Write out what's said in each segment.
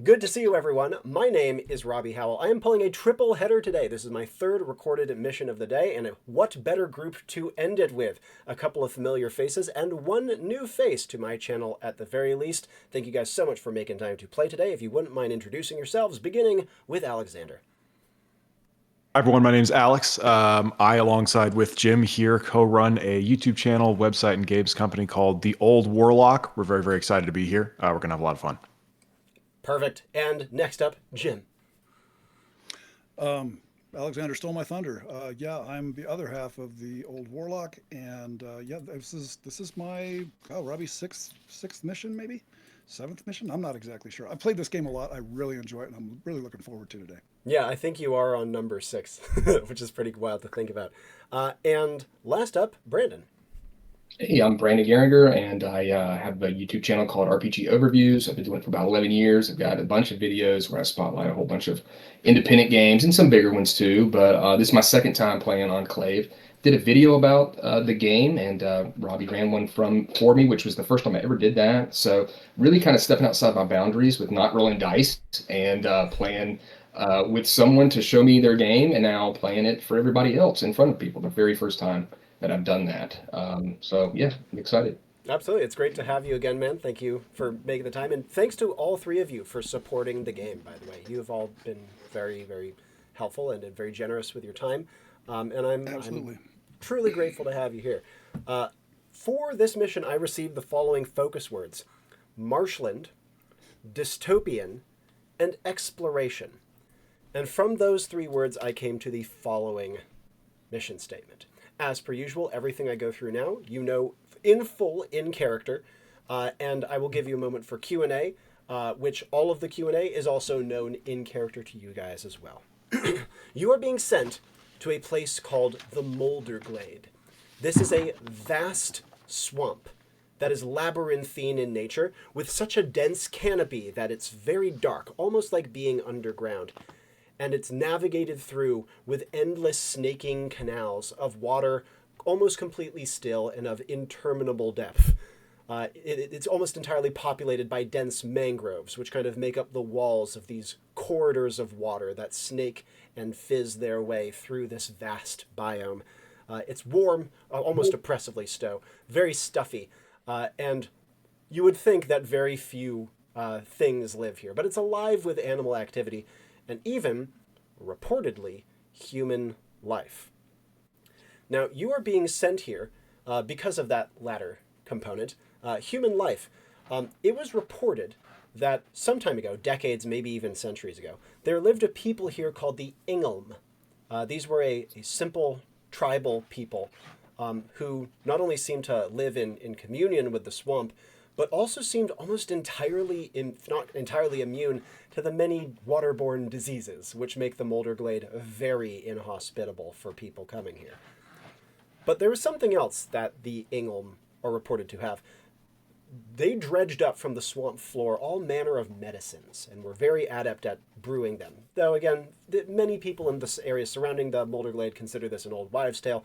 Good to see you, everyone. My name is Robbie Howell. I am pulling a triple header today. This is my third recorded mission of the day, and what better group to end it with? A couple of familiar faces and one new face to my channel at the very least. Thank you guys so much for making time to play today. If you wouldn't mind introducing yourselves, beginning with Alexander. Hi everyone, my name is Alex. I, alongside with Jim here, co-run a YouTube channel, website, and games company called The Old Warlock. We're very, very excited to be here. We're going to have a lot of fun. Perfect. And next up, Jim. Alexander stole my thunder. Yeah, I'm the other half of the old warlock, and yeah, this is my Robbie sixth mission, maybe seventh mission. I'm not exactly sure. I've played this game a lot. I really enjoy it, and I'm really looking forward to today. Yeah, I think you are on number 6, which is pretty wild to think about. And last up, Brandon. Hey, I'm Brandon Geringer, and I have a YouTube channel called RPG Overviews. I've been doing it for about 11 years. I've got a bunch of videos where I spotlight a whole bunch of independent games and some bigger ones too. But this is my second time playing Enclave. Did a video about the game, and Robbie ran one for me, which was the first time I ever did that. So really kind of stepping outside my boundaries with not rolling dice and playing with someone to show me their game, and now playing it for everybody else in front of people the very first time that I've done that. So yeah, I'm excited. Absolutely. It's great to have you again, man. Thank you for making the time. And thanks to all three of you for supporting the game, by the way. You have all been very, very helpful and very generous with your time. And I'm truly grateful to have you here. For this mission, I received the following focus words: Marshland, Dystopian, and Exploration. And from those three words, I came to the following mission statement. As per usual, everything I go through now, you know in full, in character, and I will give you a moment for Q&A, which all of the Q&A is also known in character to you guys as well. You are being sent to a place called the Moulderglade. This is a vast swamp that is labyrinthine in nature, with such a dense canopy that it's very dark, almost like being underground. And it's navigated through with endless snaking canals of water almost completely still and of interminable depth. It's almost entirely populated by dense mangroves, which kind of make up the walls of these corridors of water that snake and fizz their way through this vast biome. It's warm, almost oppressively so, very stuffy, and you would think that very few things live here, but it's alive with animal activity, and even, reportedly, human life. Now, you are being sent here because of that latter component, human life. It was reported that some time ago, decades, maybe even centuries ago, there lived a people here called the Enclave. These were a simple tribal people who not only seemed to live in communion with the swamp, but also seemed almost entirely, if not entirely immune to the many waterborne diseases, which make the Moulderglade very inhospitable for people coming here. But there was something else that the Enclave are reported to have. They dredged up from the swamp floor all manner of medicines and were very adept at brewing them. Though, again, many people in this area surrounding the Moulderglade consider this an old wives' tale.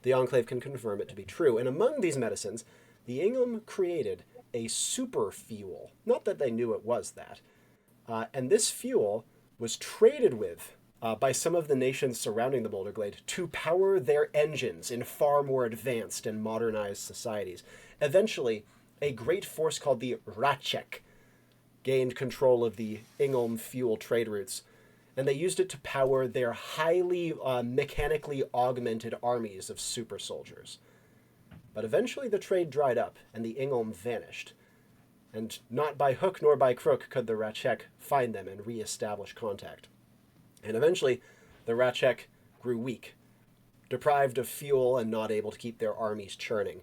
The Enclave can confirm it to be true. And among these medicines, the Enclave created a super fuel. Not that they knew it was that. And this fuel was traded with by some of the nations surrounding the Moulderglade to power their engines in far more advanced and modernized societies. Eventually, a great force called the Ajax gained control of the Enclave fuel trade routes, and they used it to power their highly mechanically augmented armies of super soldiers. But eventually the trade dried up, and the Enclave vanished. And not by hook nor by crook could the Ajax find them and re-establish contact. And eventually, the Ajax grew weak, deprived of fuel and not able to keep their armies churning.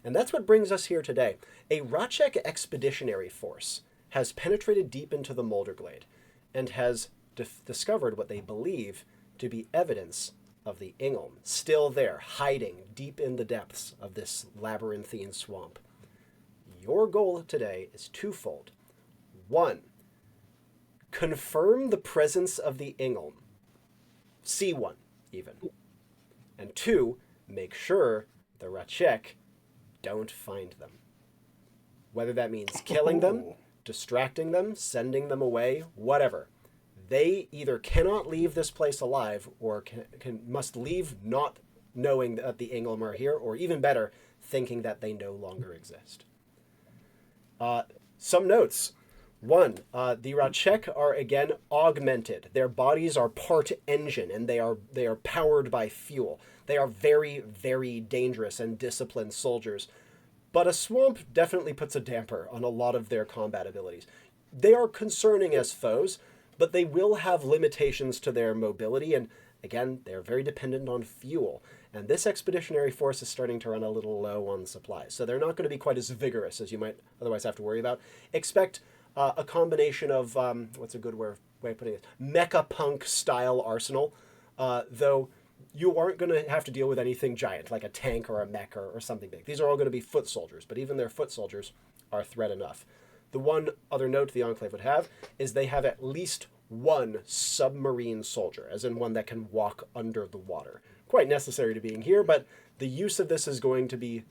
And that's what brings us here today. A Ajax expeditionary force has penetrated deep into the Moulderglade and has discovered what they believe to be evidence of the Enclave, still there, hiding deep in the depths of this labyrinthine swamp. Your goal today is twofold. One, confirm the presence of the Enclave. See one, even. And two, make sure the Ajax don't find them. Whether that means killing them, distracting them, sending them away, whatever. They either cannot leave this place alive or must leave not knowing that the Enclave are here, or even better, thinking that they no longer exist. Some notes. 1, the Rachek are again augmented. Their bodies are part engine, and they are powered by fuel. They are very, very dangerous and disciplined soldiers. But a swamp definitely puts a damper on a lot of their combat abilities. They are concerning as foes, but they will have limitations to their mobility, and again, they're very dependent on fuel. And this expeditionary force is starting to run a little low on supplies, so they're not going to be quite as vigorous as you might otherwise have to worry about. Expect a combination of, what's a good way of putting it, mecha punk style arsenal, though you aren't going to have to deal with anything giant, like a tank or a mech or something big. These are all going to be foot soldiers, but even their foot soldiers are threat enough. The one other note the Enclave would have is they have at least one submarine soldier, as in one that can walk under the water. Quite necessary to being here, but the use of this is going to be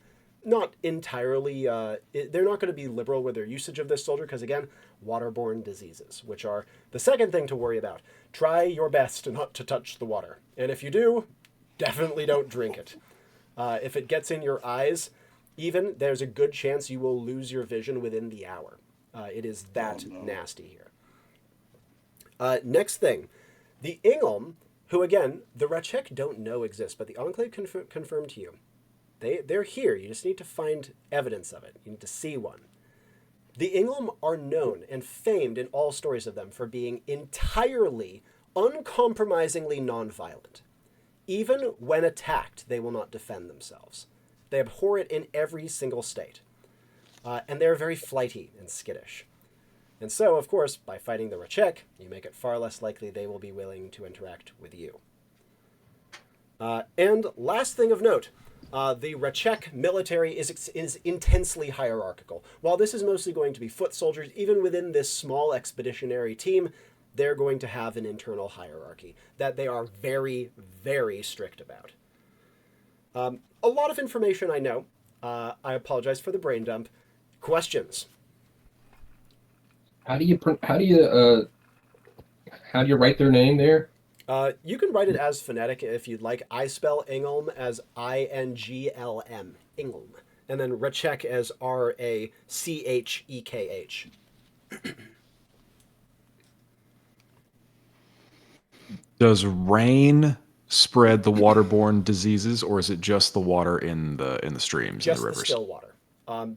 not entirely, they're not going to be liberal with their usage of this soldier, because again, waterborne diseases, which are the second thing to worry about. Try your best not to touch the water, and if you do, definitely don't drink it. If it gets in your eyes, even, there's a good chance you will lose your vision within the hour. It is that nasty here. Next thing, the Ingelm, who again, the Rachek don't know exist, but the Enclave confirmed to you. They're here, you just need to find evidence of it. You need to see one. The Ingelm are known and famed in all stories of them for being entirely, uncompromisingly nonviolent. Even when attacked, they will not defend themselves. They abhor it in every single state. And they're very flighty and skittish. And so, of course, by fighting the Rachek, you make it far less likely they will be willing to interact with you. And last thing of note, the Rachek military is intensely hierarchical. While this is mostly going to be foot soldiers, even within this small expeditionary team, they're going to have an internal hierarchy that they are very, very strict about. A lot of information I know. I apologize for the brain dump. Questions? How do you write their name there? You can write it as phonetic if you'd like. I spell Ingelm as I-N-G-L-M, Ingelm, and then Rachek as R-A-C-H-E-K-H. Does rain spread the waterborne diseases, or is it just the water in the streams and the rivers? Just the still water.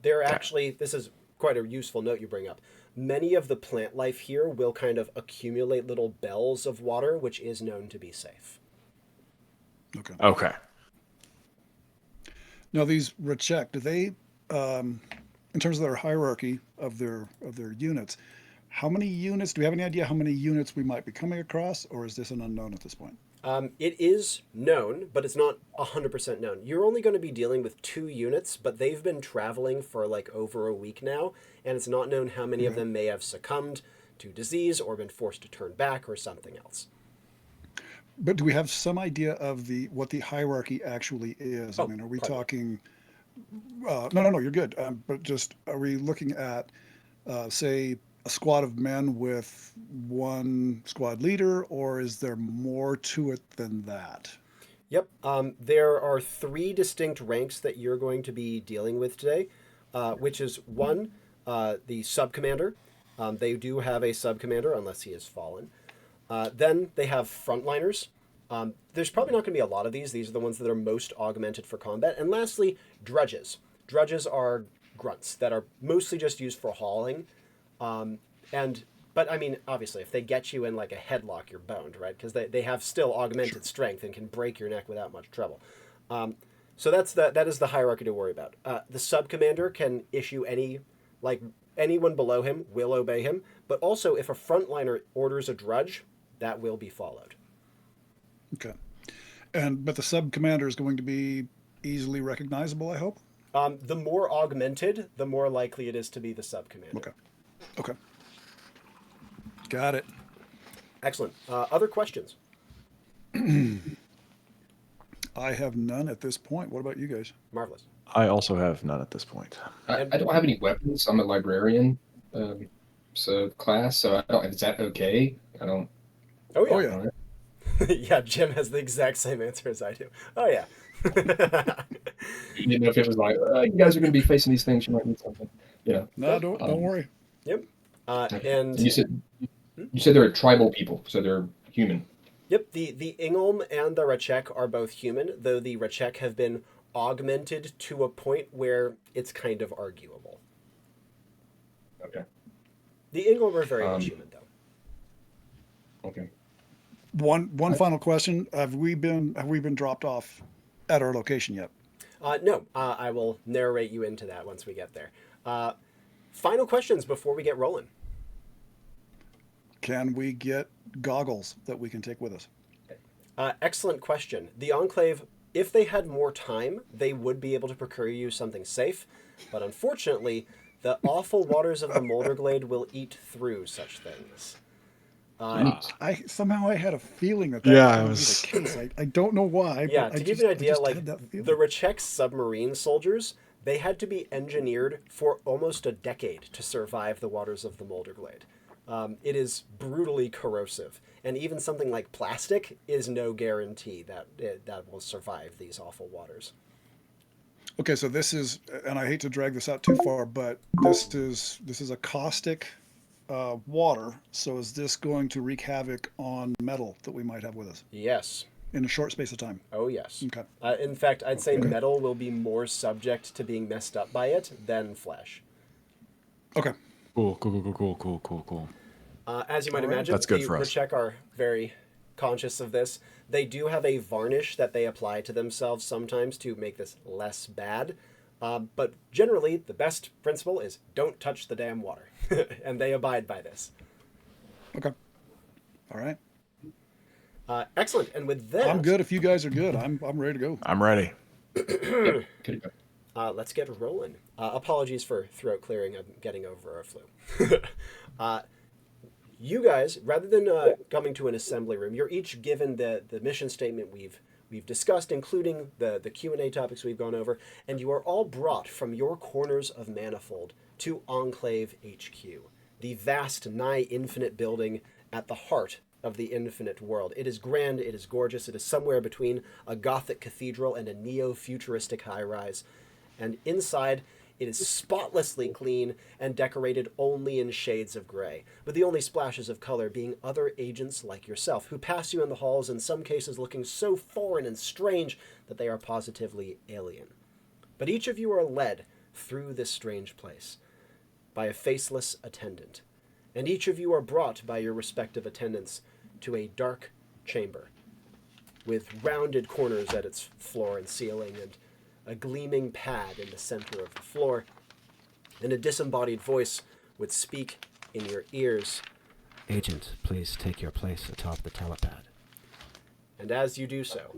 They're actually, this is quite a useful note you bring up. Many of the plant life here will kind of accumulate little bells of water, which is known to be safe. Okay. Now these Rachek, do they, in terms of their hierarchy of their units, how many units? Do we have any idea how many units we might be coming across, or is this an unknown at this point? It is known, but it's not 100% known. You're only going to be dealing with 2 units, but they've been traveling for like over a week now, and it's not known how many of them may have succumbed to disease or been forced to turn back or something else. But do we have some idea of what the hierarchy actually is? I mean, are we talking? No, you're good. But just, are we looking at, say, a squad of men with one squad leader, or is there more to it than that? Yep. There are 3 distinct ranks that you're going to be dealing with today, which is 1, the sub-commander. They do have a sub-commander, unless he has fallen. Then they have frontliners. There's probably not going to be a lot of these. These are the ones that are most augmented for combat. And lastly, drudges. Drudges are grunts that are mostly just used for hauling. But I mean, obviously, if they get you in like a headlock, you're boned, right? Because they have still augmented strength and can break your neck without much trouble. So that is the hierarchy to worry about. The sub-commander can issue anyone below him will obey him, but also if a frontliner orders a drudge, that will be followed. Okay. But the sub-commander is going to be easily recognizable, I hope? The more augmented, the more likely it is to be the sub-commander. Okay. Got it. Excellent. Other questions? I have none at this point. What about you guys? Marvelous. I also have none at this point. I don't have any weapons. I'm a librarian. of class, so I don't. Is that okay? I don't. Oh Oh yeah. I yeah. don't know. Yeah, Jim has the exact same answer as I do. Oh yeah. You didn't know if it was like you guys are going to be facing these things. You might need something. You know. No, don't worry. Yep. Okay. And And you said they're tribal people, so they're human. yep, the Ingelm and the Rachek are both human, though the Rachek have been augmented to a point where it's kind of arguable. Okay. The Ingelm are very much Um. human, though. Okay. One final question: Have we been dropped off at our location yet? No, I will narrate you into that once we get there. Uh, Final questions before we get rolling. Can we get goggles that we can take with us? Excellent question. The Enclave, if they had more time, they would be able to procure you something safe, but unfortunately, the awful waters of the Moulderglade will eat through such things. Jeez. I had a feeling that Yeah, was I going to be was. the case. I don't know why. Yeah, but to give you an I idea, just like had that feeling. the Rachek submarine soldiers, they had to be engineered for almost a decade to survive the waters of the Moulderglade. It is brutally corrosive, and even something like plastic is no guarantee that that will survive these awful waters. Okay, so this is, and I hate to drag this out too far, but this is a caustic water. So is this going to wreak havoc on metal that we might have with us Yes. in a short space of time? Oh, yes. Okay. In fact, I'd say Okay. metal will be more subject to being messed up by it than flesh. Okay. Cool. As you might All right. imagine, That's good the for us. Rachek are very conscious of this. They do have a varnish that they apply to themselves sometimes to make this less bad. But generally, the best principle is don't touch the damn water. And they abide by this. Okay. All right. Excellent. And with that, I'm good. If you guys are good, I'm ready to go. I'm ready. Yep. Good to go. let's get rolling. Apologies for throat clearing. I'm getting over a flu. You guys, rather than coming to an assembly room, you're each given the mission statement we've discussed, including the Q&A topics we've gone over, and you are all brought from your corners of Manifold to Enclave HQ, the vast, nigh infinite building at the heart of the infinite world. It is grand, it is gorgeous, it is somewhere between a Gothic cathedral and a neo-futuristic high-rise. And inside, it is spotlessly clean and decorated only in shades of gray, with the only splashes of color being other agents like yourself, who pass you in the halls, in some cases looking so foreign and strange that they are positively alien. But each of you are led through this strange place by a faceless attendant, and each of you are brought by your respective attendants to a dark chamber with rounded corners at its floor and ceiling, and a gleaming pad in the center of the floor, and a disembodied voice would speak in your ears. Agent, please take your place atop the telepad. And as you do so,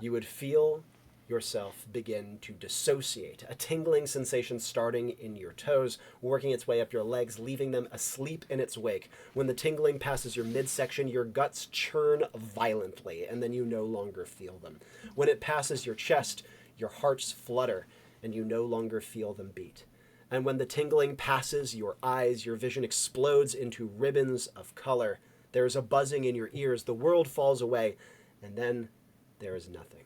you would feel yourself begin to dissociate, a tingling sensation starting in your toes, working its way up your legs, leaving them asleep in its wake. When the tingling passes your midsection, your guts churn violently, and then you no longer feel them. When it passes your chest, your hearts flutter, and you no longer feel them beat. And when the tingling passes your eyes, your vision explodes into ribbons of color. There is a buzzing in your ears, the world falls away, and then there is nothing.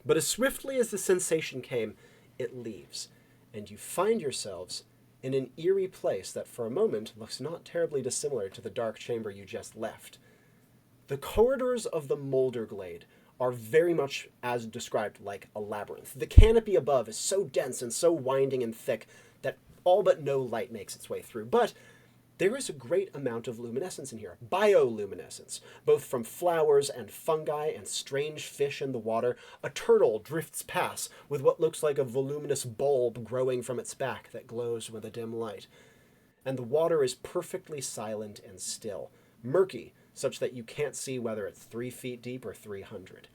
But as swiftly as the sensation came, it leaves, and you find yourselves in an eerie place that for a moment looks not terribly dissimilar to the dark chamber you just left. The corridors of the Moulderglade are very much as described like a labyrinth. The canopy above is so dense and so winding and thick that all but no light makes its way through. But there is a great amount of luminescence in here, bioluminescence, both from flowers and fungi and strange fish in the water. A turtle drifts past with what looks like a voluminous bulb growing from its back that glows with a dim light. And the water is perfectly silent and still, murky, such that you can't see whether it's 3 feet deep or 300.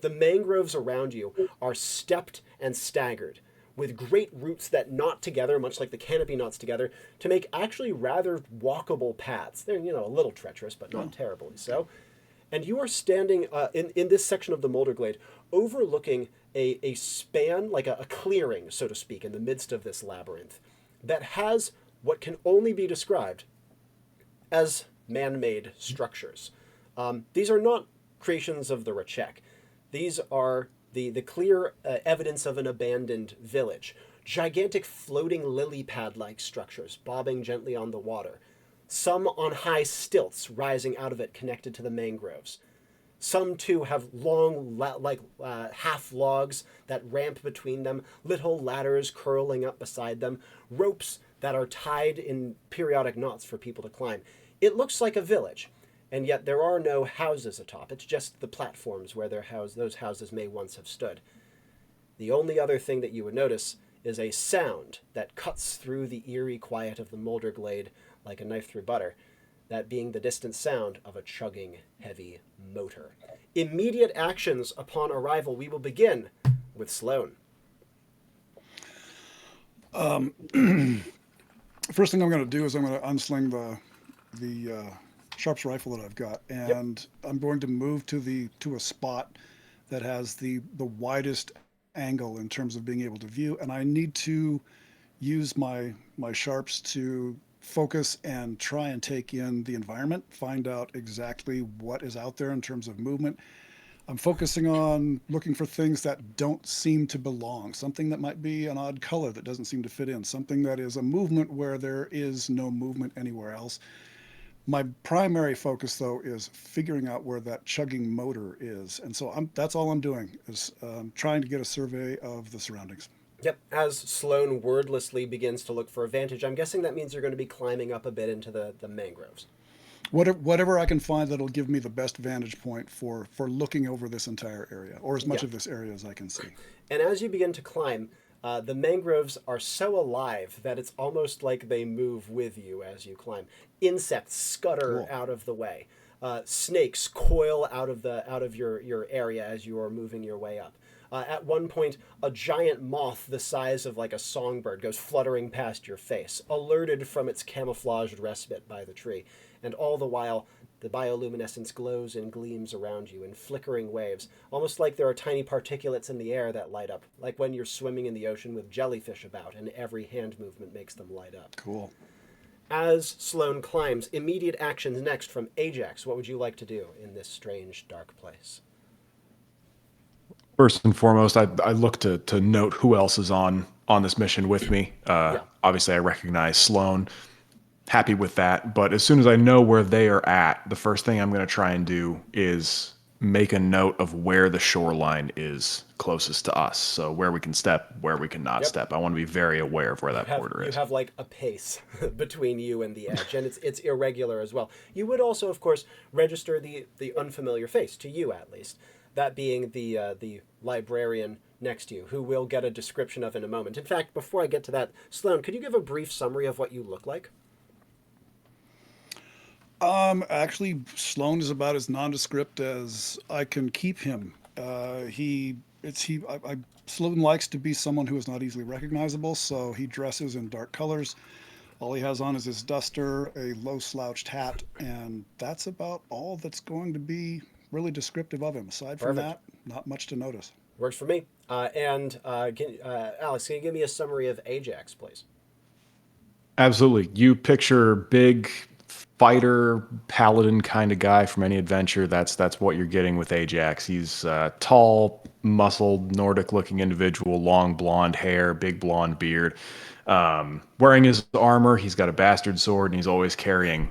The mangroves around you are stepped and staggered, with great roots that knot together, much like the canopy knots together, to make actually rather walkable paths. They're, a little treacherous, but not terribly so. And you are standing in this section of the Moulderglade, overlooking a span, like a clearing, so to speak, in the midst of this labyrinth, that has what can only be described as man-made structures. These are not creations of the Rachek. These are the clear evidence of an abandoned village. Gigantic floating lily pad-like structures bobbing gently on the water. Some on high stilts rising out of it connected to the mangroves. Some, too, have long, half logs that ramp between them, little ladders curling up beside them, ropes that are tied in periodic knots for people to climb. It looks like a village, and yet there are no houses atop. It's just the platforms where those houses may once have stood. The only other thing that you would notice is a sound that cuts through the eerie quiet of the Moulderglade like a knife through butter, that being the distant sound of a chugging heavy motor. Immediate actions upon arrival. We will begin with Sloan. First thing I'm going to do is I'm going to unsling the Sharps rifle that I've got, and I'm going to move to a spot that has the widest angle in terms of being able to view, and I need to use my Sharps to focus and try and take in the environment, find out exactly what is out there in terms of movement. I'm focusing on looking for things that don't seem to belong, something that might be an odd color that doesn't seem to fit in, something that is a movement where there is no movement anywhere else. My primary focus, though, is figuring out where that chugging motor is. And so that's all I'm doing, is trying to get a survey of the surroundings. Yep, as Sloan wordlessly begins to look for a vantage, I'm guessing that means you're going to be climbing up a bit into the mangroves. Whatever I can find that'll give me the best vantage point for looking over this entire area, or as much of this area as I can see. And as you begin to climb, the mangroves are so alive that it's almost like they move with you as you climb. Insects scutter out of the way. Snakes coil out of your area as you are moving your way up. At one point, a giant moth the size of like a songbird goes fluttering past your face, alerted from its camouflaged respite by the tree. And all the while, the bioluminescence glows and gleams around you in flickering waves, almost like there are tiny particulates in the air that light up, like when you're swimming in the ocean with jellyfish about and every hand movement makes them light up. Cool. As Sloan climbs, immediate actions next from Ajax. What would you like to do in this strange, dark place? First and foremost, I look to note who else is on this mission with me. Obviously, I recognize Sloan. Happy with that. But as soon as I know where they are at, the first thing I'm going to try and do is make a note of where the shoreline is closest to us. So where we can step, where we cannot step. I want to be very aware of where that border is. You have like a pace between you and the edge, and it's irregular as well. You would also, of course, register the unfamiliar face, to you at least. That being the librarian next to you, who we'll get a description of in a moment. In fact, before I get to that, Sloan, could you give a brief summary of what you look like? Actually, Sloan is about as nondescript as I can keep him. Sloan likes to be someone who is not easily recognizable, so he dresses in dark colors. All he has on is his duster, a low slouched hat, and that's about all that's going to be really descriptive of him. Aside from that, not much to notice. Works for me. Alex, can you give me a summary of Ajax, please? Absolutely. You picture big fighter, paladin kind of guy from any adventure. That's what you're getting with Ajax. He's tall, muscled, Nordic-looking individual, long blonde hair, big blonde beard. Wearing his armor, he's got a bastard sword, and he's always carrying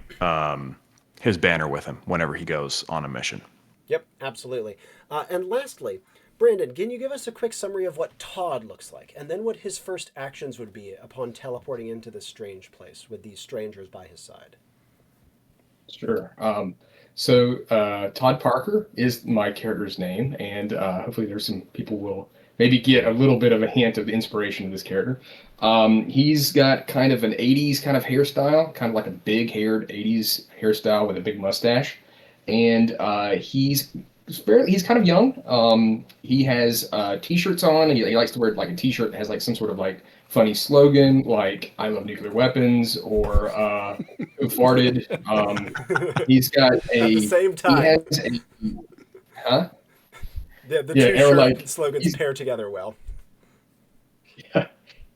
his banner with him whenever he goes on a mission. Yep, absolutely. And lastly, Brandon, can you give us a quick summary of what Todd looks like, and then what his first actions would be upon teleporting into this strange place with these strangers by his side? Sure. So Todd Parker is my character's name, and hopefully there's some people will maybe get a little bit of a hint of the inspiration of this character. He's got kind of an 80s kind of hairstyle, kind of like a big-haired 80s hairstyle with a big mustache, and he's kind of young. He has t-shirts on. He likes to wear like a t-shirt that has like some sort of like funny slogan, like "I love nuclear weapons" or "Who farted." He's got a. At the same time. He has a. Huh? The two slogans pair together well. Yeah,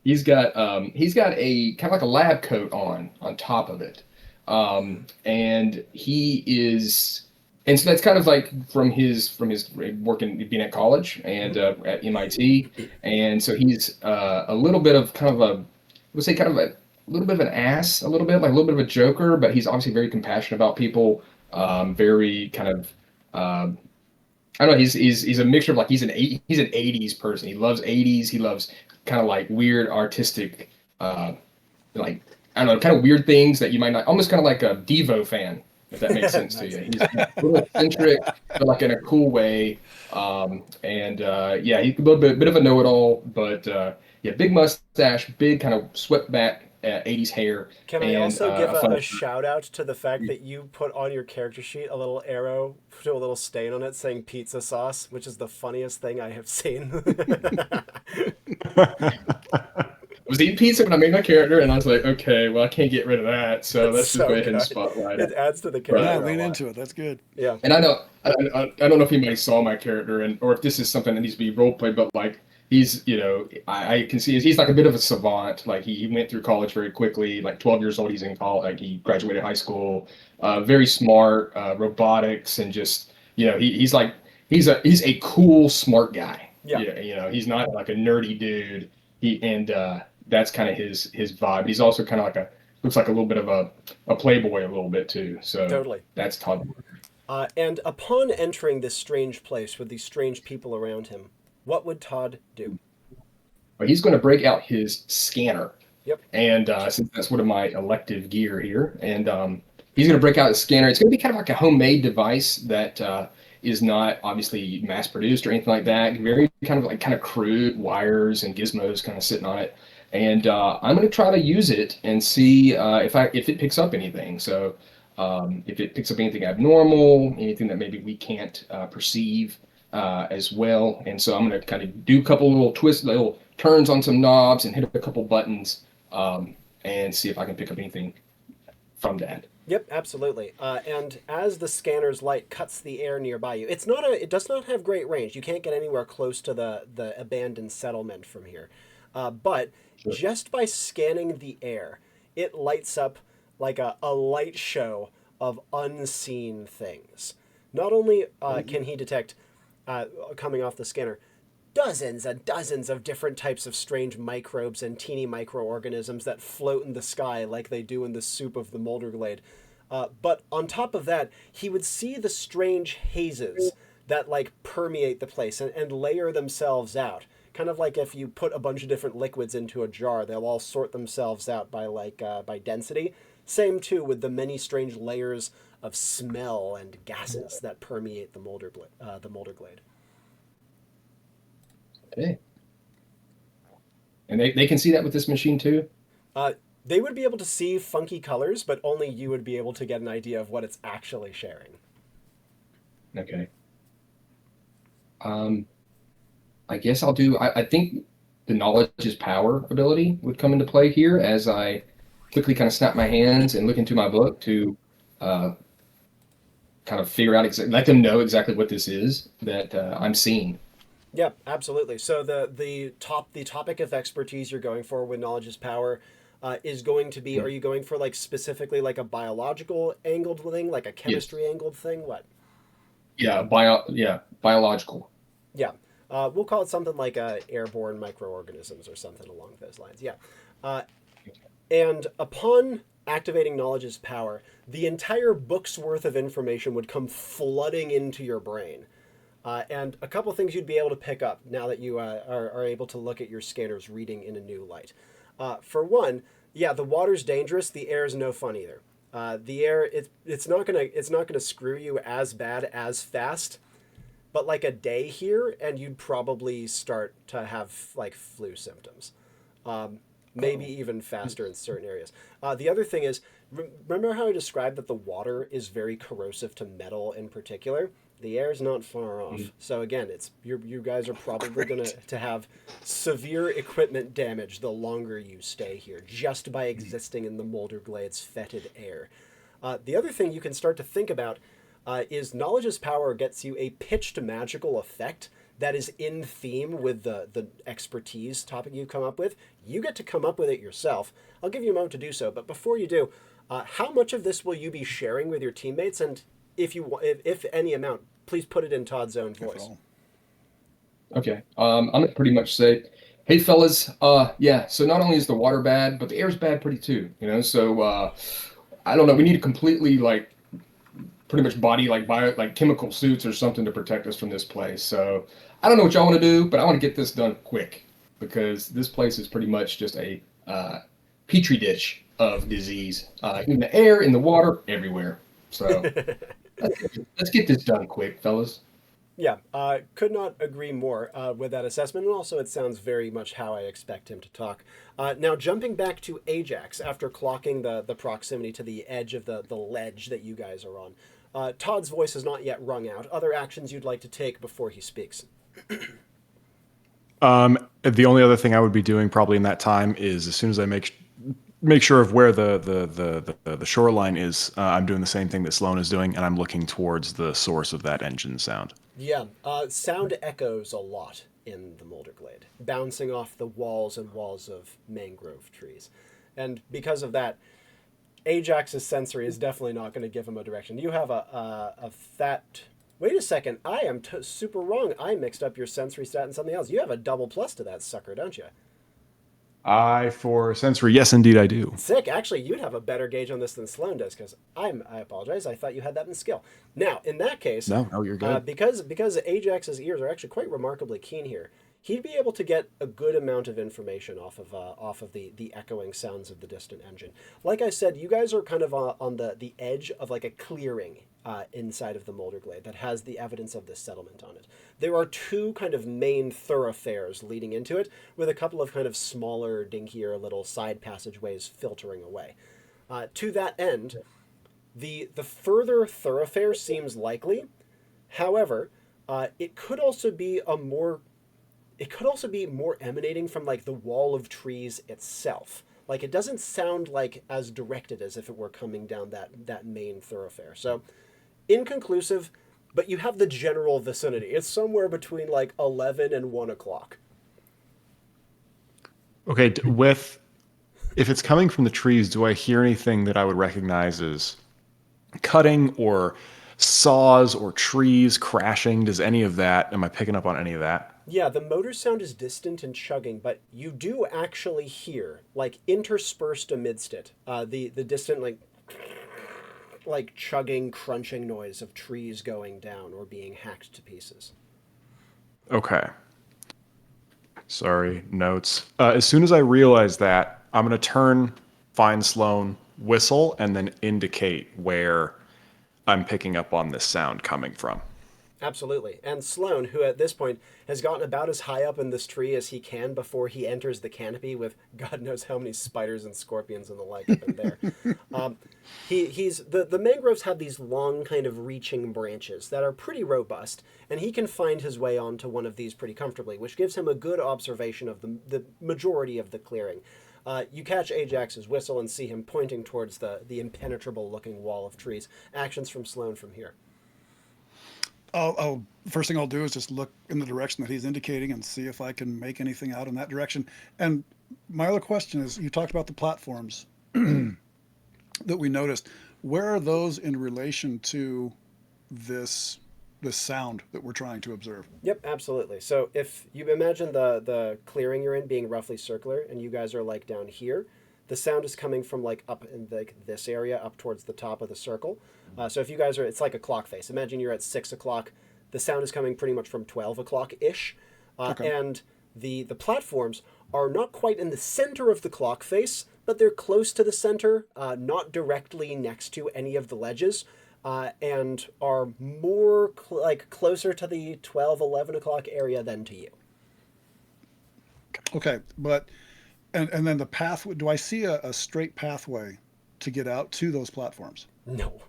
he's got a kind of like a lab coat on top of it. And he is, and so that's kind of like from his working, being at college and at MIT, and so he's a little bit of kind of a, I would say kind of a little bit of an ass, a little bit like a little bit of a joker, but he's obviously very compassionate about people, very kind of. I don't know. He's a mixture of like he's an '80s person. He loves '80s. He loves kind of like weird artistic, like I don't know, kind of weird things that you might not. Almost kind of like a Devo fan, if that makes sense to you. He's a little eccentric, but like in a cool way. Yeah, he's a little bit of a know-it-all, but yeah, big mustache, big kind of swept back '80s hair. Can I and also give fun. a shout out to the fact that you put on your character sheet a little arrow to a little stain on it saying pizza sauce, which is the funniest thing I have seen. I was eating pizza when I made my character, and I was like, okay, well, I can't get rid of that, so let's just go ahead and spotlight It it. adds to the Yeah, character. lean a lot. into it. That's good. Yeah. And I don't know if anybody saw my character, and or if this is something that needs to be role played, but like he's, I can see he's like a bit of a savant. Like he went through college very quickly. Like 12 years old, he's in college. Like he graduated high school. Very smart, robotics, and just he's like he's a cool, smart guy. Yeah. He's not like a nerdy dude. That's kind of his vibe. He's also kind of like looks like a little bit of a playboy a little bit too. So Totally. that's Todd. And upon entering this strange place with these strange people around him, what would Todd do? But he's going to break out his scanner. Yep. And since that's one of my elective gear here, and he's going to break out his scanner. It's going to be kind of like a homemade device that is not obviously mass produced or anything like that. Very kind of crude wires and gizmos kind of sitting on it. And I'm going to try to use it and see if it picks up anything. So if it picks up anything abnormal, anything that maybe we can't perceive as well. And so I'm going to kind of do a couple little twists, little turns on some knobs and hit a couple buttons and see if I can pick up anything from that. Yep, absolutely. And as the scanner's light cuts the air nearby you, it does not have great range. You can't get anywhere close to the abandoned settlement from here. But Sure. just by scanning the air, it lights up like a light show of unseen things. Not only can he detect, coming off the scanner, dozens and dozens of different types of strange microbes and teeny microorganisms that float in the sky like they do in the soup of the Moulderglade. But on top of that, he would see the strange hazes that like permeate the place and layer themselves out. Kind of like if you put a bunch of different liquids into a jar, they'll all sort themselves out by density. Same too with the many strange layers of smell and gases that permeate the Moulderglade. Okay. And they can see that with this machine too? They would be able to see funky colors, but only you would be able to get an idea of what it's actually sharing. Okay. I guess I'll do, I think the knowledge is power ability would come into play here as I quickly kind of snap my hands and look into my book to kind of figure out, let them know exactly what this is that I'm seeing. Yeah, absolutely. So the topic of expertise you're going for with knowledge is power is going to be, are you going for like specifically like a biological angled thing, like a chemistry angled thing? What? Yeah, biological. Yeah. We'll call it something like airborne microorganisms or something along those lines. Yeah. And upon activating knowledge's power, the entire book's worth of information would come flooding into your brain. And a couple things you'd be able to pick up now that you are able to look at your scanner's reading in a new light. For one, yeah, the water's dangerous. The air is no fun either. The air, it's not gonna screw you as bad as fast. But like a day here, and you'd probably start to have like flu symptoms, maybe even faster in certain areas. The other thing is, remember how I described that the water is very corrosive to metal in particular? The air is not far off. So again, you guys are probably going to have severe equipment damage the longer you stay here, just by existing in the Moulderglade's fetid air. The other thing you can start to think about is knowledge's power gets you a pitched magical effect that is in theme with the expertise topic you come up with. You get to come up with it yourself. I'll give you a moment to do so, but before you do, How much of this will you be sharing with your teammates? And if any amount, please put it in Todd's own voice. Okay. I'm gonna pretty much say, hey fellas, yeah, so not only is the water bad, but the air's bad pretty too, so I don't know, we need to completely like pretty much body like bio like chemical suits or something to protect us from this place. So I don't know what y'all want to do, but I want to get this done quick because this place is pretty much just a petri dish of disease in the air, in the water, everywhere. So let's get this done quick, fellas. Yeah, could not agree more with that assessment, and also it sounds very much how I expect him to talk. Now, jumping back to Ajax, after clocking the proximity to the edge of the ledge that you guys are on, Todd's voice has not yet rung out. Other actions you'd like to take before he speaks? The only other thing I would be doing probably in that time is as soon as I make sure of where the shoreline is, I'm doing the same thing that Sloan is doing, and I'm looking towards the source of that engine sound. Yeah, sound echoes a lot in the Moulderglade, bouncing off the walls and walls of mangrove trees. And because of that, Ajax's sensory is definitely not going to give him a direction. You have a fat... Wait a second, I am super wrong. I mixed up your sensory stat and something else. You have a double plus to that sucker, don't you? For sensory, yes, indeed, I do. Sick. Actually, you'd have a better gauge on this than Sloan does, because I apologize. I thought you had that in skill. Now, in that case, No, you're good. Because Ajax's ears are actually quite remarkably keen here, he'd be able to get a good amount of information off of the echoing sounds of the distant engine. Like I said, you guys are kind of on the edge of like a clearing inside of the Moulderglade that has the evidence of this settlement on it. There are two kind of main thoroughfares leading into it, with a couple of kind of smaller, dinkier little side passageways filtering away. To that end, the further thoroughfare seems likely. However, it could also be more emanating from like the wall of trees itself. Like it doesn't sound like as directed as if it were coming down that main thoroughfare. So inconclusive, but you have the general vicinity. It's somewhere between like 11 and 1 o'clock. Okay, if it's coming from the trees, do I hear anything that I would recognize as cutting or saws or trees crashing? Does any of that, am I picking up on any of that? Yeah, the motor sound is distant and chugging, but you do actually hear, like interspersed amidst it, the distant like chugging, crunching noise of trees going down or being hacked to pieces. Okay. Sorry, notes. As soon as I realize that, I'm going to turn, find Sloan, whistle, and then indicate where I'm picking up on this sound coming from. Absolutely. And Sloan, who at this point has gotten about as high up in this tree as he can before he enters the canopy with God knows how many spiders and scorpions and the like up in there. The mangroves have these long kind of reaching branches that are pretty robust, and he can find his way onto one of these pretty comfortably, which gives him a good observation of the majority of the clearing. You catch Ajax's whistle and see him pointing towards the impenetrable looking wall of trees. Actions from Sloan from here. First thing I'll do is just look in the direction that he's indicating and see if I can make anything out in that direction. And my other question is, you talked about the platforms that we noticed. Where are those in relation to this sound that we're trying to observe? Yep, absolutely. So if you imagine the clearing you're in being roughly circular, and you guys are like down here, the sound is coming from like up in like this area up towards the top of the circle. So if you guys are, it's like a clock face. Imagine you're at 6 o'clock. The sound is coming pretty much from 12 o'clock-ish. Okay. And the platforms are not quite in the center of the clock face, but they're close to the center, not directly next to any of the ledges, and are more closer to the 12, 11 o'clock area than to you. Okay, but and then the path, do I see a straight pathway to get out to those platforms? No,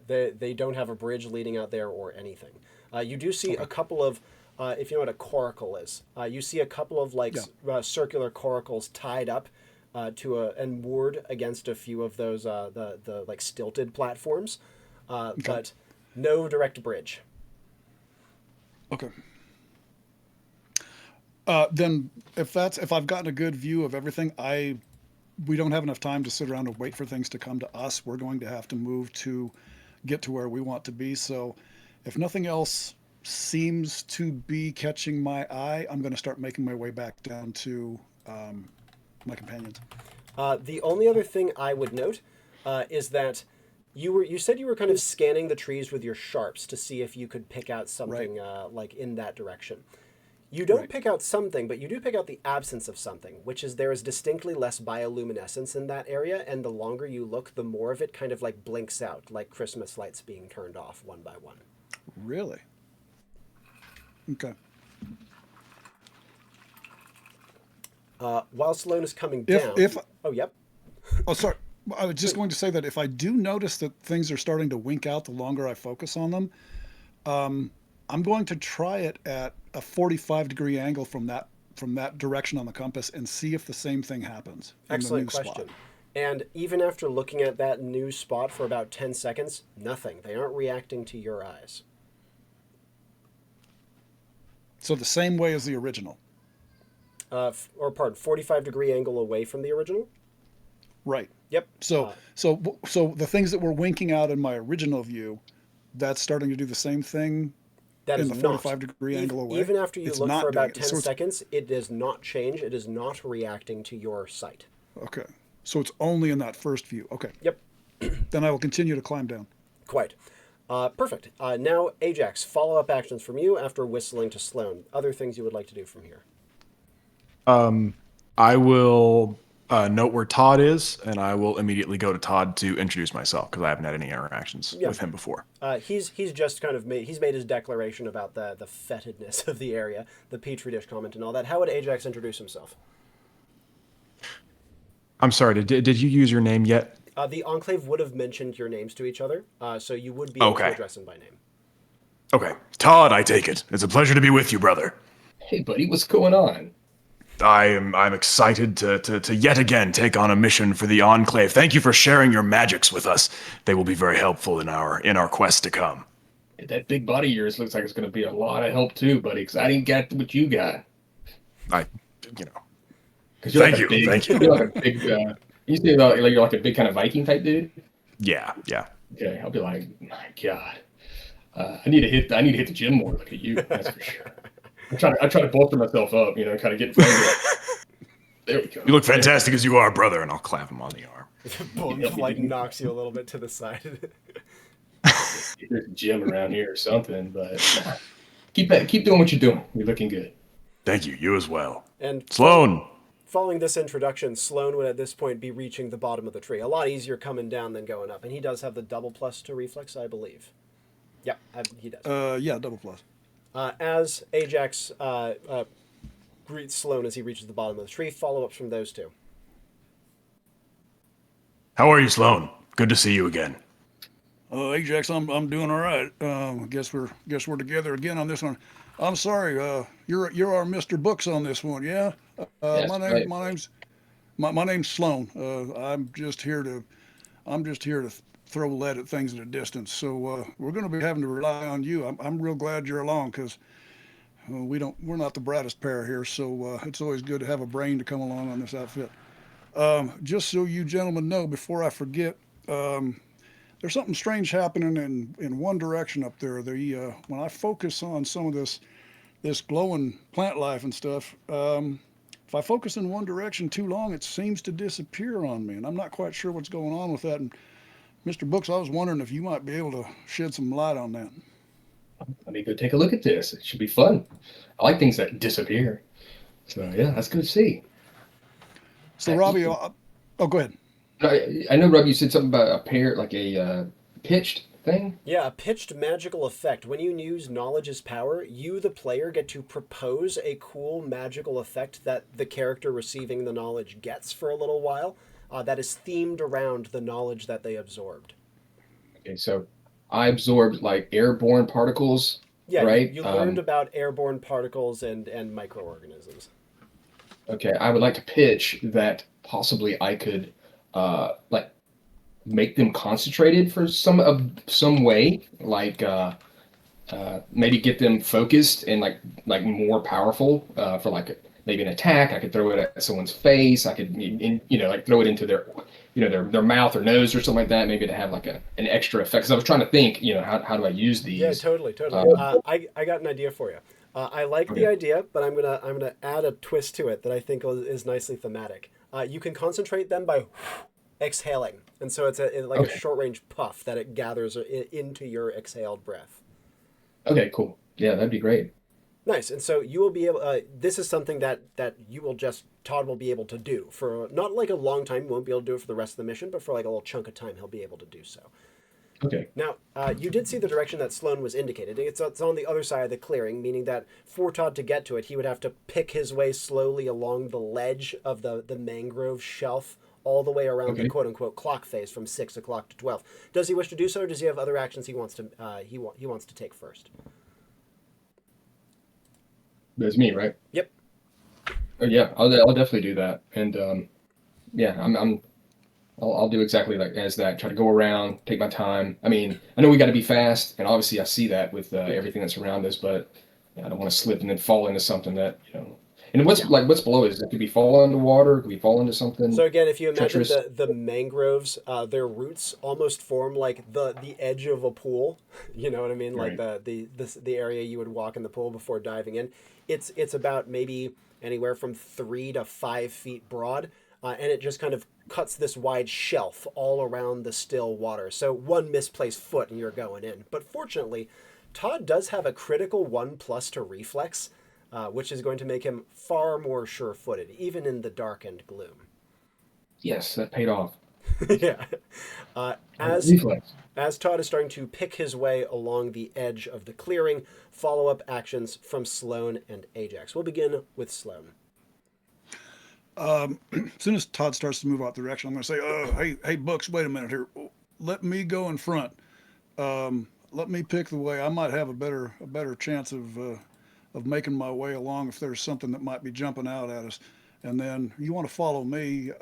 they don't have a bridge leading out there or anything. You do see a couple of, if you know what a coracle is, you see a couple of circular coracles tied up and moored against a few of those the like stilted platforms, but no direct bridge. Okay. Then if I've gotten a good view of everything, I we don't have enough time to sit around and wait for things to come to us. We're going to have to move to get to where we want to be. So if nothing else seems to be catching my eye, I'm going to start making my way back down to my companions. The only other thing I would note is that you said you were kind of scanning the trees with your sharps to see if you could pick out something like in that direction. You don't pick out something, but you do pick out the absence of something, which is there is distinctly less bioluminescence in that area, and the longer you look, the more of it kind of like blinks out, like Christmas lights being turned off one by one. Really? Okay. While Sloan is coming down... Oh, yep. Oh, sorry. I was just going to say that if I do notice that things are starting to wink out the longer I focus on them, I'm going to try it at a 45-degree angle from that direction on the compass and see if the same thing happens. Excellent question. Spot. And even after looking at that new spot for about 10 seconds, nothing. They aren't reacting to your eyes. So the same way as the original. 45-degree angle away from the original? Right. Yep. So the things that were winking out in my original view, that's starting to do the same thing that in is the 45-degree angle away? Even after you look for about 10 so seconds, it does not change. It is not reacting to your sight. Okay. So it's only in that first view. Okay. Yep. Then I will continue to climb down. Quite. Perfect. Now, Ajax, follow-up actions from you after whistling to Sloan. Other things you would like to do from here? I will note where Todd is, and I will immediately go to Todd to introduce myself because I haven't had any interactions with him before. He's just kind of made his declaration about the fetidness of the area, the petri dish comment, and all that. How would Ajax introduce himself? I'm sorry. Did you use your name yet? The Enclave would have mentioned your names to each other, so you would be able to address him by name. Okay, Todd, I take it. It's a pleasure to be with you, brother. Hey, buddy, what's going on? I'm excited to yet again take on a mission for the Enclave. Thank you for sharing your magics with us. They will be very helpful in our quest to come. That big body of yours looks like it's going to be a lot of help too, buddy. Because I didn't get what you got. Thank you. You're like a big. You say you're like a big kind of Viking type dude. Yeah. Okay, I'll be like, my God, I need to hit the gym more. Look at you, that's for sure. I try to bolster myself up, kind of get friendly. There we go. You look fantastic as you are, brother, and I'll clap him on the arm. Boom, knocks you a little bit to the side. There's a gym around here or something, but keep doing what you're doing. You're looking good. Thank you. You as well. And Sloan. Following this introduction, Sloan would at this point be reaching the bottom of the tree. A lot easier coming down than going up, and he does have the double plus to reflex, I believe. Yep, he does. Yeah, double plus. As Ajax greets Sloan as he reaches the bottom of the tree, follow-ups from those two. How are you, Sloan? Good to see you again. Ajax, I'm doing all right. Guess we're together again on this one. I'm sorry. You're our Mr. Books on this one, yeah? Yes, my name's Sloan. I'm just here to throw lead at things at a distance. So we're going to be having to rely on you. I'm real glad you're along because we're not the brightest pair here. So it's always good to have a brain to come along on this outfit. Just so you gentlemen know, before I forget, there's something strange happening in one direction up there. When I focus on some of this glowing plant life and stuff, if I focus in one direction too long, it seems to disappear on me, and I'm not quite sure what's going on with that. And Mr. Books, I was wondering if you might be able to shed some light on that. Let me go take a look at this. It should be fun. I like things that disappear. So yeah, that's good to see. So Robbie, go ahead. I know, Rob, you said something about a pair, like a pitched thing? Yeah, a pitched magical effect. When you use knowledge as power, you, the player, get to propose a cool magical effect that the character receiving the knowledge gets for a little while that is themed around the knowledge that they absorbed. Okay, so I absorbed like airborne particles, right? You learned about airborne particles and microorganisms. Okay, I would like to pitch that possibly I could like make them concentrated for some way, like maybe get them focused and like more powerful for like maybe an attack. I could throw it at someone's face. I could, like throw it into their, their mouth or nose or something like that. Maybe to have like an extra effect. Because I was trying to think, how do I use these? Yeah, totally. I got an idea for you. I like the idea, but I'm gonna add a twist to it that I think is nicely thematic. You can concentrate them by exhaling, and so it's a short range puff that it gathers into your exhaled breath. Okay, cool. Yeah, that'd be great. Nice. And so you will be able. This is something that you will Todd will be able to do for not like a long time. He won't be able to do it for the rest of the mission, but for like a little chunk of time, he'll be able to do so. Okay. Now, you did see the direction that Sloan was indicated. It's on the other side of the clearing, meaning that for Todd to get to it, he would have to pick his way slowly along the ledge of the mangrove shelf all the way around the quote-unquote clock phase from 6 o'clock to 12. Does he wish to do so, or does he have other actions he wants to he wants to take first? That's me, right? Yep. Yeah, I'll definitely do that. And I'll do exactly like as that. Try to go around, take my time. I mean, I know we got to be fast, and obviously I see that with everything that's around us, but I don't want to slip and then fall into something that And what's below it? Could we fall into water? Could we fall into something? So again, if you imagine treacherous? the mangroves, their roots almost form like the edge of a pool. You know what I mean? Like Right. the area you would walk in the pool before diving in. It's about maybe anywhere from 3 to 5 feet broad, and it just kind of cuts this wide shelf all around the still water. So one misplaced foot and you're going in. But fortunately, Todd does have a critical 1+ to reflex, which is going to make him far more sure-footed, even in the dark and gloom. Yes, that paid off. Yeah. Reflex. As Todd is starting to pick his way along the edge of the clearing, follow-up actions from Sloan and Ajax. We'll begin with Sloan. As soon as Todd starts to move out the direction, I'm going to say, hey, Books, wait a minute here. Let me go in front. Let me pick the way. I might have a better chance of making my way along if there's something that might be jumping out at us. And then you want to follow me.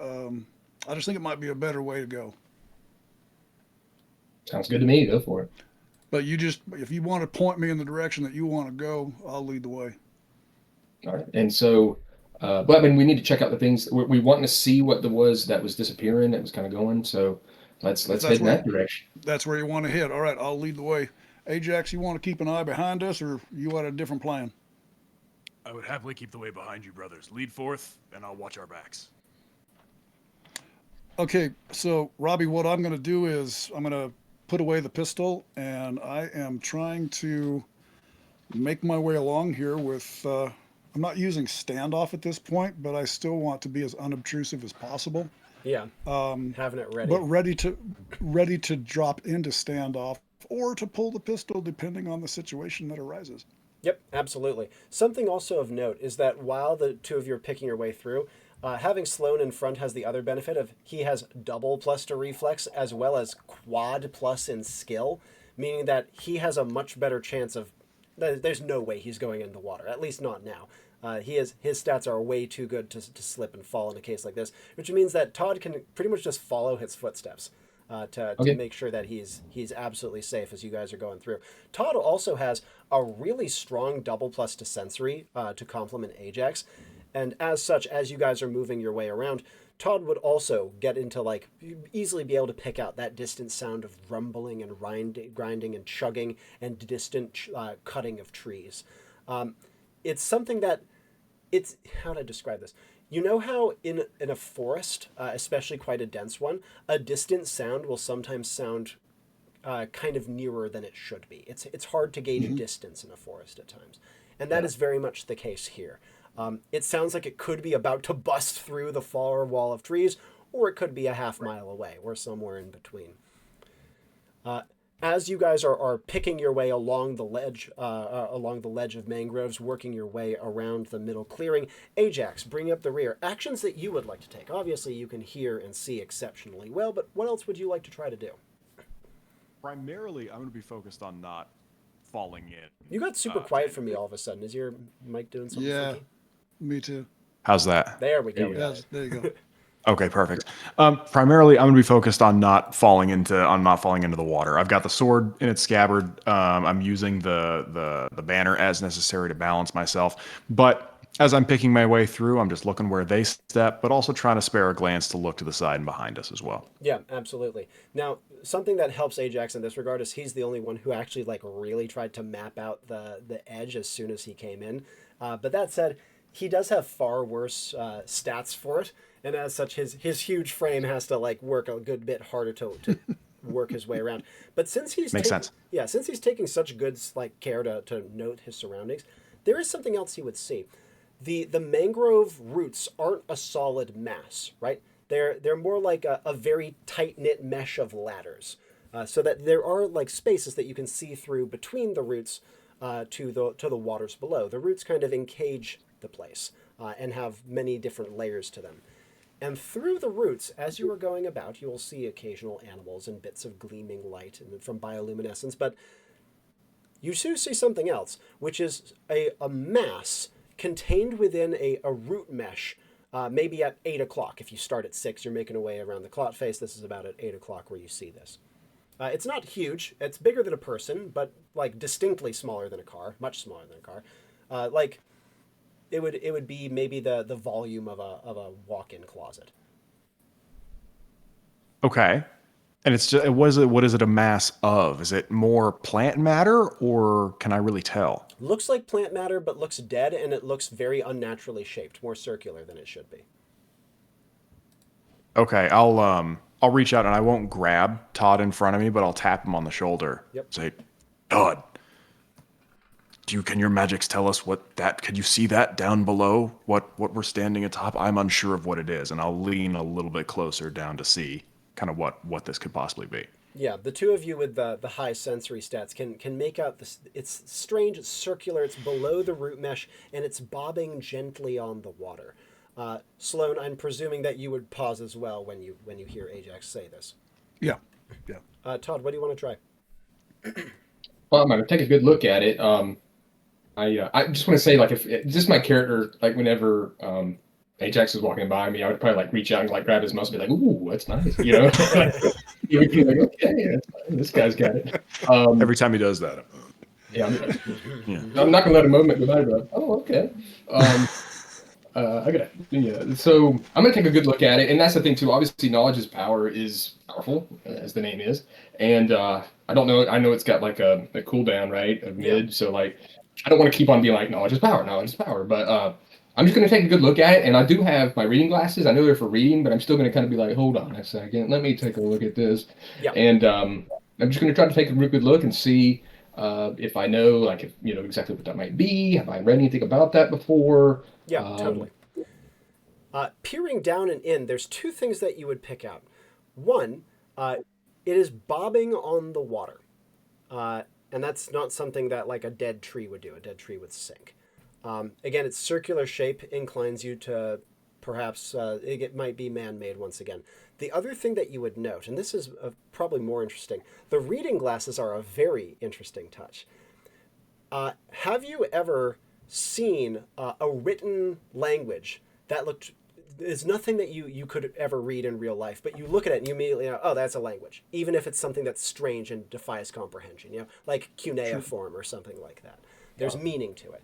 I just think it might be a better way to go. Sounds good to me. Go for it. But if you want to point me in the direction that you want to go, I'll lead the way. All right. And so, but I mean, we need to check out the things. We wanting to see what there was that was disappearing, that was kind of going. So let's head in that direction. That's where you want to head. All right, I'll lead the way. Ajax, you want to keep an eye behind us, or you got a different plan? I would happily keep the way behind you, brothers. Lead forth, and I'll watch our backs. Okay, so Robbie, what I'm going to do is I'm going to put away the pistol, and I am trying to make my way along here with. I'm not using standoff at this point, but I still want to be as unobtrusive as possible. Yeah. Having it ready. But ready to drop into standoff or to pull the pistol, depending on the situation that arises. Yep, absolutely. Something also of note is that while the two of you are picking your way through, having Sloan in front has the other benefit of he has double plus to reflex as well as quad plus in skill, meaning that he has a much better chance of. There's no way he's going in the water, at least not now. His stats are way too good to slip and fall in a case like this, which means that Todd can pretty much just follow his footsteps to make sure that he's absolutely safe as you guys are going through. Todd also has a really strong double plus to sensory to complement Ajax, and as such, as you guys are moving your way around, Todd would also get into easily be able to pick out that distant sound of rumbling and grinding and chugging and distant cutting of trees. It's something that how do I describe this? You know how in a forest, especially quite a dense one, a distant sound will sometimes sound kind of nearer than it should be. It's hard to gauge distance in a forest at times, and that is very much the case here. It sounds like it could be about to bust through the far wall of trees, or it could be a half mile away, or somewhere in between. As you guys are picking your way along the ledge of mangroves, working your way around the middle clearing, Ajax, bring up the rear. Actions that you would like to take. Obviously, you can hear and see exceptionally well, but what else would you like to try to do? Primarily, I'm going to be focused on not falling in. You got super quiet from me all of a sudden. Is your mic doing something? Yeah, funky? me too. How's that? There we go. Yes, there you go. Okay, perfect. Primarily, I'm going to be focused on not falling into the water. I've got the sword in its scabbard. I'm using the banner as necessary to balance myself. But As I'm picking my way through, I'm just looking where they step, but also trying to spare a glance to look to the side and behind us as well. Yeah, absolutely. Now, something that helps Ajax in this regard is he's the only one who actually like really tried to map out the edge as soon as he came in. But that said, he does have far worse stats for it, and as such, his huge frame has to like work a good bit harder to work his way around. But since he's Makes sense. yeah, since he's taking such good like care to note his surroundings, there is something else he would see. The mangrove roots aren't a solid mass, right? They're more like a very tight knit mesh of ladders, so that there are like spaces that you can see through between the roots to the waters below. The roots kind of encage the place and have many different layers to them. And through the roots, as you are going about, you will see occasional animals and bits of gleaming light and from bioluminescence. But you do see something else, which is a mass contained within a root mesh, maybe at 8 o'clock. If you start at 6, you're making a way around the clot face. This is about at 8 o'clock where you see this. It's not huge. It's bigger than a person, but like distinctly smaller than a car, much smaller than a car. Like it would be maybe the volume of a walk-in closet. Okay. And it's just, what is it a mass of? Is it more plant matter, or can I really tell? Looks like plant matter, but looks dead, and it looks very unnaturally shaped, more circular than it should be. Okay, I'll reach out and I won't grab Todd in front of me, but I'll tap him on the shoulder. Yep. Say, Todd, can your magics tell us can you see that down below? What we're standing atop? I'm unsure of what it is, and I'll lean a little bit closer down to see kind of what this could possibly be. Yeah, the two of you with the high sensory stats can make out this. It's strange. It's circular. It's below the root mesh, and it's bobbing gently on the water. Sloan, I'm presuming that you would pause as well when you hear Ajax say this. Yeah. Todd, what do you want to try? Well, I'm gonna take a good look at it. I just want to say, like, if just my character, like, whenever Ajax was walking by me, I would probably like reach out and like grab his muscle, and be like, "Ooh, that's nice," you know. He would be like, "Okay, that's fine. This guy's got it." Every time he does that. Yeah, I'm not gonna let a moment go by. But oh, okay. I got it. Yeah. So I'm gonna take a good look at it, and that's the thing too. Obviously, knowledge is power is powerful, as the name is, and I don't know. I know it's got like a cooldown, right, of mid. So like, I don't want to keep on being like knowledge is power, but I'm just gonna take a good look at it, and I do have my reading glasses. I know they're for reading, but I'm still gonna kind of be like, hold on a second, let me take a look at this, and I'm just gonna try to take a real good look and see if I know, like, if you know exactly what that might be. Have I read anything about that before? Yeah, totally. Peering down and in, there's two things that you would pick out. One, it is bobbing on the water. And that's not something that like a dead tree would do. A dead tree would sink. Again, its circular shape inclines you to perhaps it might be man-made once again. The other thing that you would note, and this is probably more interesting, the reading glasses are a very interesting touch. Have you ever seen a written language that looked... It's nothing that you could ever read in real life, but you look at it and you immediately know, oh, that's a language, even if it's something that's strange and defies comprehension, you know, like cuneiform or something like that. There's meaning to it.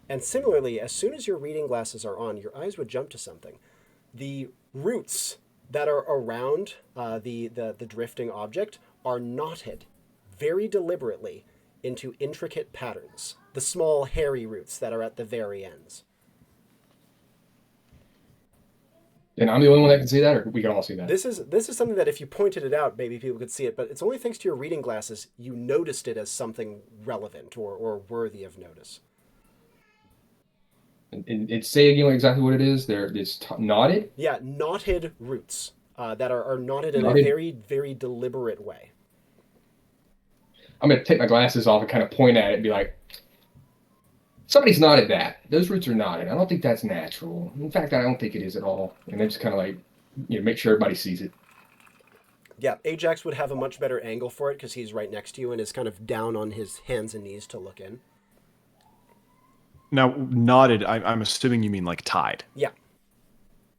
And similarly, as soon as your reading glasses are on, your eyes would jump to something. The roots that are around the drifting object are knotted very deliberately into intricate patterns, the small hairy roots that are at the very ends. And I'm the only one that can see that, or we can all see that? This is something that if you pointed it out, maybe people could see it, but it's only thanks to your reading glasses you noticed it as something relevant or worthy of notice. And say again exactly what it is. It's knotted? Yeah, knotted roots that are knotted in a very, very deliberate way. I'm going to take my glasses off and kind of point at it and be like, somebody's knotted that. Those roots are knotted. I don't think that's natural. In fact, I don't think it is at all. And then just kind of like, make sure everybody sees it. Yeah, Ajax would have a much better angle for it because he's right next to you and is kind of down on his hands and knees to look in. Now, knotted, I'm assuming you mean like tied. Yeah.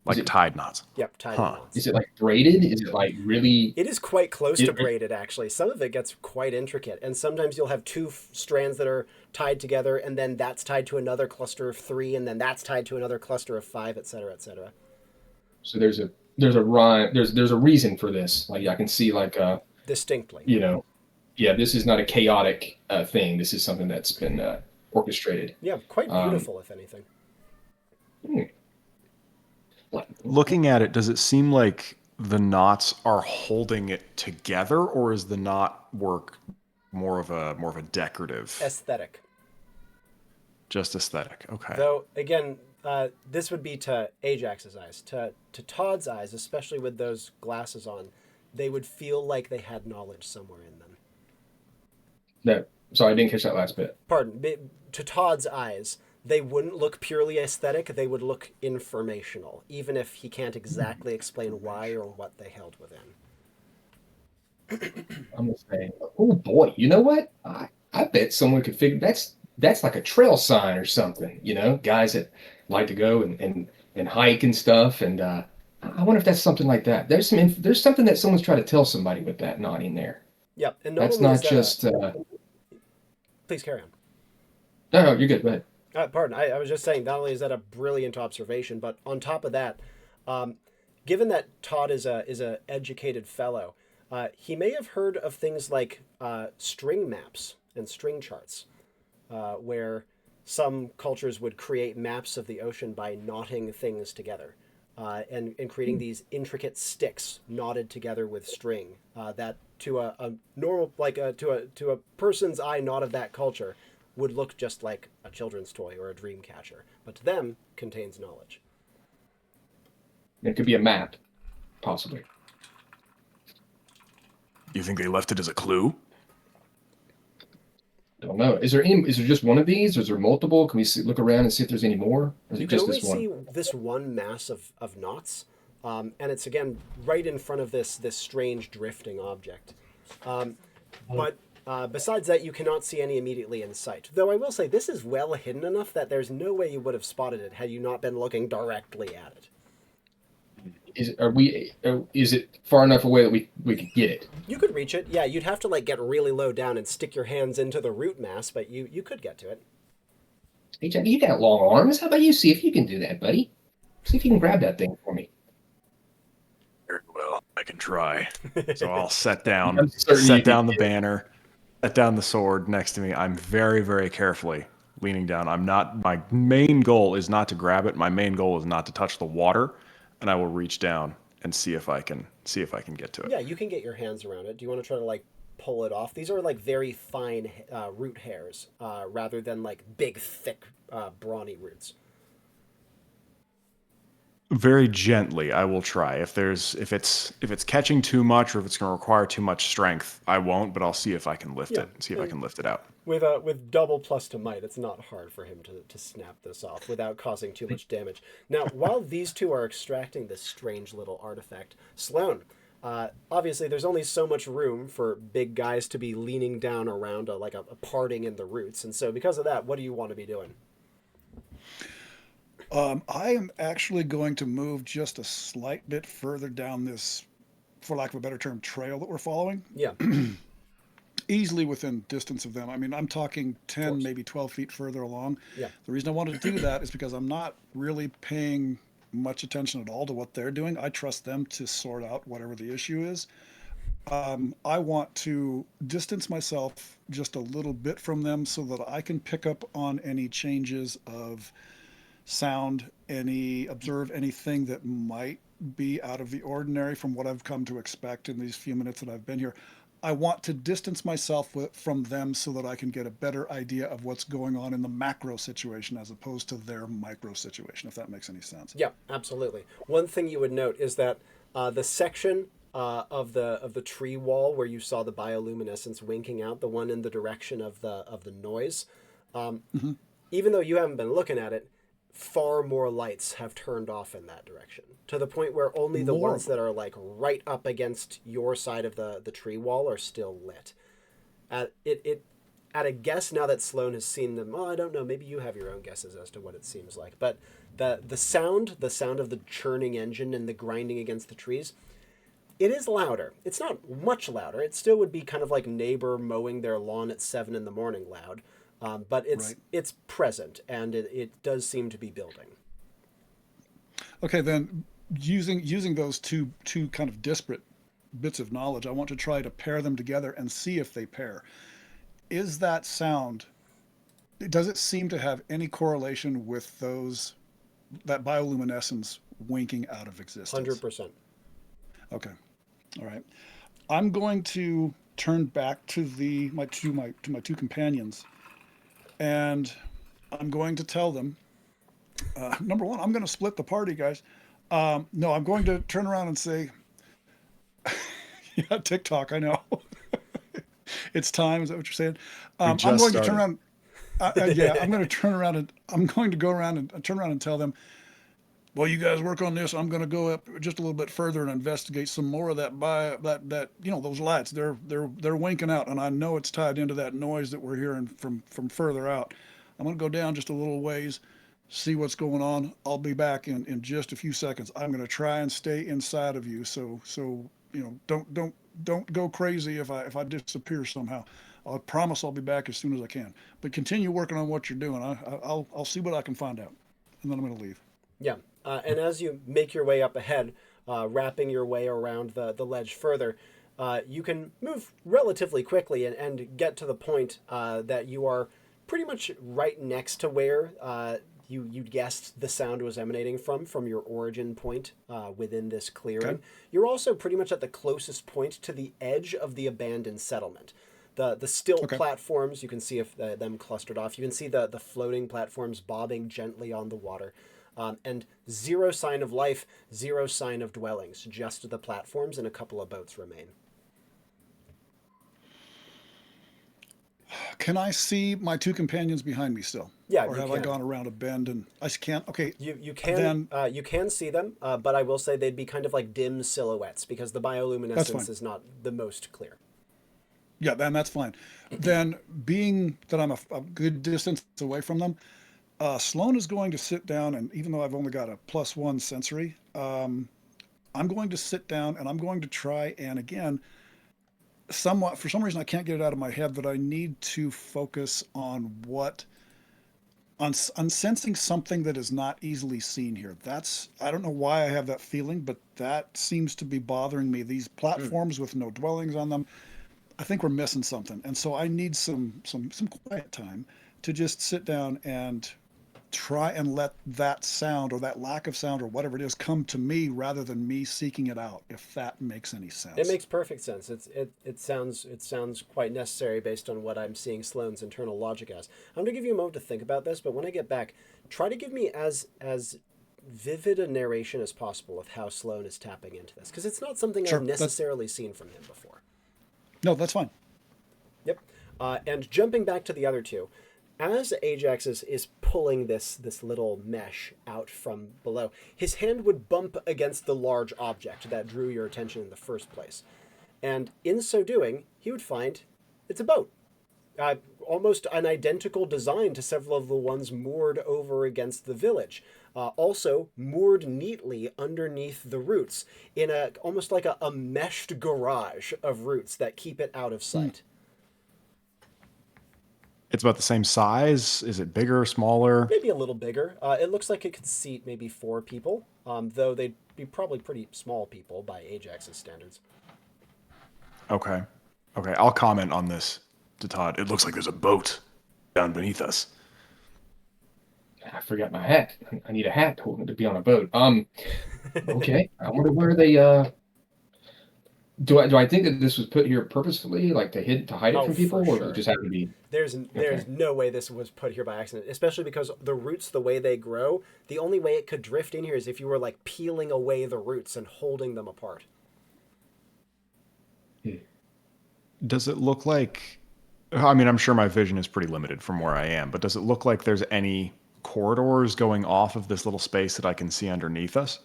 Like tide knots. Yep, tide Huh. knots. Is it like braided? Is it like really? It is quite close to It- braided, actually. Some of it gets quite intricate, and sometimes you'll have two strands that are tied together, and then that's tied to another cluster of 3, and then that's tied to another cluster of 5, etc., etc. So there's a rhyme. There's a reason for this. Like I can see like Distinctly. Yeah, this is not a chaotic thing. This is something that's been orchestrated. Yeah, quite beautiful, if anything. Looking at it, does it seem like the knots are holding it together, or is the knot work more of a decorative, Aesthetic. just aesthetic? Okay. Though, again, this would be to Ajax's eyes. To Todd's eyes, especially with those glasses on, they would feel like they had knowledge somewhere in them. Sorry, I didn't catch that last bit. Pardon. To Todd's eyes, they wouldn't look purely aesthetic. They would look informational, even if he can't exactly explain why or what they held within. I'm gonna say, oh boy, you know what? I bet someone could figure that's like a trail sign or something. Guys that like to go and hike and stuff. And I wonder if that's something like that. There's something that someone's trying to tell somebody with that knot in there. Yeah, and That's only not is that just. Please carry on. No, you're good. Go ahead. Pardon, I was just saying, not only is that a brilliant observation, but on top of that, given that Todd is a educated fellow, he may have heard of things like string maps and string charts, where some cultures would create maps of the ocean by knotting things together, and creating these intricate sticks knotted together with string, that to a normal, to a person's eye not of that culture, would look just like a children's toy or a dream catcher, but to them contains knowledge. It could be a map, possibly. You think they left it as a clue? Don't know. Is there just one of these? Or is there multiple? Can we look around and see if there's any more? Or is You it can just only this one? see this one mass of knots, and it's again right in front of this strange drifting object. But besides that, you cannot see any immediately in sight. Though I will say, this is well hidden enough that there's no way you would have spotted it had you not been looking directly at it. Is it far enough away that we could get it? You could reach it. Yeah, you'd have to get really low down and stick your hands into the root mass, but you could get to it. Hey, Jack, you got long arms. How about you see if you can do that, buddy? See if you can grab that thing for me. Very well, I can try. So I'll set down the banner, set down the sword next to me. I'm very, very carefully leaning down. My main goal is not to grab it. My main goal is not to touch the water, and I will reach down and see if I can get to it. Yeah, you can get your hands around it. Do you want to try to pull it off? These are very fine root hairs, rather than big, thick, brawny roots. Very gently, I will try. If it's catching too much, or if it's going to require too much strength, I won't. But I'll see if I can lift it. See if I can lift it out. With double plus to might, it's not hard for him to snap this off without causing too much damage. Now, while these two are extracting this strange little artifact, Sloan, obviously there's only so much room for big guys to be leaning down around a parting in the roots, and so because of that, what do you want to be doing? I am actually going to move just a slight bit further down this, for lack of a better term, trail that we're following. Yeah. Easily within distance of them. I mean, I'm talking 10, maybe 12 feet further along. Yeah. The reason I wanted to do that is because I'm not really paying much attention at all to what they're doing. I trust them to sort out whatever the issue is. I want to distance myself just a little bit from them so that I can pick up on any changes of sound, observe anything that might be out of the ordinary from what I've come to expect in these few minutes that I've been here. I want to distance myself from them so that I can get a better idea of what's going on in the macro situation as opposed to their micro situation, if that makes any sense. Yeah, absolutely. One thing you would note is that the section of the tree wall where you saw the bioluminescence winking out, the one in the direction of the noise, even though you haven't been looking at it, far more lights have turned off in that direction, to the point where only the ones that are right up against your side of the tree wall are still lit. At a guess, now that Sloan has seen them, I don't know, maybe you have your own guesses as to what it seems like, but the sound of the churning engine and the grinding against the trees, it is louder. It's not much louder. It still would be kind of like neighbor mowing their lawn at 7 a.m. loud, but it's present, and it does seem to be building. Okay, then using those two kind of disparate bits of knowledge, I want to try to pair them together and see if they pair. Is that sound, does it seem to have any correlation with that bioluminescence winking out of existence? 100%. Okay. All right. I'm going to turn back to my two companions, and I'm going to tell them, number one, I'm going to split the party, guys. No, I'm going to turn around and say, yeah, TikTok, I know. It's time. Is that what you're saying? I'm going to turn around. Yeah, I'm going to turn around and I'm going to go around and turn around and tell them, well, you guys work on this. I'm going to go up just a little bit further and investigate some more of that those lights. They're winking out, and I know it's tied into that noise that we're hearing from further out. I'm going to go down just a little ways, see what's going on. I'll be back in just a few seconds. I'm going to try and stay inside of you, so don't go crazy if I disappear somehow. I promise I'll be back as soon as I can. But continue working on what you're doing. I'll see what I can find out, and then I'm going to leave. Yeah, and as you make your way up ahead, wrapping your way around the ledge further, you can move relatively quickly and get to the point that you are pretty much right next to where you guessed the sound was emanating from your origin point within this clearing. Okay. You're also pretty much at the closest point to the edge of the abandoned settlement. The stilt platforms, you can see them clustered off. You can see the floating platforms bobbing gently on the water. And zero sign of life, zero sign of dwellings, just the platforms, and a couple of boats remain. Can I see my two companions behind me still? Yeah, or have I gone around a bend and I can't? Okay, you can you can see them, but I will say they'd be kind of like dim silhouettes because the bioluminescence is not the most clear. Yeah, then that's fine. Then, being that I'm a good distance away from them, Sloan is going to sit down, and even though I've only got a +1 sensory, I'm going to sit down and I'm going to try and again, somewhat for some reason I can't get it out of my head that I need to focus on on sensing something that is not easily seen here. I don't know why I have that feeling, but that seems to be bothering me. These platforms with no dwellings on them, I think we're missing something, and so I need some quiet time to just sit down and try and let that sound or that lack of sound or whatever it is come to me rather than me seeking it out. If that makes any sense. It makes perfect sense. It sounds quite necessary based on what I'm seeing Sloan's internal logic as. I'm going to give you a moment to think about this, but when I get back, try to give me as vivid a narration as possible of how Sloan is tapping into this, because it's not something I've necessarily seen from him before. No, that's fine. Yep. And jumping back to the other two, as Ajax is pulling this little mesh out from below, his hand would bump against the large object that drew your attention in the first place. And in so doing, he would find it's a boat. Almost an identical design to several of the ones moored over against the village. Also moored neatly underneath the roots in almost like a meshed garage of roots that keep it out of sight. It's about the same size. Is it bigger, smaller? Maybe a little bigger. It looks like it could seat maybe 4 people, though they'd be probably pretty small people by Ajax's standards. Okay. I'll comment on this to Todd. It looks like there's a boat down beneath us. I forgot my hat. I need a hat to be on a boat. Okay. I wonder where they. Do I think that this was put here purposefully, like to hide it from people, or does it just have to be? There's no way this was put here by accident, especially because the roots, the way they grow, the only way it could drift in here is if you were like peeling away the roots and holding them apart. Does it look like? I mean, I'm sure my vision is pretty limited from where I am, but does it look like there's any corridors going off of this little space that I can see underneath us?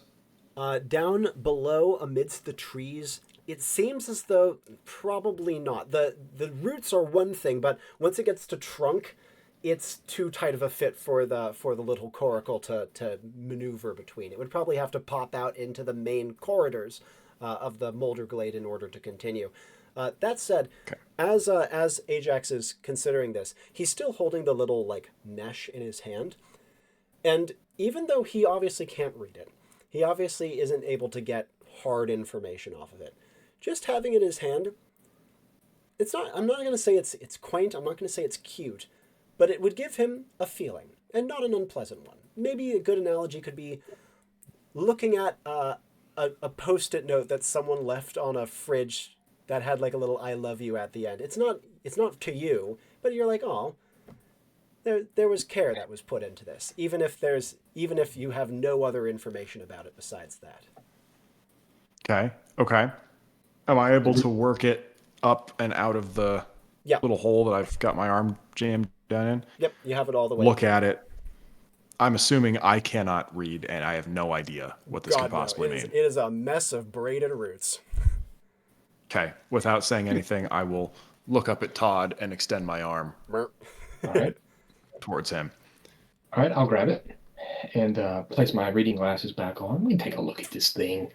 Down below amidst the trees, it seems as though probably not. The roots are one thing, but once it gets to trunk, it's too tight of a fit for the little coracle to maneuver between. It would probably have to pop out into the main corridors of the Moulderglade in order to continue. That said, as Ajax is considering this, he's still holding the little like mesh in his hand, and even though he obviously can't read it, he obviously isn't able to get hard information off of it. Just having it in his hand, it's not. I'm not going to say it's quaint. I'm not going to say it's cute, but it would give him a feeling, and not an unpleasant one. Maybe a good analogy could be looking at a post-it note that someone left on a fridge that had like a little "I love you" at the end. It's not to you, but you're like, oh, there was care that was put into this, even if you have no other information about it besides that. Okay. Am I able to work it up and out of the little hole that I've got my arm jammed down in? Yep, you have it all the way. Look at it. I'm assuming I cannot read, and I have no idea what this could possibly mean. It is a mess of braided roots. Okay. Without saying anything, I will look up at Todd and extend my arm All right. towards him. All right, I'll grab it and place my reading glasses back on. Let me take a look at this thing.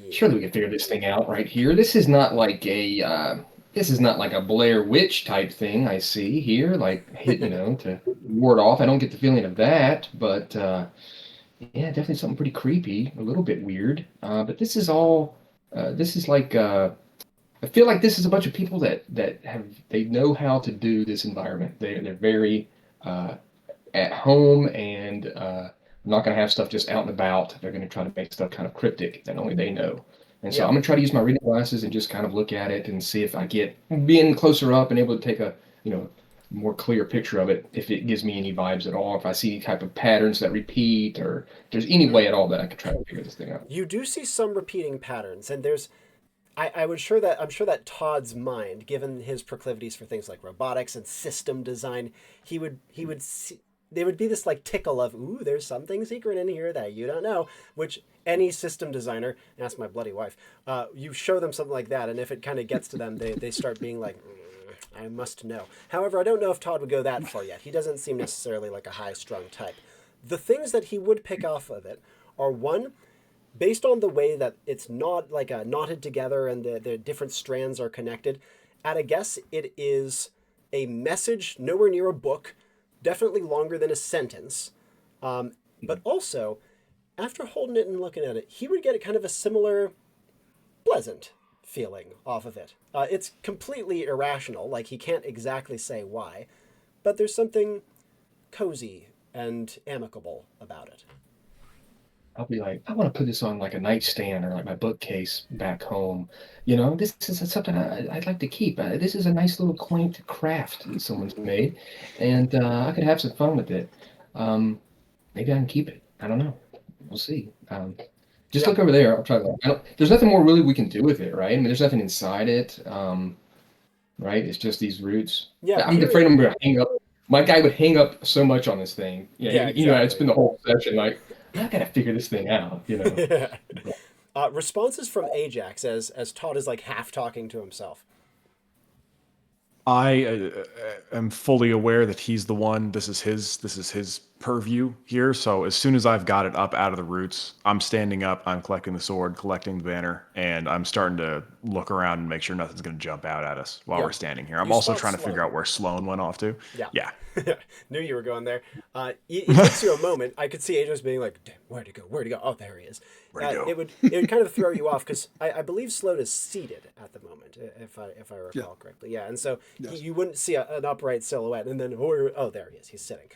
Yeah. Surely we can figure this thing out right here. This is not like a Blair Witch type thing I see here, like to ward off. I don't get the feeling of that, but yeah, definitely something pretty creepy, a little bit weird. But this is all. This is like. I feel like this is a bunch of people that they know how to do this environment. They're very at home and not going to have stuff just out and about. They're going to try to make stuff kind of cryptic that only they know. And so I'm going to try to use my reading glasses and just kind of look at it and see if I get being closer up and able to take a more clear picture of it, if it gives me any vibes at all, if I see any type of patterns that repeat, or if there's any way at all that I could try to figure this thing out. You do see some repeating patterns, and I'm sure that Todd's mind, given his proclivities for things like robotics and system design, he would see, there would be this like tickle of, ooh, there's something secret in here that you don't know, which any system designer, ask my bloody wife, you show them something like that, and if it kind of gets to them, they start being like, I must know. However, I don't know if Todd would go that far yet. He doesn't seem necessarily like a high-strung type. The things that he would pick off of it are, one, based on the way that it's not like knotted together and the different strands are connected, at a guess, it is a message nowhere near a book, definitely longer than a sentence. But also, after holding it and looking at it, he would get kind of a similar pleasant feeling off of it. It's completely irrational, like he can't exactly say why, but there's something cozy and amicable about it. I'll be like, I want to put this on like a nightstand or like my bookcase back home. This is something I'd like to keep. This is a nice little quaint craft that someone's made, and I could have some fun with it. Maybe I can keep it. I don't know. We'll see. Just look over there. I'll try that. There's nothing more really we can do with it, right? I mean, there's nothing inside it, right? It's just these roots. Yeah, I'm afraid I'm going to hang up. My guy would hang up so much on this thing. Exactly. It's been the whole session like, I got to figure this thing out, Responses from Ajax as Todd is like half talking to himself. I am fully aware that he's the one. This is his purview here. So as soon as I've got it up out of the roots, I'm standing up, I'm collecting the sword, collecting the banner, and I'm starting to look around and make sure nothing's going to jump out at us while we're standing here. I'm also trying to figure out where Sloan went off to. Yeah. Knew you were going there. It takes you a moment. I could see Ajax being like, damn, where'd he go? Oh, there he is. It would kind of throw you off because I believe Sloan is seated at the moment, if I recall correctly. Yeah, and so you wouldn't see an upright silhouette, and then oh, there he is. He's sitting.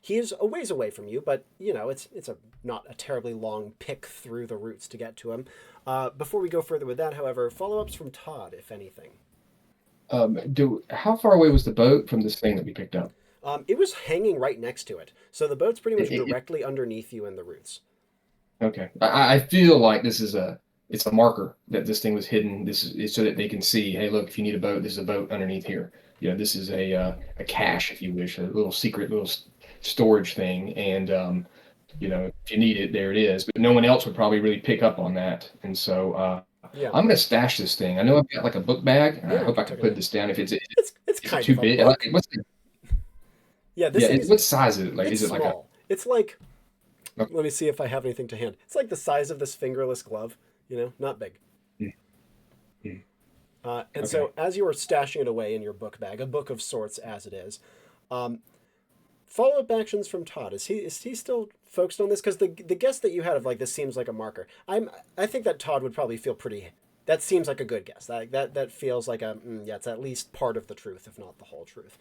He is a ways away from you, but it's not a terribly long pick through the roots to get to him. Before we go further with that, however, follow-ups from Todd, if anything. How far away was the boat from this thing that we picked up? It was hanging right next to it, so the boat's pretty much directly underneath you in the roots. Okay, I feel like it's a marker that this thing was hidden. This is so that they can see, hey, look, if you need a boat, there's a boat underneath here. This is a cache, if you wish, a little secret little storage thing, and if you need it, there it is. But no one else would probably really pick up on that, and so I'm gonna stash this thing. I know I've got like a book bag. I hope I can put this down if it's kind too of big. Yeah, this Yeah, thing is, what size is it? Like, it's is it like a? small. It's like, Okay. let me see if I have anything to hand. It's like the size of this fingerless glove, not big. Mm, mm. And Okay. so as you are stashing it away in your book bag, a book of sorts as it is, follow-up actions from Todd. Is he still focused on this? Because the guess that you had of like this seems like a marker. I think that Todd would probably feel pretty. That seems like a good guess. That feels like yeah, it's at least part of the truth, if not the whole truth.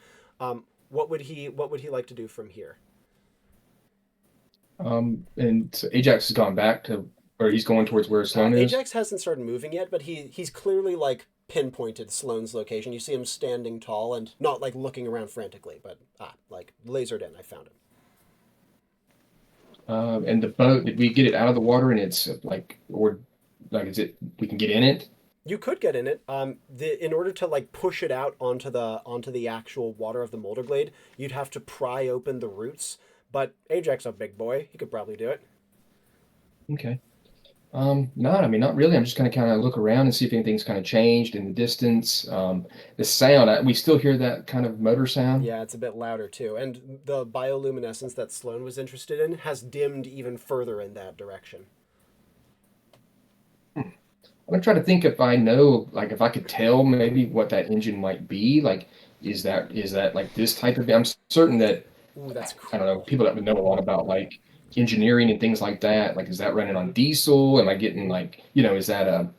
What would he like to do from here? And so Ajax has gone back to, or he's going towards where Sloan is. Ajax hasn't started moving yet, but he's clearly like pinpointed Sloan's location. You see him standing tall and not like looking around frantically, but like lasered in. I found him. And the boat, did we get it out of the water and it's like, or like, is it, we can get in it? You could get in it. In order to like push it out onto the actual water of the Moulderglade, you'd have to pry open the roots. But Ajax a big boy. He could probably do it. Okay. Not really. I'm just going to kind of look around and see if anything's kind of changed in the distance. The sound, we still hear that kind of motor sound. Yeah, it's a bit louder too. And the bioluminescence that Sloan was interested in has dimmed even further in that direction. I'm going to try to think if I know, like if I could tell maybe what that engine might be. Like, is that like this type of, I'm certain that, Ooh, that's cool. I don't know, people that would know a lot about like engineering and things like that. Like, is that running on diesel? Am I getting like, is that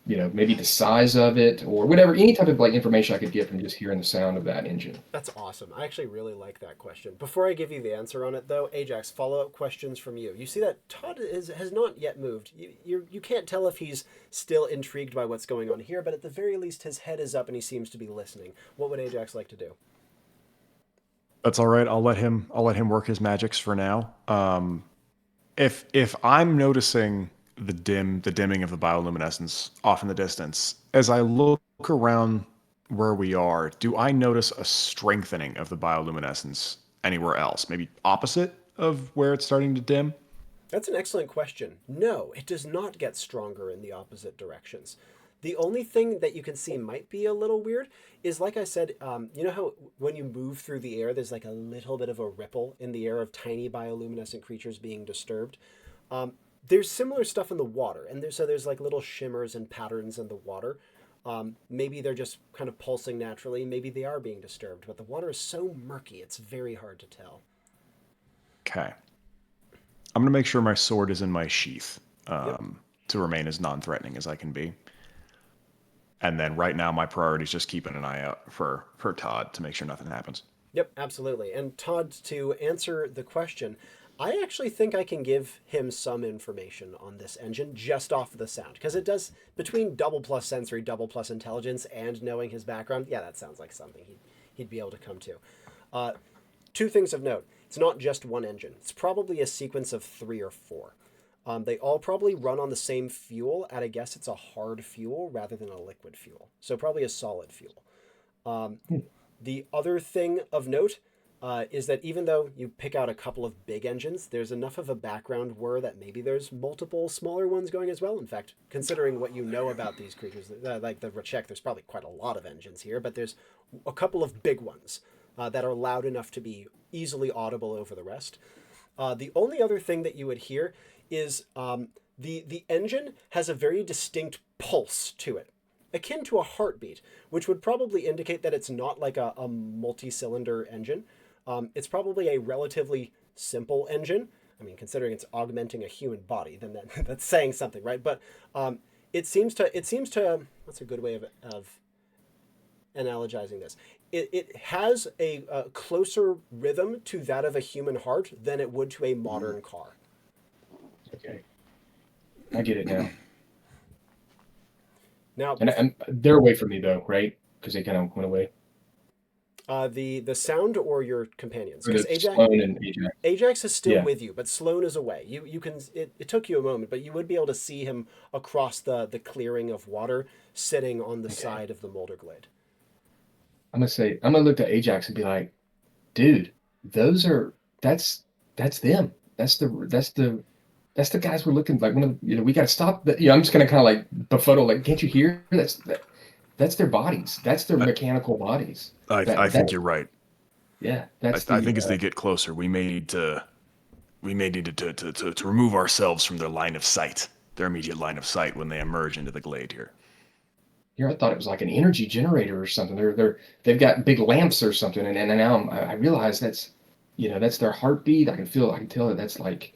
maybe the size of it or whatever, any type of like information I could get from just hearing the sound of that engine. That's awesome. I actually really like that question. Before I give you the answer on it though, Ajax, follow-up questions from you. You see that Todd has not yet moved. You can't tell if he's still intrigued by what's going on here, but at the very least his head is up and he seems to be listening. What would Ajax like to do? That's all right. I'll let him work his magics for now. If I'm noticing the dimming of the bioluminescence off in the distance, as I look around where we are, do I notice a strengthening of the bioluminescence anywhere else? Maybe opposite of where it's starting to dim? That's an excellent question. No, it does not get stronger in the opposite directions. The only thing that you can see might be a little weird is, like I said, you know how when you move through the air, there's like a little bit of a ripple in the air of tiny bioluminescent creatures being disturbed. There's similar stuff in the water, and there's like little shimmers and patterns in the water. Maybe they're just kind of pulsing naturally. Maybe they are being disturbed, but the water is so murky, it's very hard to tell. Okay. I'm going to make sure my sword is in my sheath Yep. to remain as non-threatening as I can be. And then right now, my priority is just keeping an eye out for Todd to make sure nothing happens. Yep, absolutely. And Todd, to answer the question, I actually think I can give him some information on this engine just off of the sound, because it does, between double plus sensory, double plus intelligence, and knowing his background, yeah, that sounds like something he'd be able to come to. Two things of note. It's not just one engine. It's probably a sequence of 3 or 4. They all probably run on the same fuel. At a guess, it's a hard fuel rather than a liquid fuel. So probably a solid fuel. The other thing of note is that even though you pick out a couple of big engines, there's enough of a background whir that maybe there's multiple smaller ones going as well. In fact, considering what you know about these creatures, like the Rechek, there's probably quite a lot of engines here, but there's a couple of big ones that are loud enough to be easily audible over the rest. The only other thing that you would hear is the engine has a very distinct pulse to it, akin to a heartbeat, which would probably indicate that it's not like a multi-cylinder engine. It's probably a relatively simple engine. I mean, considering it's augmenting a human body, then that's saying something, right? But it seems to. What's a good way of analogizing this? It has a closer rhythm to that of a human heart than it would to a modern car. Okay. I get it now. Now, And they're away from me though, right? Because they kind of went away. the sound or your companions? Or Because the Sloan and Ajax. Ajax is still Yeah. with you, but Sloan is away. You can. It took you a moment, but you would be able to see him across the clearing of water, sitting on the side of the Moulderglade. I'm gonna look at Ajax and be like, dude, that's them. That's the guys we're looking like. We got to stop. I'm just gonna kind of like befuddle. Like, can't you hear? That's their bodies. That's their mechanical bodies. I think you're right. Yeah, that's I the think as they get closer, we may need to remove ourselves from their line of sight, their immediate line of sight when they emerge into the glade here. here. I thought it was like an energy generator or something. They've got big lamps or something, and now I realize that's that's their heartbeat. I can tell that that's like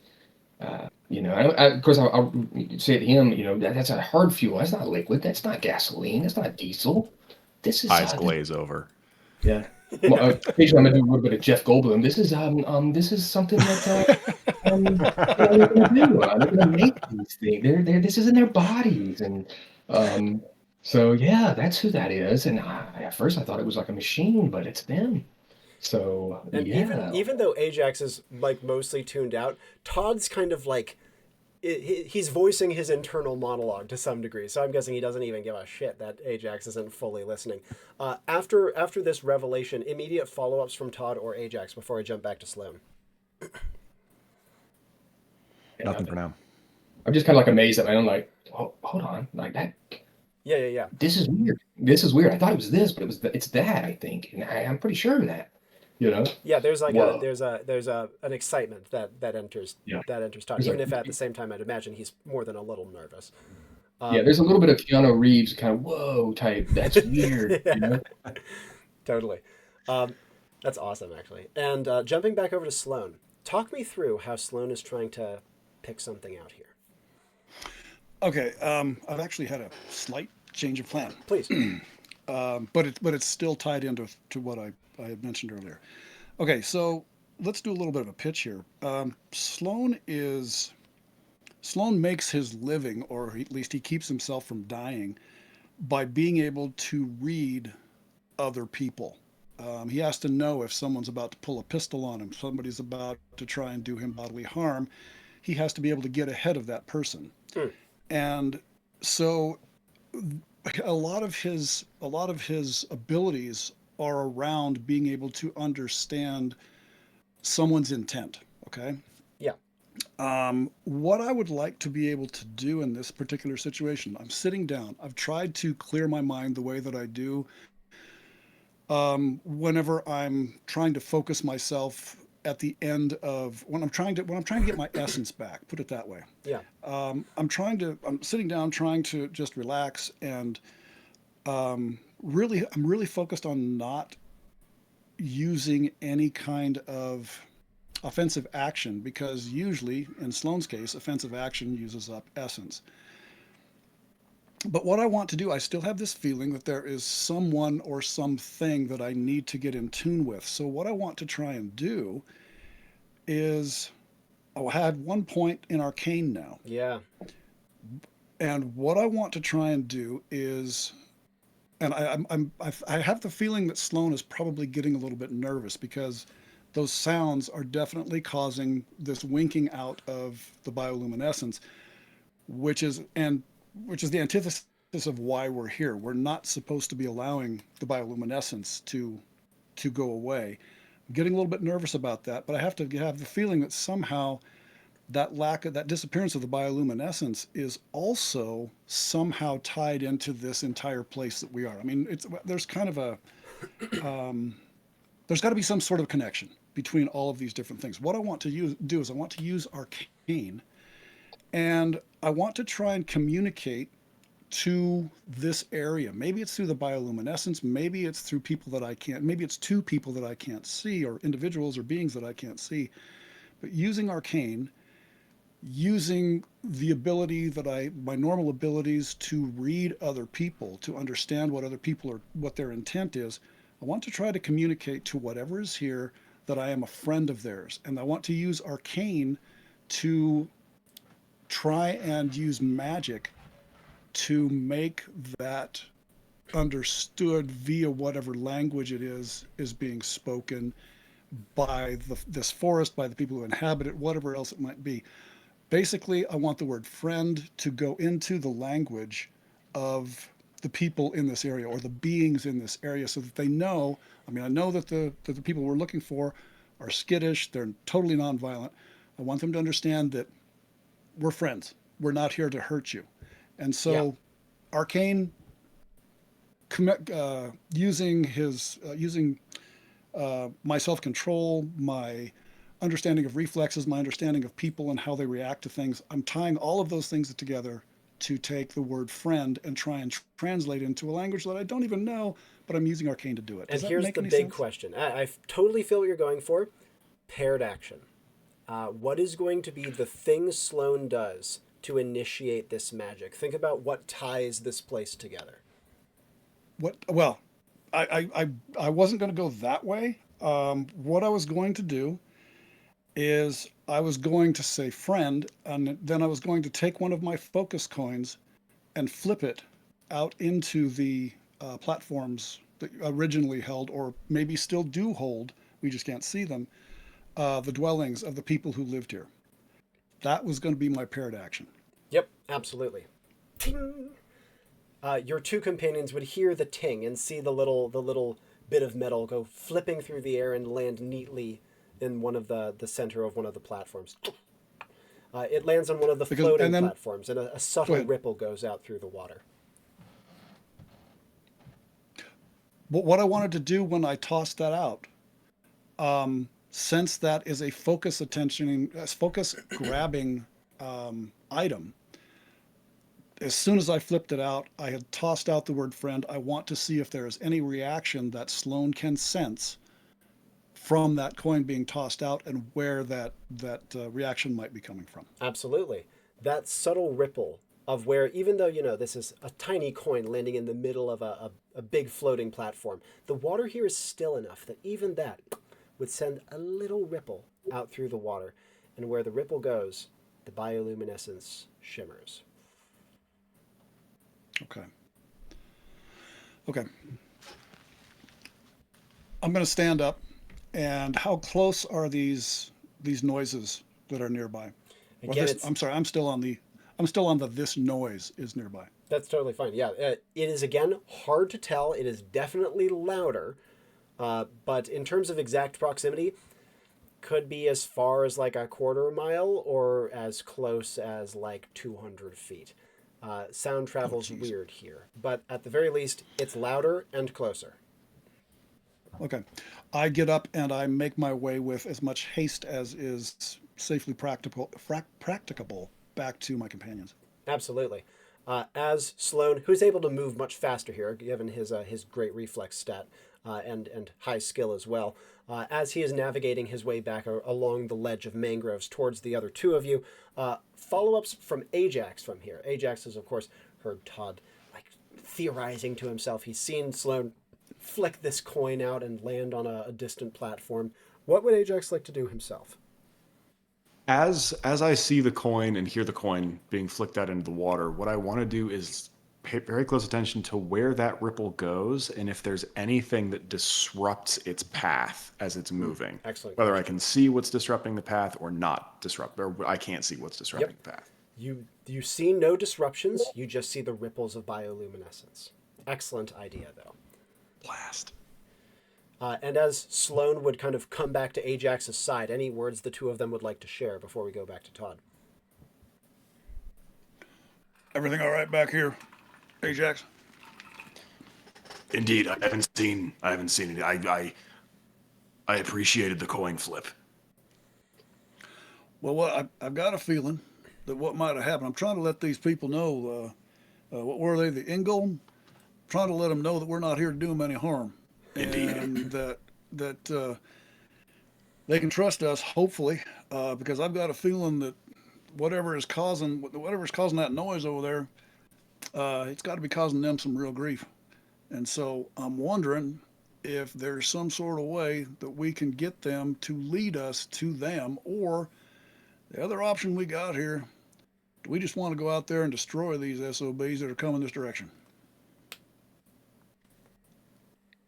of course I'll say to him, that's a hard fuel. That's not liquid. That's not gasoline. That's not diesel. This is Eyes glaze over. yeah. Well, occasionally I'm gonna do a little bit of Jeff Goldblum. This is something that they're gonna do. They're gonna make these things. This is in their bodies, and um, so yeah, that's who that is. And at first I thought it was like a machine, but it's them. So And yeah, even though Ajax is like mostly tuned out, Todd's kind of like he's voicing his internal monologue to some degree. So I'm guessing he doesn't even give a shit that Ajax isn't fully listening. After this revelation, immediate follow-ups from Todd or Ajax before I jump back to Sloan. Nothing for now. I'm just kind of like amazed at my own like, oh, hold on, like that. Yeah. This is weird. This is weird. I thought it was this, but it's that. I think, and I'm pretty sure of that. Yeah, there's like Whoa. there's an excitement that enters Todd. Even if at the same time I'd imagine he's more than a little nervous. Yeah, there's a little bit of Keanu Reeves kind of whoa type. That's weird. Totally. That's awesome, actually. And jumping back over to Sloan, talk me through how Sloan is trying to pick something out here. Okay, I've actually had a slight change of plan, Please. but it's still tied into what I had mentioned earlier. Okay, so let's do a little bit of a pitch here. Sloan makes his living, or at least he keeps himself from dying, by being able to read other people. He has to know if someone's about to pull a pistol on him, somebody's about to try and do him bodily harm. He has to be able to get ahead of that person. And so a lot of his abilities are around being able to understand someone's intent. Okay. Yeah. What I would like to be able to do in this particular situation, I'm sitting down. I've tried to clear my mind the way that I do whenever I'm trying to focus myself at the end of when I'm trying to get my essence back. Put it that way. Yeah. I'm sitting down trying to just relax and I'm really focused on not using any kind of offensive action, because usually in Sloan's case, offensive action uses up essence. But what I want to do, I still have this feeling that there is someone or something that I need to get in tune with. So what I want to try and do is, I had one point in Arcane now. Yeah. And what I want to try and do is, and I have the feeling that Sloan is probably getting a little bit nervous, because those sounds are definitely causing this winking out of the bioluminescence, which is the antithesis of why we're here. We're not supposed to be allowing the bioluminescence to go away. I'm getting a little bit nervous about that, but I have to have the feeling that somehow that disappearance of the bioluminescence is also somehow tied into this entire place that we are. I mean, there's kind of there's got to be some sort of connection between all of these different things. What I want to do is I want to use Arcane, and I want to try and communicate to this area. Maybe it's through the bioluminescence, maybe it's through people that I can't, maybe it's two people that I can't see, or individuals or beings that I can't see. But using Arcane, using the ability my normal abilities to read other people, to understand what other people are, what their intent is, I want to try to communicate to whatever is here that I am a friend of theirs. And I want to use Arcane to try and use magic to make that understood via whatever language it is being spoken by this forest, by the people who inhabit it, whatever else it might be. Basically, I want the word friend to go into the language of the people in this area, or the beings in this area, so that they know. I mean, I know that the people we're looking for are skittish, they're totally nonviolent. I want them to understand that we're friends. We're not here to hurt you. And so Arcane, using my self-control, my understanding of reflexes, my understanding of people and how they react to things. I'm tying all of those things together to take the word friend and try and translate into a language that I don't even know, but I'm using Arcane to do it. Does And that here's make the any big sense? question. I totally feel what you're going for. Paired action. What is going to be the thing Sloan does to initiate this magic? Think about what ties this place together. What? Well, I wasn't going to go that way. What I was going to do is I was going to say friend, and then I was going to take one of my focus coins and flip it out into the platforms that originally held, or maybe still do hold, we just can't see them, the dwellings of the people who lived here. That was going to be my paired action. Yep, absolutely. Ting! Your two companions would hear the ting and see the little bit of metal go flipping through the air and land neatly in one of the center of one of the platforms. It lands on one of the floating platforms, and a subtle ripple goes out through the water. But what I wanted to do when I tossed that out, since that is a focus grabbing item, as soon as I flipped it out, I had tossed out the word friend. I want to see if there is any reaction that Sloan can sense from that coin being tossed out and where that reaction might be coming from. Absolutely. That subtle ripple of where, even though, this is a tiny coin landing in the middle of a big floating platform, the water here is still enough that even that would send a little ripple out through the water. And where the ripple goes, the bioluminescence shimmers. Okay. I'm going to stand up. And how close are these noises that are nearby? Again, I'm sorry. I'm still on the this noise is nearby. That's totally fine. Yeah, it is, again, hard to tell. It is definitely louder, but in terms of exact proximity, could be as far as like a quarter mile or as close as like 200 feet. Sound travels weird here, but at the very least, it's louder and closer. Okay. I get up and I make my way with as much haste as is safely practicable back to my companions. Absolutely. As Sloan, who's able to move much faster here, given his great reflex stat and high skill as well, as he is navigating his way back along the ledge of mangroves towards the other two of you, follow-ups from Ajax from here. Ajax has, of course, heard Todd theorizing to himself. He's seen Sloan flick this coin out and land on a distant platform. What would Ajax like to do himself? As I see the coin and hear the coin being flicked out into the water, what I want to do is pay very close attention to where that ripple goes and if there's anything that disrupts its path as it's moving. Excellent. Whether I can see what's disrupting the path or not disrupt, or I can't see what's disrupting the path. You see no disruptions. You just see the ripples of bioluminescence. Excellent idea, though. Blast. And as Sloan would kind of come back to Ajax's side, any words the two of them would like to share before we go back to Todd? Everything all right back here, Ajax? Indeed, I haven't seen it. I appreciated the coin flip. Well, I've got a feeling that what might have happened. I'm trying to let these people know. What were they? The Enclave? Trying to let them know that we're not here to do them any harm. Indeed. And that they can trust us, hopefully, because I've got a feeling that whatever is causing that noise over there, it's got to be causing them some real grief. And so I'm wondering if there's some sort of way that we can get them to lead us to them, or the other option we got here, we just want to go out there and destroy these SOBs that are coming this direction.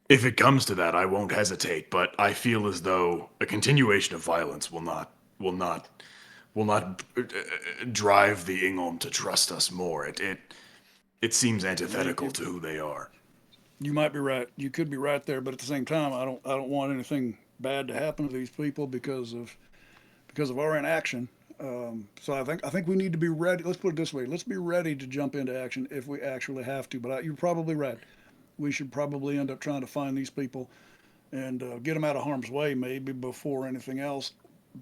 If it comes to that, I won't hesitate, but I feel as though a continuation of violence will not drive the Ingham to trust us more. It seems antithetical to who they are. You might be right. You could be right there, but at the same time, I don't want anything bad to happen to these people because of our inaction. So I think we need to be ready. Let's put it this way: let's be ready to jump into action if we actually have to. But you're probably right. We should probably end up trying to find these people and get them out of harm's way maybe before anything else.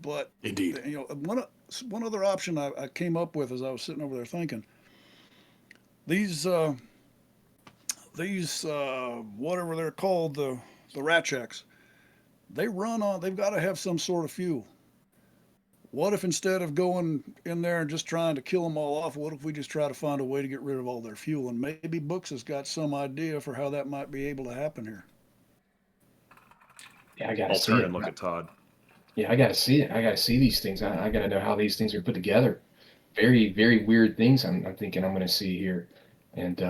But Indeed. one other option I came up with as I was sitting over there thinking, these whatever they're called, the rat checks, they've got to have some sort of fuel. What if instead of going in there and just trying to kill them all off, what if we just try to find a way to get rid of all their fuel? And maybe Books has got some idea for how that might be able to happen here. Yeah, I gotta I'll see turn it. and look at Todd. Yeah, I gotta see it. I gotta see these things. I gotta know how these things are put together. Very, very weird things. I'm thinking I'm gonna see here, and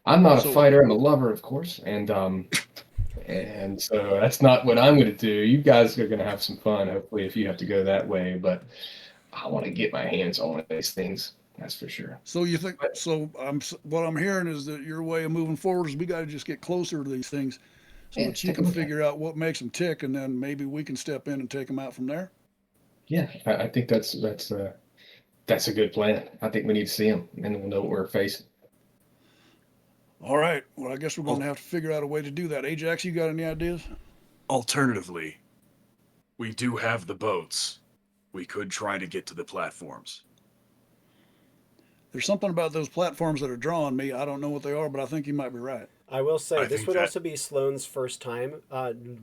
I'm not a So- fighter. I'm a lover, of course, and so that's not what I'm gonna do. You guys are gonna have some fun, hopefully, if you have to go that way. But I want to get my hands on one of these things. That's for sure. So you think? So what I'm hearing is that your way of moving forward is we got to just get closer to these things, so Yeah, that you take a can look at figure out what makes them tick, and then maybe we can step in and take them out from there. Yeah, I think that's a good plan. I think we need to see them, and then we'll know what we're facing. All right. Well, I guess we're going to have to figure out a way to do that. Ajax, you got any ideas? Alternatively, we do have the boats. We could try to get to the platforms. There's something about those platforms that are drawing me. I don't know what they are, but I think you might be right. I will say I this think would that- also be Sloan's first time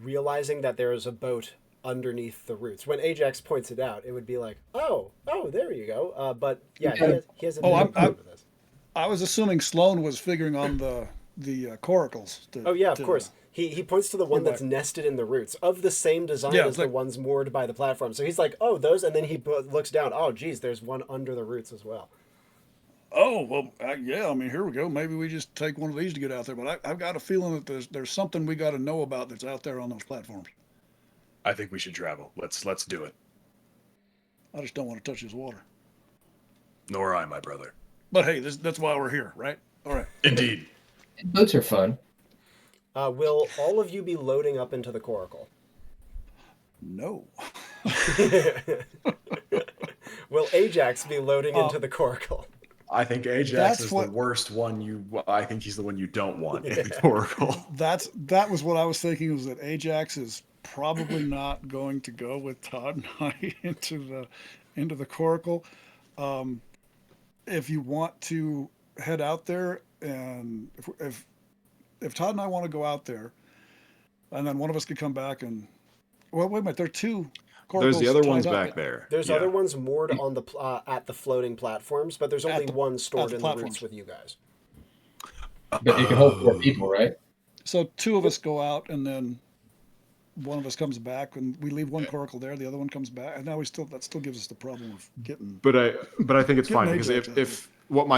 realizing that there is a boat underneath the roots. When Ajax points it out, it would be like, oh, there you go. But yeah, he hasn't Oh, been I'm- part of this. I was assuming Sloan was figuring on the coracles. Oh yeah, of course. He points to the one Right. that's nested in the roots of the same design Yeah, as it's the like- ones moored by the platform. So he's like, oh, those, and then he looks down. Oh, geez, there's one under the roots as well. Oh well, yeah. I mean, here we go. Maybe we just take one of these to get out there. But I've got a feeling that there's something we got to know about that's out there on those platforms. I think we should travel. Let's do it. I just don't want to touch this water. Nor I, my brother. But hey, that's why we're here, right? All right. Indeed. Boats are fun. Will all of you be loading up into the coracle? No. Will Ajax be loading into the coracle? I think Ajax That's is what- the worst one. I think he's the one you don't want in the Oracle. That was what I was thinking, was that Ajax is probably not going to go with Todd and I into the coracle. If you want to head out there, and if Todd and I want to go out there, and then one of us could come back and, well, wait a minute, there are two coracles. There's the other tied ones up. back there. There's Yeah. other ones moored on the at the floating platforms, but there's only one stored the in the platforms. roots with you guys. But it can hold 4 people, right? So two of us go out, and then one of us comes back, and we leave one coracle there. The other one comes back, and now that still gives us the problem of getting. But I think it's Getting fine, because Ajax out if what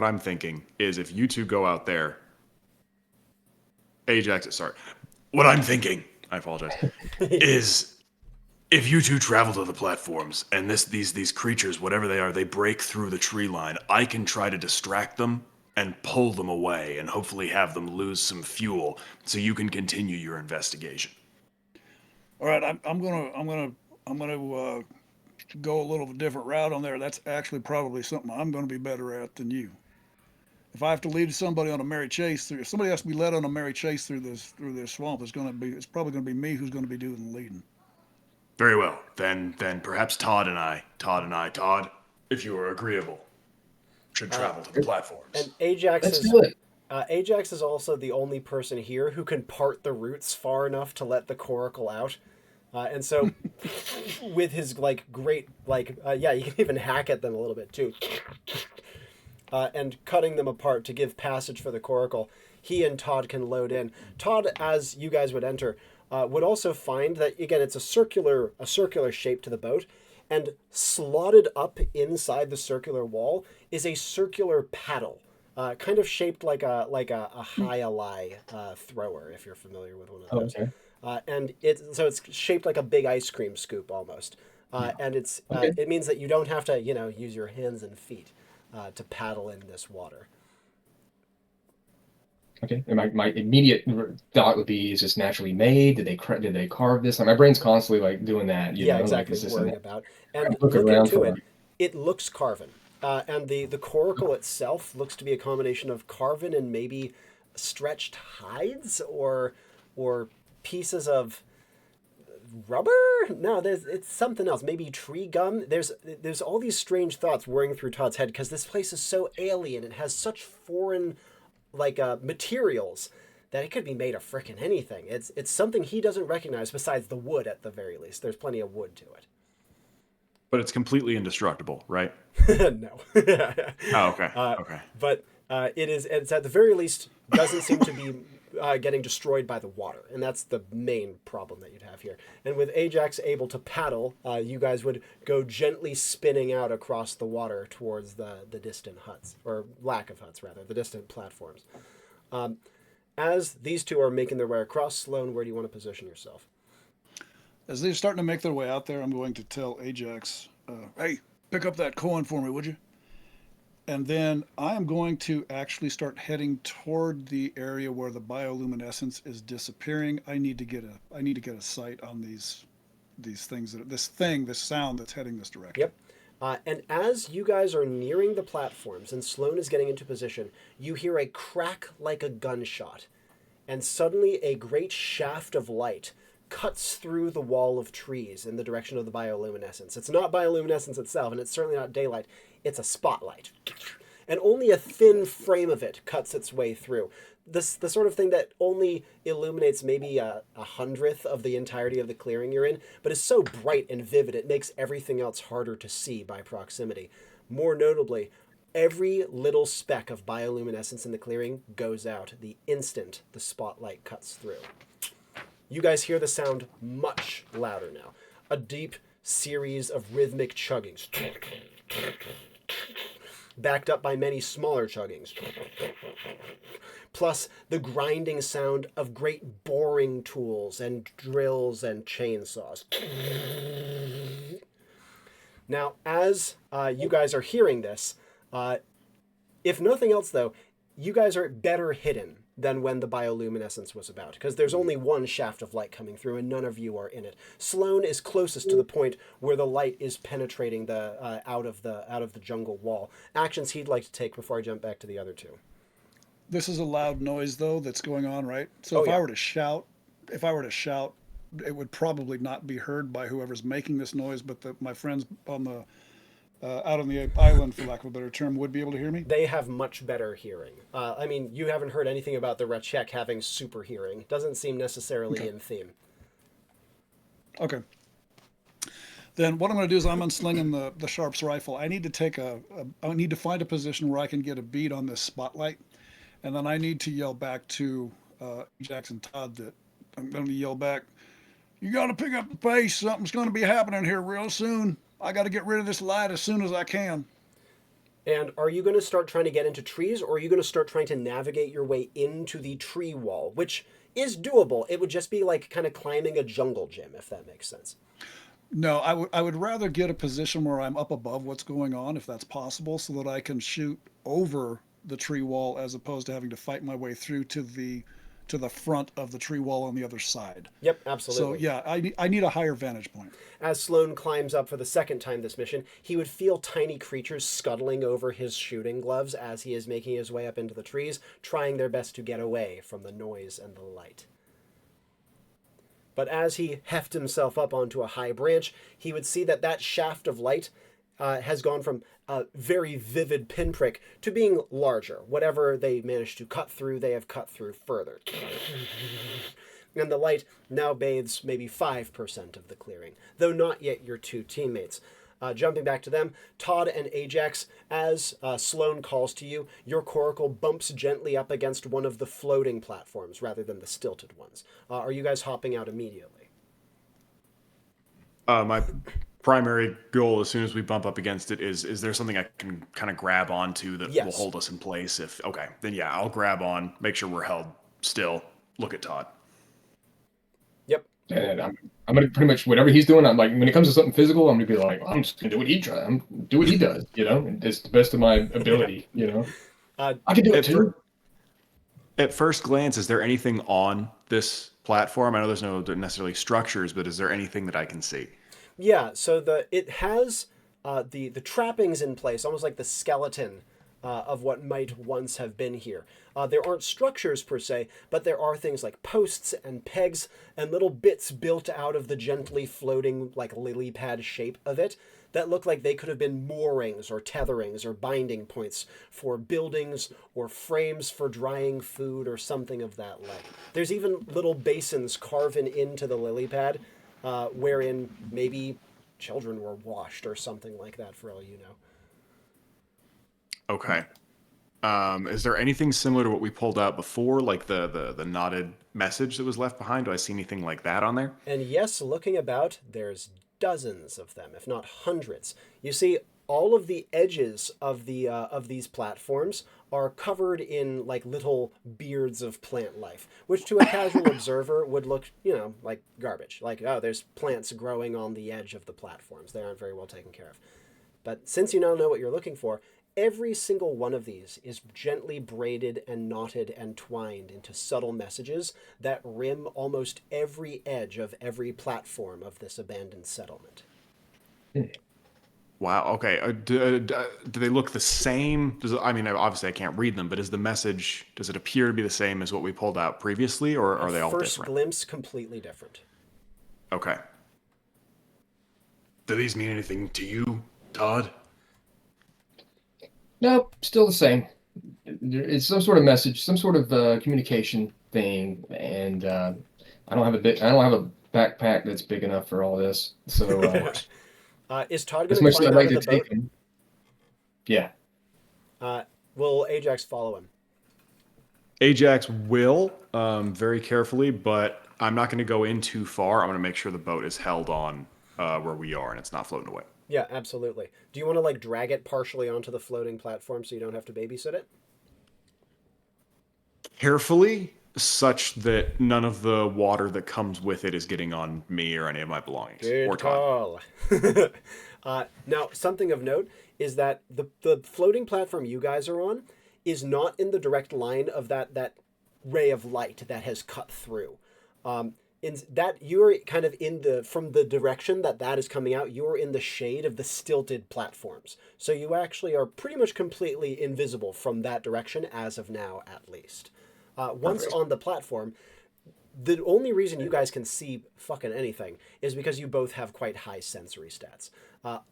I'm thinking is, if you two go out there, what I'm thinking, I apologize, is if you two travel to the platforms and these creatures, whatever they are, they break through the tree line, I can try to distract them and pull them away and hopefully have them lose some fuel so you can continue your investigation. All right, I'm gonna go a little different route on there. That's actually probably something I'm going to be better at than you. If I have to lead somebody on a merry chase if somebody has to be led on a merry chase through this swamp, it's probably going to be me who's going to be doing the leading. Very well. Then perhaps Todd, if you are agreeable, should travel to the platforms. And Ajax Let's is do it. Ajax is also the only person here who can part the roots far enough to let the coracle out. And so, with his he can even hack at them a little bit too, and cutting them apart to give passage for the coracle. He and Todd can load in. Todd, as you guys would enter, would also find that again it's a circular shape to the boat, and slotted up inside the circular wall is a circular paddle, kind of shaped like a high-a-lie thrower, if you're familiar with one of those. Okay. And it's shaped like a big ice cream scoop almost, and it means that you don't have to use your hands and feet to paddle in this water. Okay. And my immediate thought would be: is this naturally made? Did they carve this? My brain's constantly like doing that. You know, Exactly. Like, is this Worrying an- about and Look looking around to for it, it looks carven, and the coracle itself looks to be a combination of carven and maybe stretched hides or pieces of rubber? No, it's something else. Maybe tree gum. There's all these strange thoughts whirring through Todd's head because this place is so alien. It has such foreign materials that it could be made of frickin' anything. It's something he doesn't recognize besides the wood at the very least. There's plenty of wood to it. But it's completely indestructible, right? No. Oh, okay. Okay. But it's at the very least doesn't seem to be getting destroyed by the water, and that's the main problem that you'd have here. And with Ajax able to paddle, you guys would go gently spinning out across the water towards the distant huts, or lack of huts rather, the distant platforms. As these two are making their way across, Sloan, where do you want to position yourself? As they're starting to make their way out there, I'm going to tell Ajax, hey, pick up that coin for me, would you? And then I am going to actually start heading toward the area where the bioluminescence is disappearing. I need to get a sight on these things, this sound that's heading this direction. Yep. And as you guys are nearing the platforms and Sloan is getting into position, you hear a crack like a gunshot. And suddenly a great shaft of light cuts through the wall of trees in the direction of the bioluminescence. It's not bioluminescence itself, and it's certainly not daylight. It's a spotlight. And only a thin frame of it cuts its way through. The sort of thing that only illuminates maybe a hundredth of the entirety of the clearing you're in, but is so bright and vivid it makes everything else harder to see by proximity. More notably, every little speck of bioluminescence in the clearing goes out the instant the spotlight cuts through. You guys hear the sound much louder now. A deep series of rhythmic chuggings, backed up by many smaller chuggings, plus the grinding sound of great boring tools and drills and chainsaws. Now, as you guys are hearing this, if nothing else though, you guys are better hidden than when the bioluminescence was about, because there's only one shaft of light coming through and none of you are in it. Sloan is closest to the point where the light is penetrating the out of the jungle wall. Actions he'd like to take before I jump back to the other two. This is a loud noise though that's going on, right? So if I were to shout, it would probably not be heard by whoever's making this noise, but my friends on the out on the island, for lack of a better term, would be able to hear me? They have much better hearing. I mean, you haven't heard anything about the Rachek having super hearing. Doesn't seem necessarily in theme. Okay. Then what I'm going to do is I'm unslinging the Sharp's rifle. I need to I need to find a position where I can get a bead on this spotlight, and then I need to yell back to Ajax and Todd that I'm going to yell back, you got to pick up the pace. Something's going to be happening here real soon. I got to get rid of this light as soon as I can. And are you going to start trying to get into trees, or are you going to start trying to navigate your way into the tree wall, which is doable? It would just be like kind of climbing a jungle gym, if that makes sense. No, I would rather get a position where I'm up above what's going on, if that's possible, so that I can shoot over the tree wall as opposed to having to fight my way through to the front of the tree wall on the other side. Yep, absolutely. So yeah, I need a higher vantage point. As Sloan climbs up for the second time this mission, he would feel tiny creatures scuttling over his shooting gloves as he is making his way up into the trees, trying their best to get away from the noise and the light. But as he heft himself up onto a high branch, he would see that shaft of light has gone from a very vivid pinprick to being larger. Whatever they managed to cut through, they have cut through further. And the light now bathes maybe 5% of the clearing, though not yet your two teammates. Jumping back to them, Todd and Ajax, as Sloan calls to you, your coracle bumps gently up against one of the floating platforms rather than the stilted ones. Are you guys hopping out immediately? My primary goal, as soon as we bump up against it, is there something I can kind of grab onto that will hold us in place? Then yeah, I'll grab on, make sure we're held still, look at Todd. Yep. And I'm gonna pretty much whatever he's doing. I'm like, when it comes to something physical, I'm gonna be like, I'm just gonna do what he tries. Do what he does, and it's the best of my ability, I can do it too. At first glance, is there anything on this platform? I know there's no necessarily structures, but is there anything that I can see? Yeah, so it has the trappings in place, almost like the skeleton of what might once have been here. There aren't structures per se, but there are things like posts and pegs and little bits built out of the gently floating, like lily pad shape of it that look like they could have been moorings or tetherings or binding points for buildings or frames for drying food or something of that like. There's even little basins carven into the lily pad wherein maybe children were washed or something like that, for all you know. Okay. Is there anything similar to what we pulled out before, like the knotted message that was left behind? Do I see anything like that on there? And yes, looking about, there's dozens of them, if not hundreds. You see, all of the edges of these platforms are covered in like little beards of plant life, which to a casual observer would look, like garbage. Like, oh, there's plants growing on the edge of the platforms. They aren't very well taken care of. But since you now know what you're looking for, every single one of these is gently braided and knotted and twined into subtle messages that rim almost every edge of every platform of this abandoned settlement. Wow. Okay. Do they look the same? Obviously I can't read them, but does it appear to be the same as what we pulled out previously, or are they all First different? glimpse, completely different. Okay. Do these mean anything to you, Todd? Nope, still the same. It's some sort of message, some sort of communication thing, and I don't have a backpack that's big enough for all this. So Is Todd as going much to as climb I'd out like of to the take boat? him. Yeah. Will Ajax follow him? Ajax will, very carefully, but I'm not going to go in too far. I'm going to make sure the boat is held on where we are and it's not floating away. Yeah, absolutely. Do you want to drag it partially onto the floating platform so you don't have to babysit it? Carefully, such that none of the water that comes with it is getting on me or any of my belongings. Good or Todd. call. Now, something of note is that the floating platform you guys are on is not in the direct line of that ray of light that has cut through. In that you're kind of from the direction that is coming out, you're in the shade of the stilted platforms. So you actually are pretty much completely invisible from that direction as of now, at least. Once Perfect. on the platform, the only reason you guys can see fucking anything is because you both have quite high sensory stats.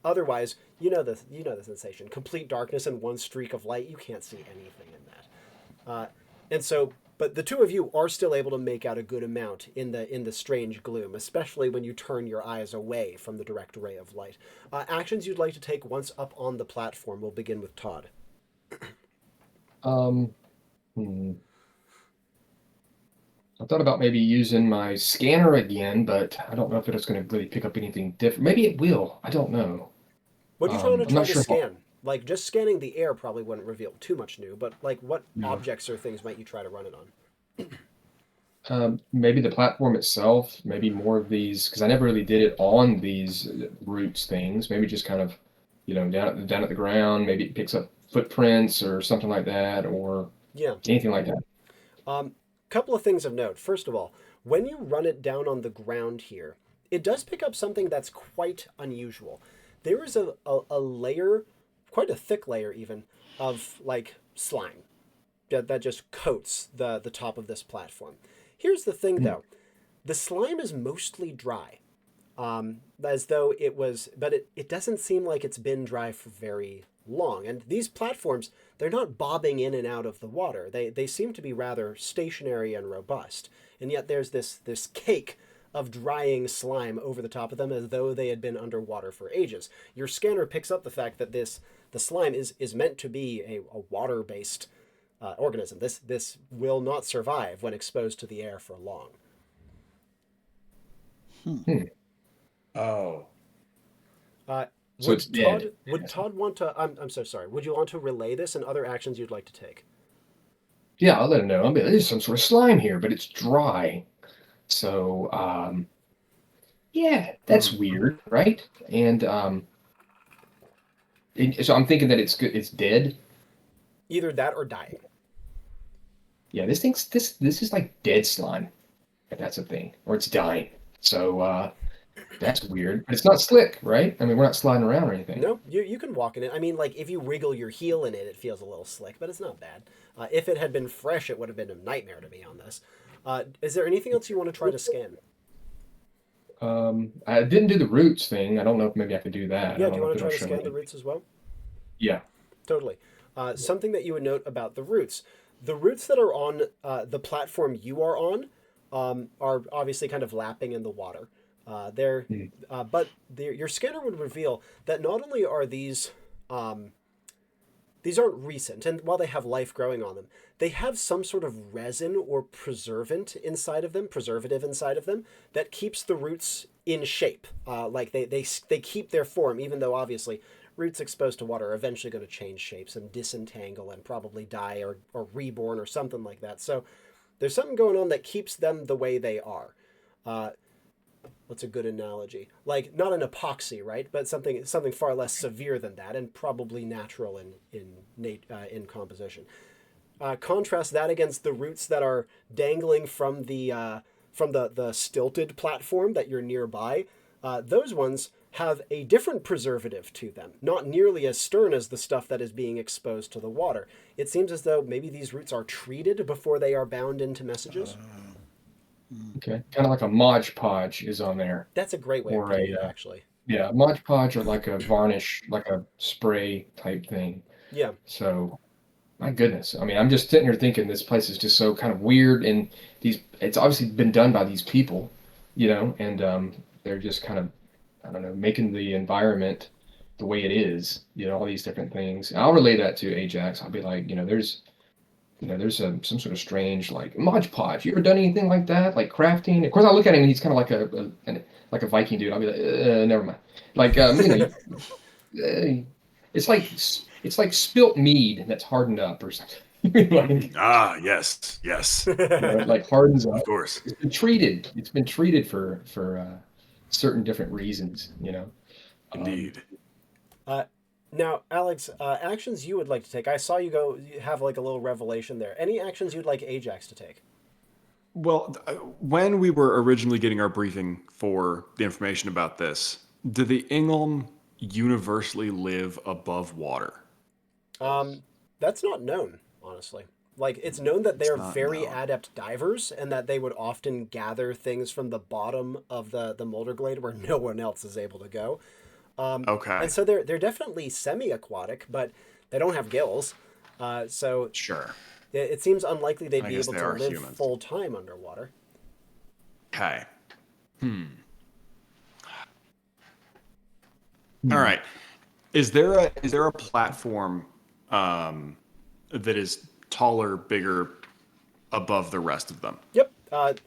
Otherwise, you know the sensation. Complete darkness and one streak of light, you can't see anything in that. But the two of you are still able to make out a good amount in the strange gloom, especially when you turn your eyes away from the direct ray of light. Actions you'd like to take once up on the platform will begin with Todd. I thought about maybe using my scanner again, but I don't know if it's going to really pick up anything different. Maybe it will. I don't know. What are you trying to I'm try not to sure. scan? Like, just scanning the air probably wouldn't reveal too much new, but what objects or things might you try to run it on? Maybe the platform itself, maybe more of these, because I never really did it on these roots things. Maybe just kind of, down at the ground. Maybe it picks up footprints or something like that, or Yeah. anything like that. Couple of things of note. First of all, when you run it down on the ground here, it does pick up something that's quite unusual. There is a layer, quite a thick layer even, of slime that just coats the top of this platform. Here's the thing though, the slime is mostly dry, as though it was, but it doesn't seem like it's been dry for very long. And these platforms, they're not bobbing in and out of the water. They seem to be rather stationary and robust. And yet there's this cake of drying slime over the top of them as though they had been underwater for ages. Your scanner picks up the fact that the slime is meant to be a water-based organism. This will not survive when exposed to the air for long. Oh. So it's dead. Would Todd want to? I'm so sorry. Would you want to relay this and other actions you'd like to take? Yeah, I'll let him know. There's some sort of slime here, but it's dry. So, yeah, that's weird, right? And so I'm thinking that it's good. It's dead. Either that or dying. Yeah, this is like dead slime, if that's a thing, or it's dying. So, That's weird. But it's not slick, right? I mean, we're not sliding around or anything. No, you can walk in it. I mean, like if you wriggle your heel in it, it feels a little slick, but it's not bad. If it had been fresh, it would have been a nightmare to be on this. Is there anything else you want to try to scan? I didn't do the roots thing. I don't know if maybe I could do that. Yeah, I do don't you know want if to try it'll to show scan me. the roots as well? Yeah. Totally. Something that you would note about the roots that are on the platform you are on are obviously kind of lapping in the water. But your scanner would reveal that not only are these aren't recent, and while they have life growing on them, they have some sort of resin or preservative inside of them that keeps the roots in shape. Like they keep their form, even though obviously roots exposed to water are eventually going to change shapes and disentangle and probably die or reborn or something like that. So there's something going on that keeps them the way they are. What's a good analogy? Like not an epoxy, right? But something far less severe than that, and probably natural in composition. Contrast that against the roots that are dangling from the stilted platform that you're nearby. Those ones have a different preservative to them, not nearly as stern as the stuff that is being exposed to the water. It seems as though maybe these roots are treated before they are bound into messages. Okay. Kind of like a Mod Podge is on there. That's a great way of Or putting it, a actually. yeah, Mod Podge or like a varnish, like a spray type thing. Yeah. So my goodness. I mean, I'm just sitting here thinking this place is just so kind of weird, and it's obviously been done by these people, and they're just kind of, I don't know, making the environment the way it is, all these different things. And I'll relay that to Ajax. I'll be like, there's some sort of strange like Mod Podge. You ever done anything like that, like crafting? Of course, I look at him and he's kind of like a Viking dude. I'll be like, never mind. Like, it's like spilt mead that's hardened up or something. Yes, yes, It like hardens up. of course. It's been treated. It's been treated for certain different reasons. Indeed. Now, Alex, actions you would like to take. I saw you have like a little revelation there. Any actions you'd like Ajax to take? Well, when we were originally getting our briefing for the information about this, do the Inglem universally live above water? That's not known, honestly. Like, it's known that they're not very known. adept divers and that they would often gather things from the bottom of the Moulderglade where no one else is able to go. Okay. And so they're definitely semi-aquatic, but they don't have gills. So Sure. it seems unlikely they'd I be guess able they to are live humans. full time underwater. Okay. All right. Is there a platform that is taller, bigger, above the rest of them? Yep.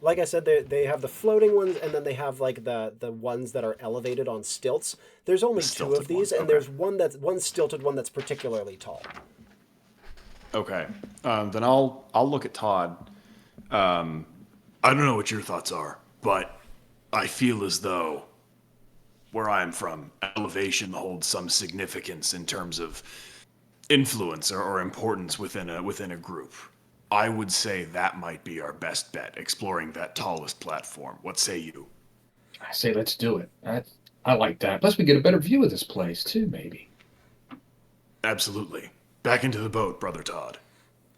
Like I said, they have the floating ones, and then they have like the ones that are elevated on stilts. There's only two stilted of these, ones, and okay. there's one stilted one that's particularly tall. Okay. Then I'll look at Todd. I don't know what your thoughts are, but I feel as though where I'm from, elevation holds some significance in terms of influence or importance within a group. I would say that might be our best bet, exploring that tallest platform. What say you? I say let's do it. I like that. Plus, we get a better view of this place too, maybe. Absolutely. Back into the boat, Brother Todd.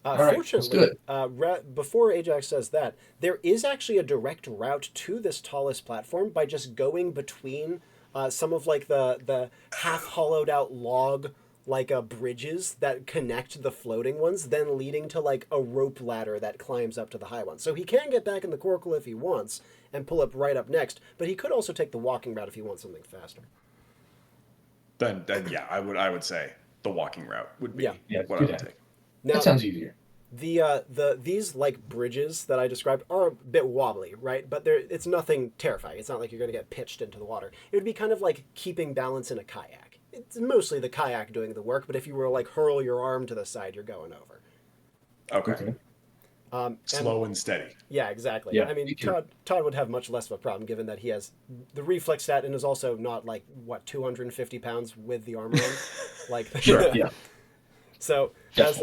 right, let's do Fortunately, before Ajax says that, there is actually a direct route to this tallest platform by just going between some of like the half hollowed out log like bridges that connect the floating ones, then leading to like a rope ladder that climbs up to the high one. So he can get back in the coracle if he wants and pull up right up next, but he could also take the walking route if he wants something faster. Then yeah, I would say the walking route would be Yeah, what do I would that. take. Now, That sounds easier. these like bridges that I described are a bit wobbly, right? But it's nothing terrifying. It's not like you're going to get pitched into the water. It would be kind of like keeping balance in a kayak. It's mostly the kayak doing the work, but if you were to like hurl your arm to the side, you're going over. Okay. And- Slow and steady. Yeah, exactly. Yeah, I mean, me too. Todd would have much less of a problem given that he has the reflex stat and is also not like 250 pounds with the armor on. Like Sure. Yeah. So as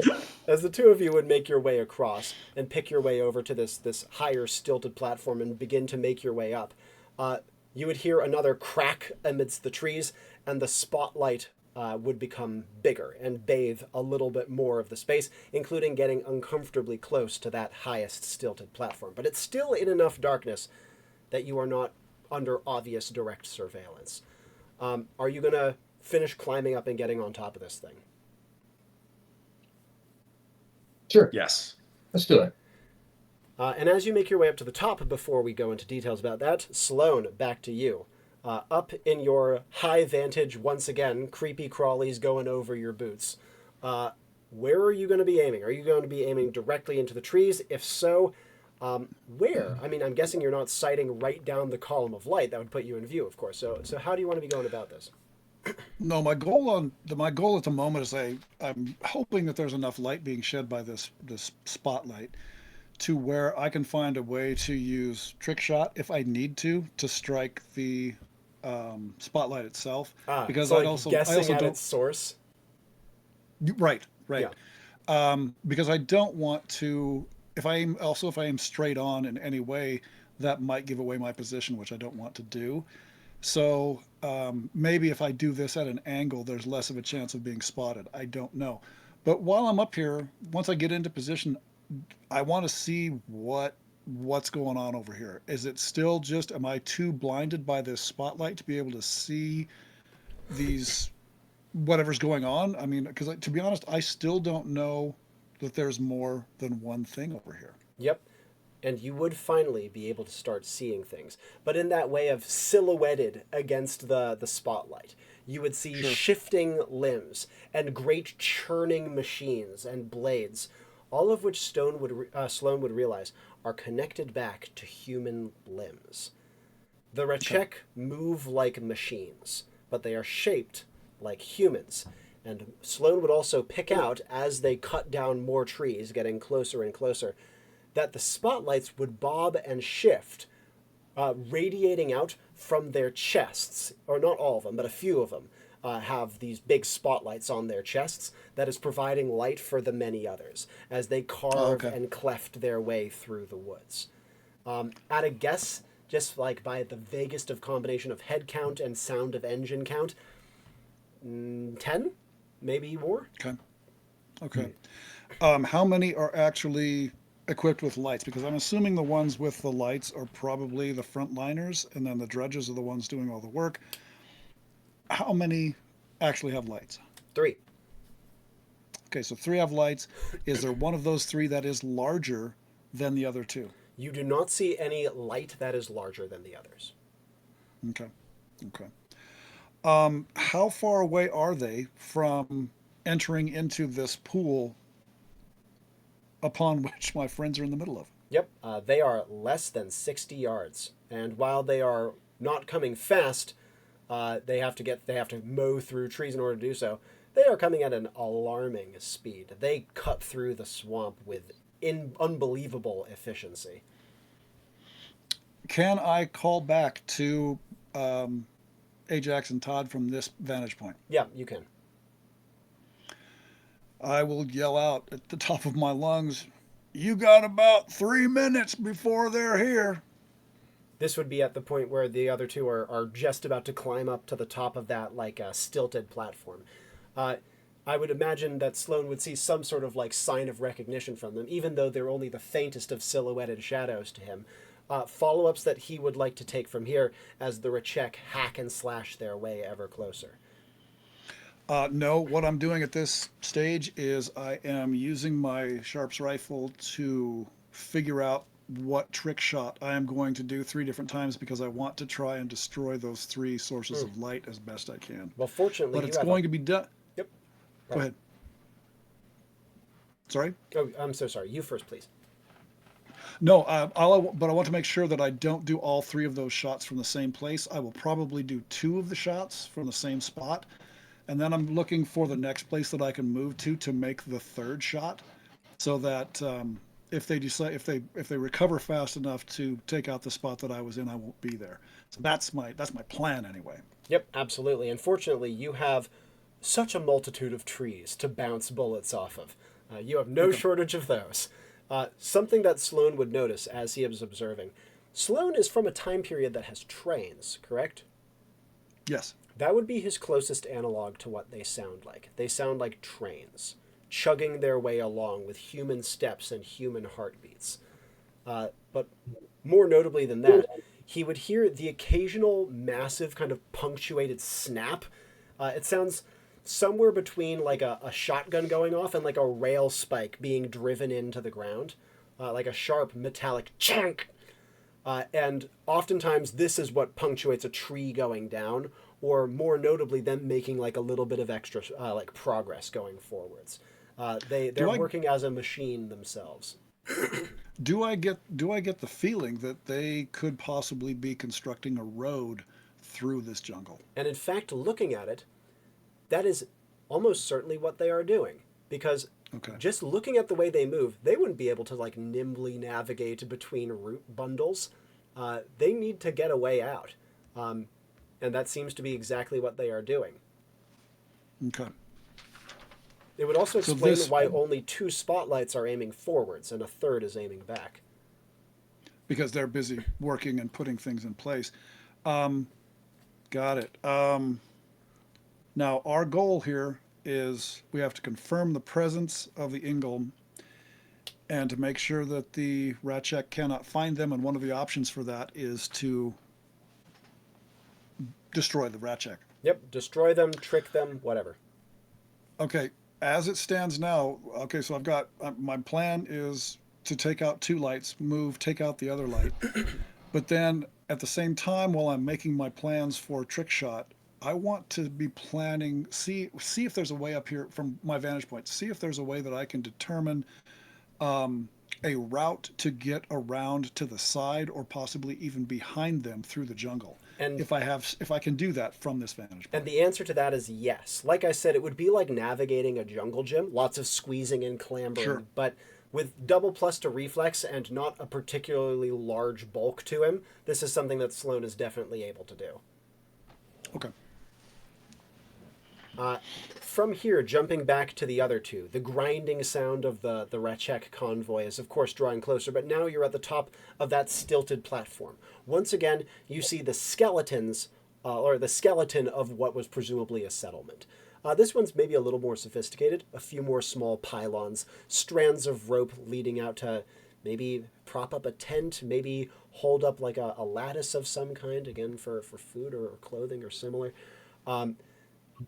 the two of you would make your way across and pick your way over to this higher stilted platform and begin to make your way up, you would hear another crack amidst the trees, and the spotlight would become bigger and bathe a little bit more of the space, including getting uncomfortably close to that highest stilted platform. But it's still in enough darkness that you are not under obvious direct surveillance. Are you going to finish climbing up and getting on top of this thing? Sure. Yes. Let's do it. And as you make your way up to the top, before we go into details about that, Sloan, back to you. Up in your high vantage, once again, creepy crawlies going over your boots. Where are you going to be aiming? Are you going to be aiming directly into the trees? If so, where? I mean, I'm guessing you're not sighting right down the column of light. That would put you in view, of course. So how do you want to be going about this? No, my goal at the moment is I'm hoping that there's enough light being shed by this spotlight to where I can find a way to use trick shot if I need to strike the spotlight itself. Because so I like also at don't. its source. Right. Yeah. Because I don't want to. If I aim straight on in any way, that might give away my position, which I don't want to do. So maybe if I do this at an angle, there's less of a chance of being spotted. I don't know. But while I'm up here, once I get into position, I want to see what's going on over here. Is it still just, am I too blinded by this spotlight to be able to see these, whatever's going on? I mean, because to be honest, I still don't know that there's more than one thing over here. Yep. And you would finally be able to start seeing things, but in that way of silhouetted against the spotlight. You would see shifting limbs and great churning machines and blades, all of which Sloan would realize are connected back to human limbs. The Rechek move like machines, but they are shaped like humans. And Sloan would also pick out, as they cut down more trees, getting closer and closer, that the spotlights would bob and shift, radiating out from their chests, or not all of them, but a few of them have these big spotlights on their chests that is providing light for the many others as they carve and cleft their way through the woods. At a guess, just like by the vaguest of combination of head count and sound of engine count, 10, maybe more. Okay. How many are actually equipped with lights? Because I'm assuming the ones with the lights are probably the frontliners, and then the dredges are the ones doing all the work. How many actually have lights? 3. Okay, so 3 have lights. Is there one of those 3 that is larger than the other 2? You do not see any light that is larger than the others. Okay. How far away are they from entering into this pool upon which my friends are in the middle of? Yep, they are less than 60 yards, and while they are not coming fast, they have to mow through trees in order to do so. They are coming at an alarming speed. They cut through the swamp with unbelievable efficiency. Can I call back to Ajax and Todd from this vantage point? Yeah, you can. I will yell out at the top of my lungs, "You got about 3 minutes before they're here." This would be at the point where the other 2 are just about to climb up to the top of that stilted platform. I would imagine that Sloan would see some sort of sign of recognition from them, even though they're only the faintest of silhouetted shadows to him. Follow-ups that he would like to take from here as the Rechek hack and slash their way ever closer. No, what I'm doing at this stage is I am using my Sharps rifle to figure out what trick shot I am going to do 3 different times, because I want to try and destroy those 3 sources of light as best I can. Well, fortunately, but it's going to be done. Yep. Go ahead. Sorry? Oh, I'm so sorry. You first, please. No, but I want to make sure that I don't do all 3 of those shots from the same place. I will probably do 2 of the shots from the same spot, and then I'm looking for the next place that I can move to make the 3rd shot, so that if they recover fast enough to take out the spot that I was in, I won't be there. So that's my plan anyway. Yep, absolutely. Unfortunately, you have such a multitude of trees to bounce bullets off of. You have no shortage of those. Something that Sloan would notice as he was observing. Sloan is from a time period that has trains, correct? Yes. That would be his closest analog to what they sound like. They sound like trains, chugging their way along with human steps and human heartbeats. But more notably than that, he would hear the occasional massive kind of punctuated snap. It sounds somewhere between like a shotgun going off and like a rail spike being driven into the ground, like a sharp metallic chunk. And oftentimes this is what punctuates a tree going down, or more notably them making like a little bit of extra like progress going forwards. They're working as a machine themselves. Do I get the feeling that they could possibly be constructing a road through this jungle? And in fact, looking at it, that is almost certainly what they are doing, because just looking at the way they move, they wouldn't be able to like nimbly navigate between root bundles. They need to get a way out, and that seems to be exactly what they are doing. Okay. It would also explain why only 2 spotlights are aiming forwards and a third is aiming back. Because they're busy working and putting things in place. Got it. Now, our goal here is we have to confirm the presence of the Enclave and to make sure that the Ratchek cannot find them, and one of the options for that is to destroy the Ratchek. Yep, destroy them, trick them, whatever. Okay, as it stands now, okay, so I've got, my plan is to take out 2 lights, take out the other light, but then at the same time, while I'm making my plans for trick shot, I want to be planning, see if there's a way up here from my vantage point, see if there's a way that I can determine a route to get around to the side or possibly even behind them through the jungle. And if I can do that from this vantage point. And the answer to that is yes. Like I said, it would be like navigating a jungle gym, lots of squeezing and clambering, Sure. But with double plus to reflex and not a particularly large bulk to him, this is something that Sloan is definitely able to do. Okay. From here, jumping back to the other 2, the grinding sound of the Ratchek convoy is of course drawing closer, but now you're at the top of that stilted platform. Once again, you see the skeletons, or the skeleton of what was presumably a settlement. This one's maybe a little more sophisticated, a few more small pylons, strands of rope leading out to maybe prop up a tent, maybe hold up like a lattice of some kind, again for food or clothing or similar.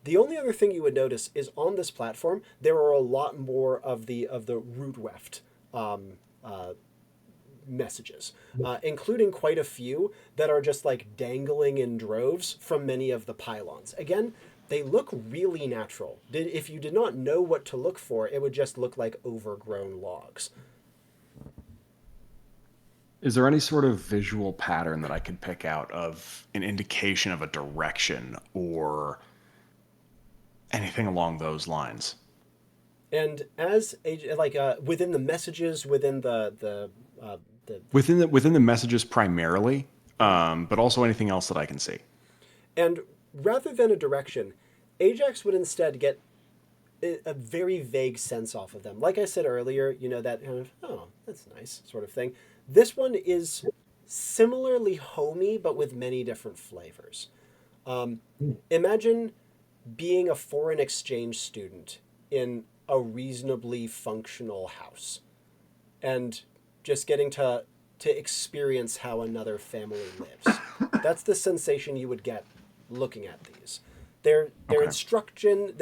The only other thing you would notice is on this platform, there are a lot more of the root weft messages, including quite a few that are just like dangling in droves from many of the pylons. Again, they look really natural. If you did not know what to look for, it would just look like overgrown logs. Is there any sort of visual pattern that I could pick out of an indication of a direction or anything along those lines? And as within the messages, within the within the messages primarily, but also anything else that I can see. And rather than a direction, Ajax would instead get a very vague sense off of them. Like I said earlier, that kind of, oh, that's nice sort of thing. This one is similarly homey, but with many different flavors. Imagine being a foreign exchange student in a reasonably functional house and just getting to experience how another family lives. That's the sensation you would get looking at these. They're instructive,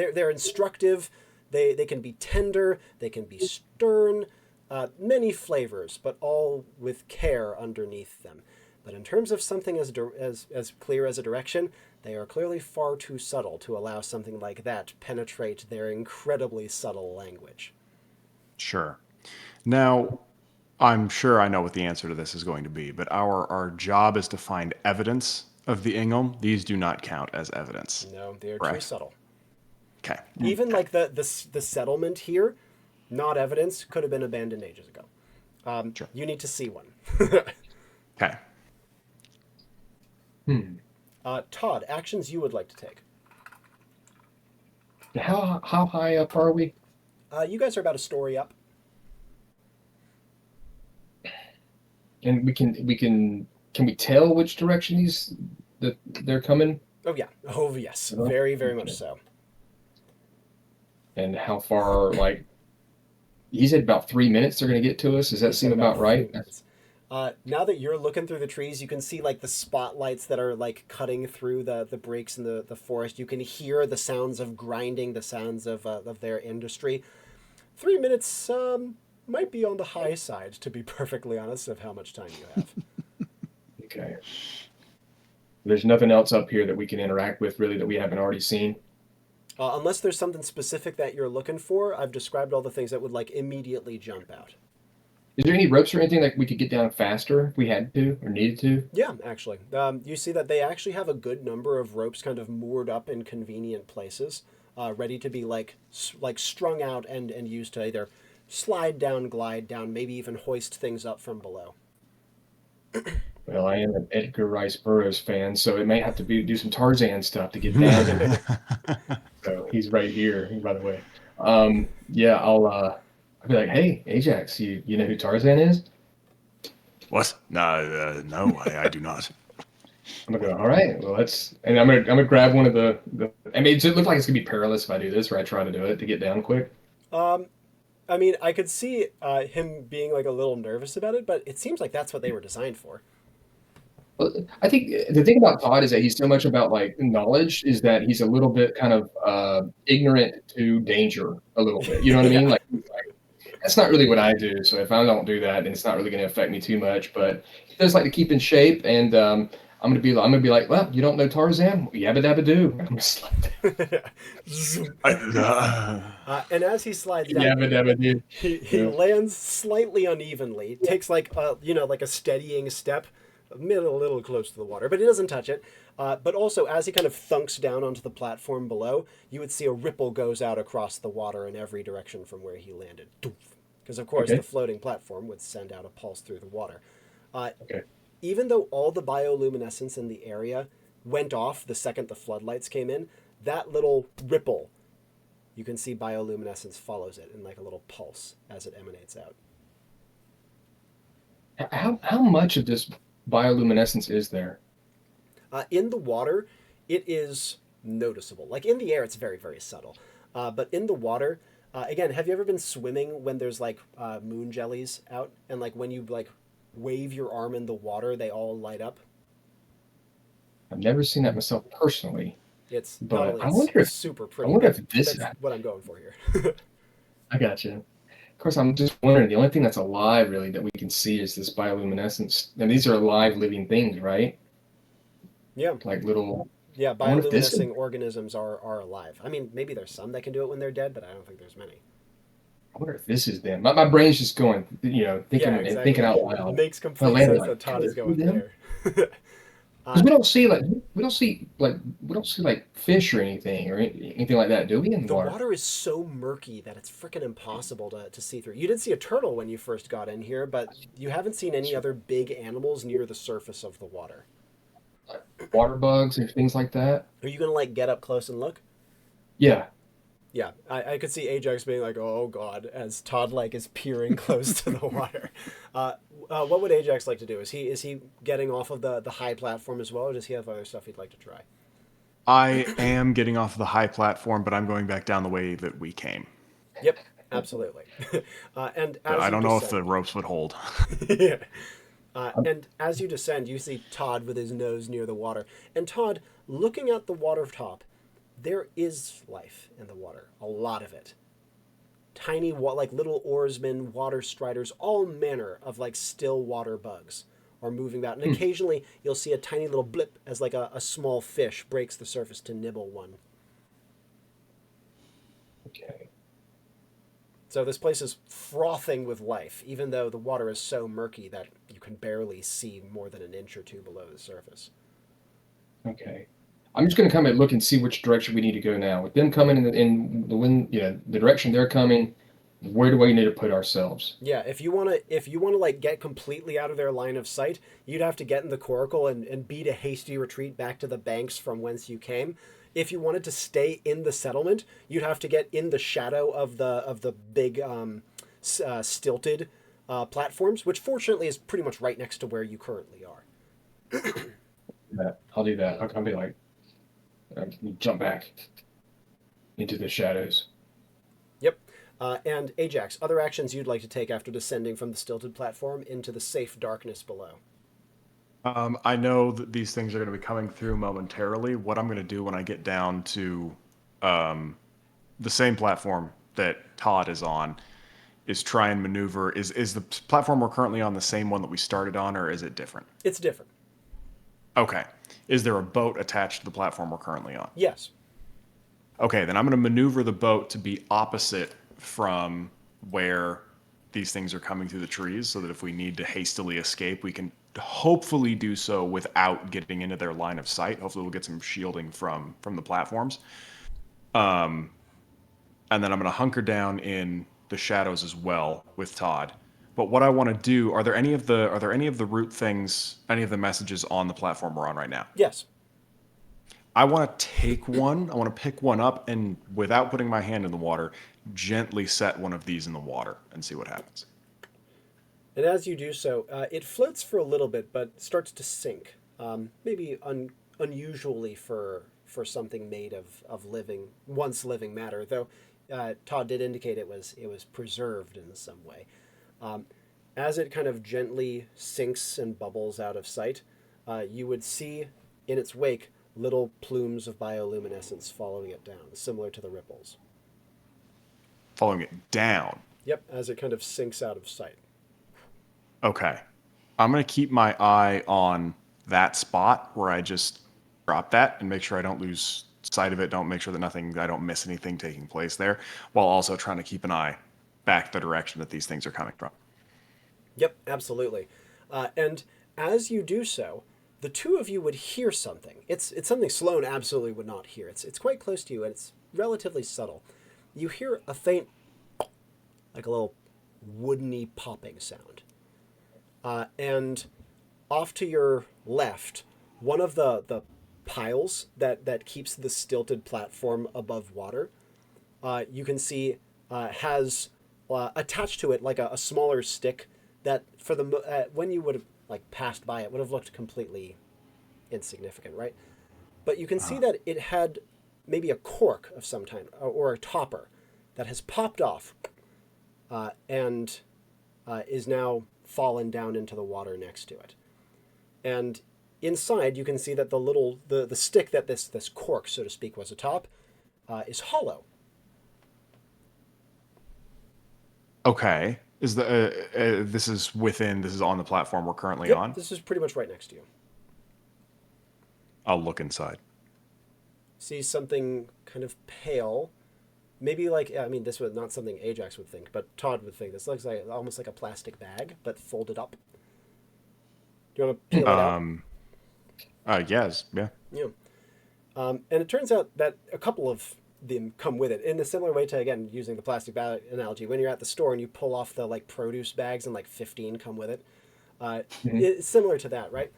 they can be tender, they can be stern, many flavors, but all with care underneath them. But in terms of something as clear as a direction, they are clearly far too subtle to allow something like that penetrate their incredibly subtle language. Sure. Now, I'm sure I know what the answer to this is going to be, but our job is to find evidence of the Enclave. These do not count as evidence. No, they're correct? too subtle. Okay. Even like the settlement here, not evidence, could have been abandoned ages ago. Sure. You need to see one. Okay. Todd, actions you would like to take. How high up are we? You guys are about a story up. And we can can we tell which direction they're coming? Oh yeah. Oh yes. Very, very much so. And how far? Like, he said about 3 minutes they're going to get to us. Does that seem about right? Now that you're looking through the trees, you can see like the spotlights that are like cutting through the breaks in the forest. You can hear the sounds of grinding, the sounds of their industry. 3 minutes might be on the high side, to be perfectly honest, of how much time you have. Okay. There's nothing else up here that we can interact with, really, that we haven't already seen. Unless there's something specific that you're looking for, I've described all the things that would like immediately jump out. Is there any ropes or anything that we could get down faster if we had to or needed to? Yeah, actually. You see that they actually have a good number of ropes kind of moored up in convenient places, ready to be like strung out and used to either slide down, glide down, maybe even hoist things up from below. Well, I am an Edgar Rice Burroughs fan, so it may have to do some Tarzan stuff to get down. So he's right here, by the way. Yeah, I'll be like, hey, Ajax, you know who Tarzan is? What? No, I do not. I'm gonna go, all right, well, and I'm gonna grab one of the. I mean, it looks like it's gonna be perilous if I do this, or I try to do it to get down quick. I mean, I could see him being like a little nervous about it, but it seems like that's what they were designed for. Well, I think the thing about Todd is that he's so much about like knowledge is that he's a little bit kind of ignorant to danger a little bit. You know what I mean? Like that's not really what I do. So if I don't do that, then it's not really going to affect me too much. But he does like to keep in shape, and I'm gonna be like, well, you don't know Tarzan? Yabba dabba do. I'm just like, and as he slides down, yabba dabba do. He lands slightly unevenly. Takes like like a steadying step, a little close to the water, but he doesn't touch it. But also, as he kind of thunks down onto the platform below, you would see a ripple goes out across the water in every direction from where he landed. Because, of course, the floating platform would send out a pulse through the water. Even though all the bioluminescence in the area went off the second the floodlights came in, that little ripple, you can see bioluminescence follows it in like a little pulse as it emanates out. How much of this bioluminescence is there? In the water, it is noticeable. Like in the air, it's very, very subtle. But in the water, again, have you ever been swimming when there's like moon jellies out? And like when you like wave your arm in the water, they all light up? I've never seen that myself personally. But I wonder if super pretty. I wonder if this. That's what I'm going for here. I got you. Of course, I'm just wondering. The only thing that's alive, really, that we can see is this bioluminescence. And these are alive, living things, right? Yeah. Like little. Yeah, bioluminescing organisms are alive. I mean, maybe there's some that can do it when they're dead, but I don't think there's many. I wonder if this is them. My brain's just going, thinking out loud. It makes complete sense that Todd is going there. Because we don't see fish or anything like that, do we? In the water is so murky that it's freaking impossible to see through. You did see a turtle when you first got in here, but you haven't seen any other big animals near the surface of the water. Water bugs and things like that. Are you gonna like get up close and look? Yeah. Yeah, I could see Ajax being like, "Oh God," as Todd like is peering close to the water. What would Ajax like to do? Is he getting off of the high platform as well, or does he have other stuff he'd like to try? I am getting off of the high platform, but I'm going back down the way that we came. Yep, absolutely. And as I don't know if the ropes would hold. Yeah. And as you descend, you see Todd with his nose near the water. And Todd, looking at the water top, there is life in the water, a lot of it. Tiny, like little oarsmen, water striders, all manner of like still water bugs are moving about. And occasionally you'll see a tiny little blip as like a small fish breaks the surface to nibble one. Okay. So this place is frothing with life, even though the water is so murky that you can barely see more than an inch or two below the surface. Okay. I'm just going to come and look and see which direction we need to go now. With them coming in the wind, the direction they're coming, where do we need to put ourselves? Yeah, if you wanna like get completely out of their line of sight, you'd have to get in the coracle and beat a hasty retreat back to the banks from whence you came. If you wanted to stay in the settlement, you'd have to get in the shadow of the big stilted platforms, which fortunately is pretty much right next to where you currently are. I'll do that. I'll be like, jump back into the shadows. Yep. And Ajax, other actions you'd like to take after descending from the stilted platform into the safe darkness below. I know that these things are going to be coming through momentarily. What I'm going to do when I get down to the same platform that Todd is on is try and maneuver. Is the platform we're currently on the same one that we started on, or is it different? It's different. Okay. Is there a boat attached to the platform we're currently on? Yes. Okay, then I'm going to maneuver the boat to be opposite from where these things are coming through the trees so that if we need to hastily escape, we can hopefully do so without getting into their line of sight. Hopefully we'll get some shielding from the platforms. And then I'm going to hunker down in the shadows as well with Todd. But what I want to do, are there any of the root things, any of the messages on the platform we're on right now? Yes. I want to take one. I want to pick one up and, without putting my hand in the water, gently set one of these in the water and see what happens. And as you do so, it floats for a little bit, but starts to sink. Maybe unusually for something made of living, once living matter. Though Todd did indicate it was preserved in some way. As it kind of gently sinks and bubbles out of sight, you would see in its wake little plumes of bioluminescence following it down, similar to the ripples. Following it down. Yep, as it kind of sinks out of sight. Okay. I'm going to keep my eye on that spot where I just dropped that and make sure I don't lose sight of it. Don't make sure that I don't miss anything taking place there, while also trying to keep an eye back the direction that these things are coming from. Yep, absolutely. And as you do so, the two of you would hear something. It's something Sloan absolutely would not hear. It's quite close to you, and it's relatively subtle. You hear a faint, like a little woodeny popping sound. And off to your left, one of the piles that keeps the stilted platform above water, you can see has attached to it like a smaller stick that for the when you would have like passed by it would have looked completely insignificant, right? But you can see that it had maybe a cork of some kind or a topper that has popped off and is now fallen down into the water next to it. And inside you can see that the stick that this cork, so to speak, was atop is hollow. Okay. Is this is on the platform we're currently on? This is pretty much right next to you. I'll look inside. See something kind of pale, maybe like, I mean, this was not something Ajax would think, but Todd would think. This looks like almost like a plastic bag, but folded up. Do you want to peel it out? Yes, yeah. Yeah. And it turns out that a couple of them come with it in a similar way to, again, using the plastic bag analogy. When you're at the store and you pull off the like produce bags and like 15 come with it, it's similar to that, right?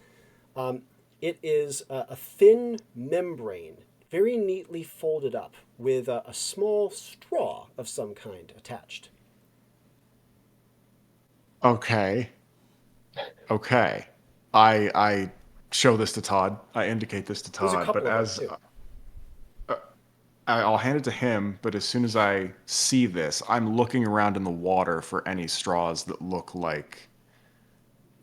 It is a thin membrane, very neatly folded up with a small straw of some kind attached. Okay. I show this to Todd. I indicate this to There's a Todd, couple but of them, too. I'll hand it to him, but as soon as I see this, I'm looking around in the water for any straws that look like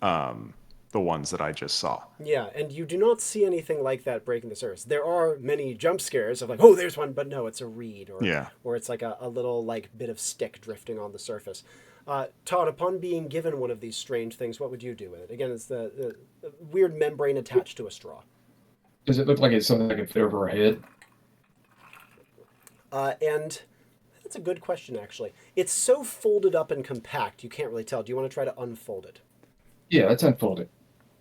the ones that I just saw. Yeah, and you do not see anything like that breaking the surface. There are many jump scares of like, oh, there's one, but no, it's a reed, or it's like a little like bit of stick drifting on the surface. Todd, upon being given one of these strange things, what would you do with it? Again, it's the weird membrane attached to a straw. Does it look like it's something that can fit over our head? And that's a good question, actually. It's so folded up and compact, you can't really tell. Do you want to try to unfold it? Yeah, let's unfold it.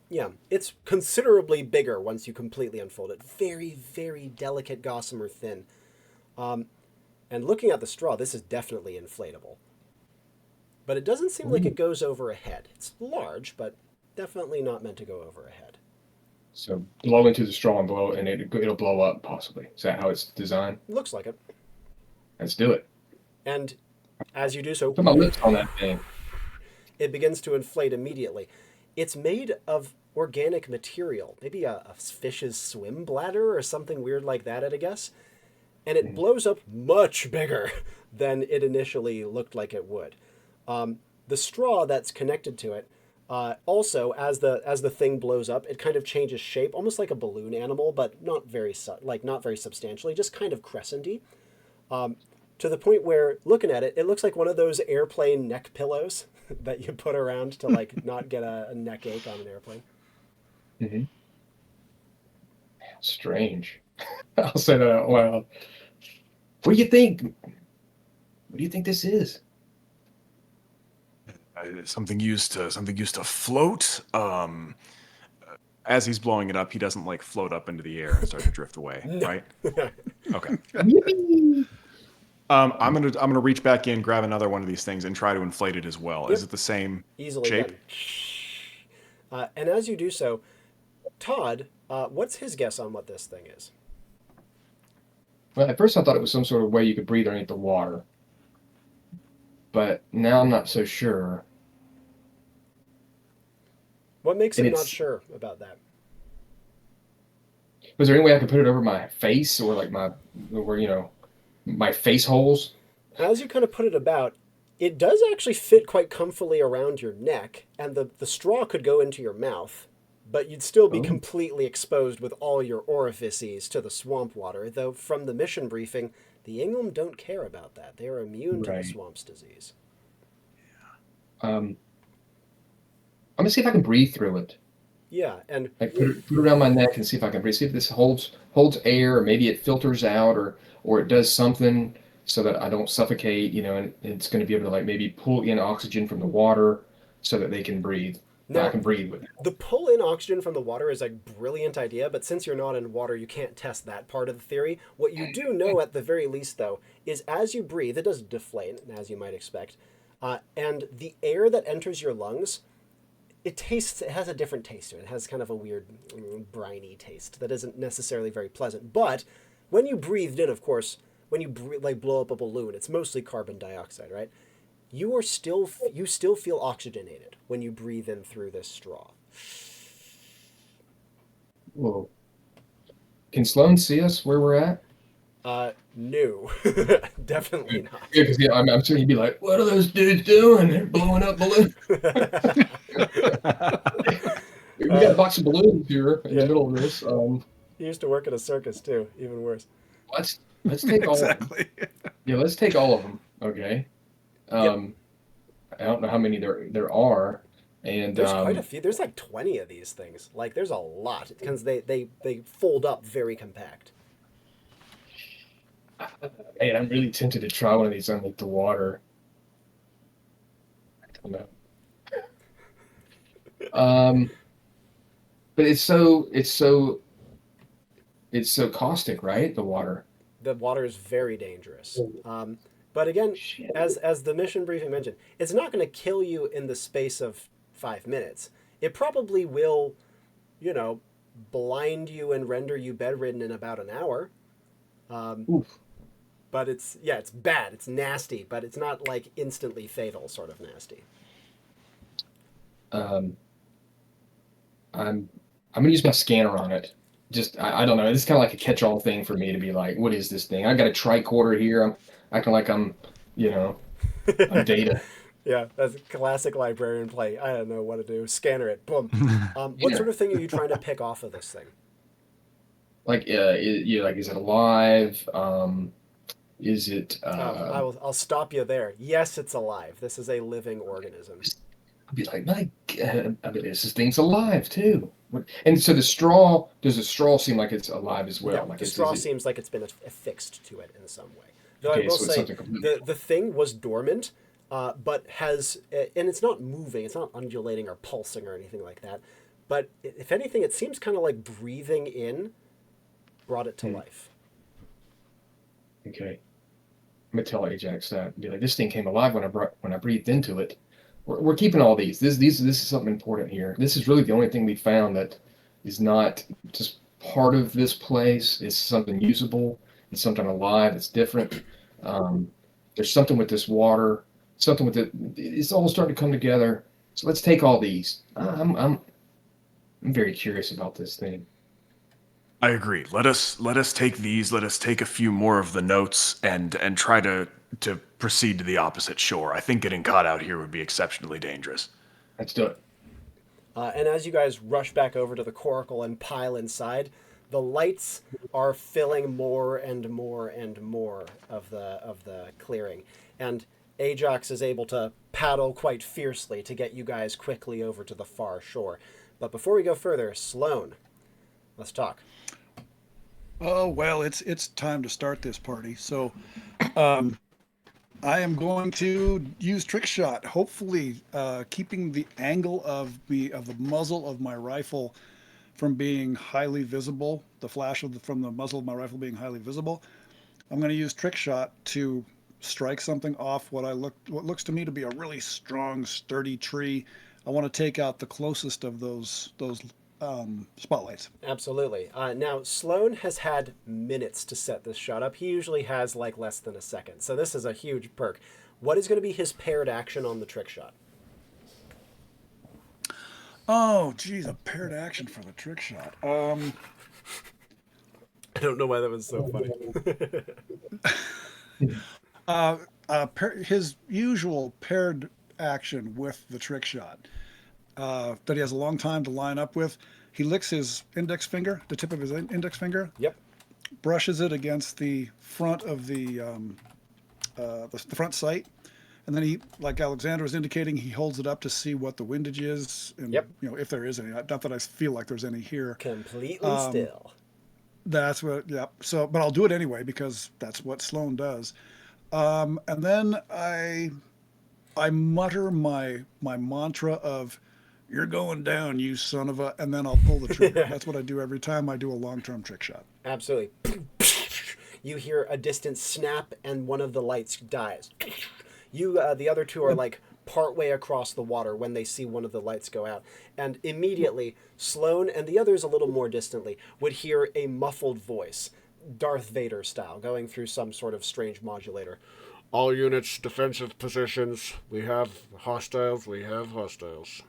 Yeah, it's considerably bigger once you completely unfold it. Very, very delicate, gossamer thin. And looking at the straw, this is definitely inflatable. But it doesn't seem like it goes over a head. It's large, but definitely not meant to go over a head. So blow into the straw and blow, and it'll blow up, possibly. Is that how it's designed? Looks like it. Let's do it. And as you do so, Put my lips on that thing. it begins to inflate immediately. It's made of organic material, maybe a fish's swim bladder or something weird like that, I'd guess. And it blows up much bigger than it initially looked like it would. The straw that's connected to it, also as the thing blows up, it kind of changes shape, almost like a balloon animal, but not very not very substantially, just kind of crescenty, to the point where looking at it, it looks like one of those airplane neck pillows that you put around to like not get a neck ache on an airplane. Mm-hmm. Strange. I'll say that out loud. What do you think? What do you think this is? Something used to float. As he's blowing it up, he doesn't like float up into the air and start to drift away, right? Okay. I'm gonna reach back in, grab another one of these things, and try to inflate it as well. Yep. Is it the same Easily shape? Done. And as you do so, Todd, what's his guess on what this thing is? Well, at first I thought it was some sort of way you could breathe underneath the water, but now I'm not so sure. What makes And him not it's- sure about that? Was there any way I could put it over my face or like my face holes? As you kind of put it about, it does actually fit quite comfortably around your neck, and the straw could go into your mouth, but you'd still be completely exposed with all your orifices to the swamp water, though from the mission briefing, the Ingham don't care about that. They are immune to the Right. swamp's disease. I'm gonna see if I can breathe through it. Yeah, and Like put it around my neck and see if I can breathe. See if this holds air, or maybe it filters out, or it does something so that I don't suffocate. And it's going to be able to like maybe pull in oxygen from the water so that they can breathe. Now- I can breathe with it. the pull in oxygen from the water is a brilliant idea, but since you're not in water, you can't test that part of the theory. What you do know at the very least, though, is as you breathe, it does deflate, as you might expect, and the air that enters your lungs, it has a different taste to it. It has kind of a weird briny taste that isn't necessarily very pleasant. But when you breathed in, of course, when you blow up a balloon, it's mostly carbon dioxide, right? You still feel oxygenated when you breathe in through this straw. Whoa. Can Sloan see us where we're at? No, definitely not. Yeah, because I'm sure he'd be like, "What are those dudes doing? They're blowing up balloons." We got a box of balloons here in the middle of this. He used to work at a circus too, even worse. Let's take all of them. Exactly. Yeah, let's take all of them. Okay. I don't know how many there are, and There's quite a few. There's like 20 of these things. Like there's a lot because they fold up very compact. hey, I'm really tempted to try one of these underneath the water. I don't know. But it's so caustic, right? The water. The water is very dangerous. But again, Shit. as the mission briefing mentioned, it's not going to kill you in the space of 5 minutes. It probably will, blind you and render you bedridden in about an hour. Oof. But it's bad. It's nasty, but it's not like instantly fatal sort of nasty. I'm gonna use my scanner on it. Just I don't know. It's kind of like a catch-all thing for me to be like, what is this thing? I got a tricorder here. I'm acting like I'm I'm data. Yeah, that's a classic librarian play. I don't know what to do. Scanner it. Boom. What sort of thing are you trying to pick off of this thing? Like, is it alive? Is it? I'll stop you there. Yes, it's alive. This is a living organism. I'd be like, my God, I mean, this thing's alive too. And so does the straw seem like it's alive as well? Yeah, Like the it's, straw is it, seems like it's been affixed to it in some way. Though Okay, I will so it's say, something completely the thing was dormant, but has, and it's not moving, it's not undulating or pulsing or anything like that. But if anything, it seems kind of like breathing in brought it to life. Okay. I'm gonna tell Ajax that. Be like, this thing came alive when I breathed into it. We're keeping all these. This is something important here. This is really the only thing we found that is not just part of this place. It's something usable. It's something alive. It's different. There's something with this water. Something with it. It's all starting to come together. So let's take all these. I'm I'm very curious about this thing. I agree. Let us take these. Let us take a few more of the notes and try to proceed to the opposite shore. I think getting caught out here would be exceptionally dangerous. Let's do it. And as you guys rush back over to the coracle and pile inside, the lights are filling more and more and more of the clearing, and Ajax is able to paddle quite fiercely to get you guys quickly over to the far shore. But before we go further, Sloan, let's talk. Oh well, it's time to start this party. So, um, I am going to use trick shot. Hopefully, keeping the angle of the muzzle of my rifle from being highly visible. The flash from the muzzle of my rifle being highly visible. I'm going to use trick shot to strike something off what looks to me to be a really strong, sturdy tree. I want to take out the closest of those spotlights. Absolutely. Now, Sloan has had minutes to set this shot up. He usually has like less than a second, so this is a huge perk. What is going to be his paired action on the trick shot? Oh, geez, a paired action for the trick shot. I don't know why that was so funny. His usual paired action with the trick shot that he has a long time to line up with. He licks his index finger, the tip of his index finger. Yep. Brushes it against the front of the front sight, and then he, like Alexander was indicating, he holds it up to see what the windage is, and Yep. if there is any. Not that I feel like there's any here. Completely still. That's what. Yeah. So, but I'll do it anyway because that's what Sloan does. And then I mutter my mantra of, "You're going down, you son of a," and then I'll pull the trigger. That's what I do every time I do a long-term trick shot. Absolutely. You hear a distant snap, and one of the lights dies. The other two are like partway across the water when they see one of the lights go out, and immediately Sloan and the others a little more distantly would hear a muffled voice, Darth Vader style, going through some sort of strange modulator. All units, defensive positions. We have hostiles. We have hostiles.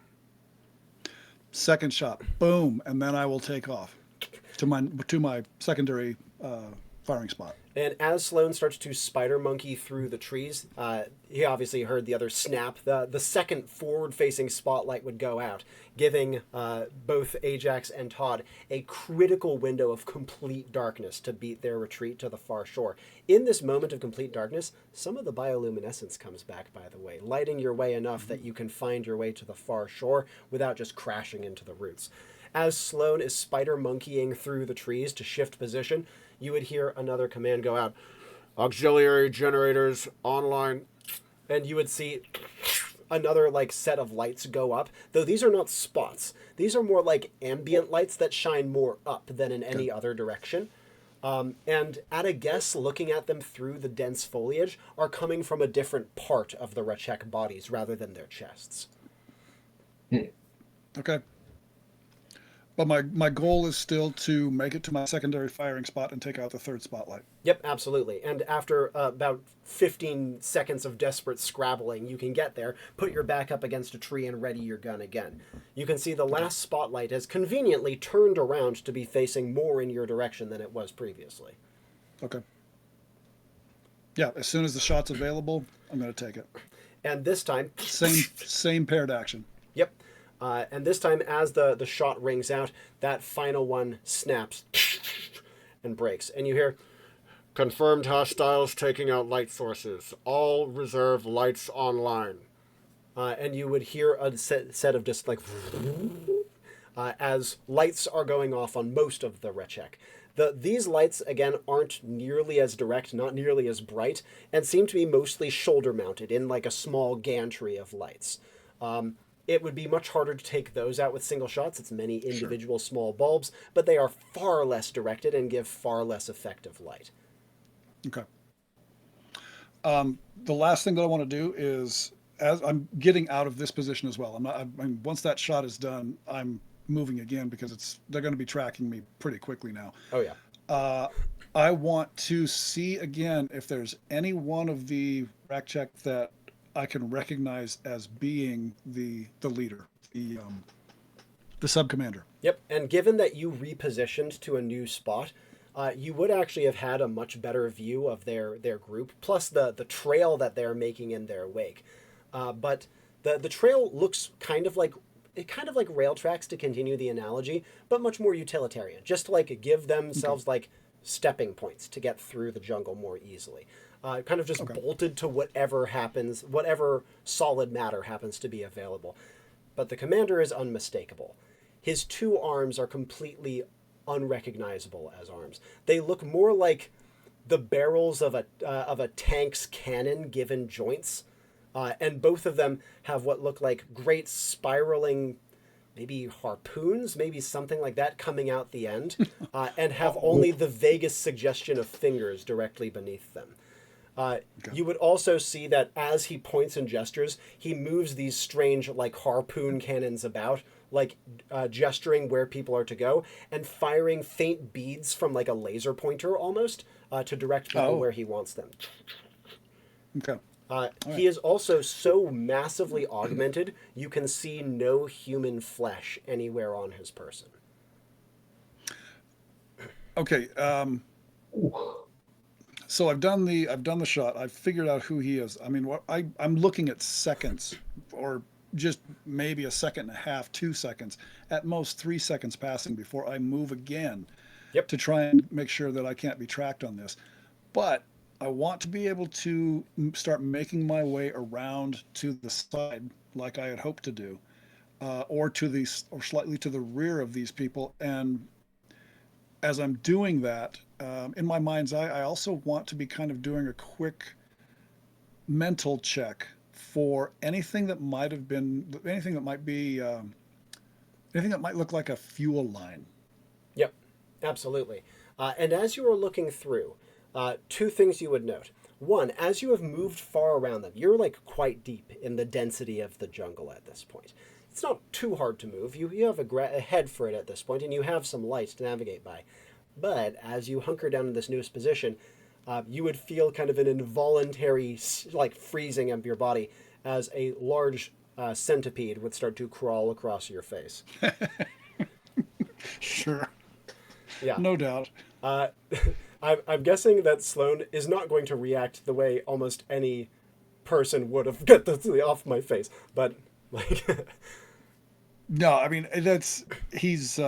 Second shot, boom, and then I will take off to my secondary firing spot. And as Sloan starts to spider monkey through the trees, he obviously heard the other snap. The second forward-facing spotlight would go out, giving both Ajax and Todd a critical window of complete darkness to beat their retreat to the far shore. In this moment of complete darkness, some of the bioluminescence comes back, by the way, lighting your way enough that you can find your way to the far shore without just crashing into the roots. As Sloan is spider monkeying through the trees to shift position, you would hear another command go out. Auxiliary generators online. And you would see another set of lights go up, though these are not spots. These are more like ambient lights that shine more up than in any other direction. And at a guess, looking at them through the dense foliage, are coming from a different part of the Rechek bodies rather than their chests. Okay. But my goal is still to make it to my secondary firing spot and take out the third spotlight. Yep, absolutely. And after about 15 seconds of desperate scrabbling, you can get there, put your back up against a tree, and ready your gun again. You can see the last spotlight has conveniently turned around to be facing more in your direction than it was previously. Okay. Yeah, as soon as the shot's available, I'm going to take it. And this time... Same paired action. Yep. And this time, as the shot rings out, that final one snaps and breaks. And you hear, confirmed hostiles taking out light sources. All reserve lights online. And you would hear a set of just as lights are going off on most of the Rechek. These lights, again, aren't nearly as direct, not nearly as bright, and seem to be mostly shoulder-mounted in a small gantry of lights. It would be much harder to take those out with single shots. It's many individual small bulbs, but they are far less directed and give far less effective light. Okay. The last thing that I want to do is, as I'm getting out of this position as well, once that shot is done, I'm moving again because they're going to be tracking me pretty quickly now. Oh, yeah. I want to see again if there's any one of the Rechek that I can recognize as being the leader, the The sub-commander. Yep, and given that you repositioned to a new spot, you would actually have had a much better view of their group, plus the trail that they're making in their wake. But the trail looks kind of like rail tracks, to continue the analogy, but much more utilitarian, just to like give themselves like stepping points to get through the jungle more easily. Kind of just bolted to whatever happens, whatever solid matter happens to be available. But the commander is unmistakable. His two arms are completely unrecognizable as arms. They look more like the barrels of a tank's cannon given joints, and both of them have what look like great spiraling, maybe harpoons, maybe something like that coming out the end, and have only the vaguest suggestion of fingers directly beneath them. You would also see that as he points and gestures, he moves these strange like harpoon cannons about, like gesturing where people are to go and firing faint beads from like a laser pointer almost to direct people where he wants them. Okay. He is also so massively augmented, you can see no human flesh anywhere on his person. Okay. So I've done the shot. I've figured out who he is. I mean, I'm looking at seconds, or just maybe a second and a half, 2 seconds, at most 3 seconds passing before I move again to try and make sure that I can't be tracked on this. But I want to be able to start making my way around to the side, like I had hoped to do, or slightly to the rear of these people. And as I'm doing that, in my mind's eye, I also want to be kind of doing a quick mental check for anything that might look like a fuel line. Yep, absolutely. And as you are looking through, two things you would note. One, as you have moved far around them, you're like quite deep in the density of the jungle at this point. It's not too hard to move. You have a head for it at this point, and you have some light to navigate by. But as you hunker down in this newest position, you would feel kind of an involuntary like freezing of your body as a large centipede would start to crawl across your face. Sure. Yeah. No doubt. I'm guessing that Sloan is not going to react the way almost any person would have. Get this off my face. But like, no, I mean he's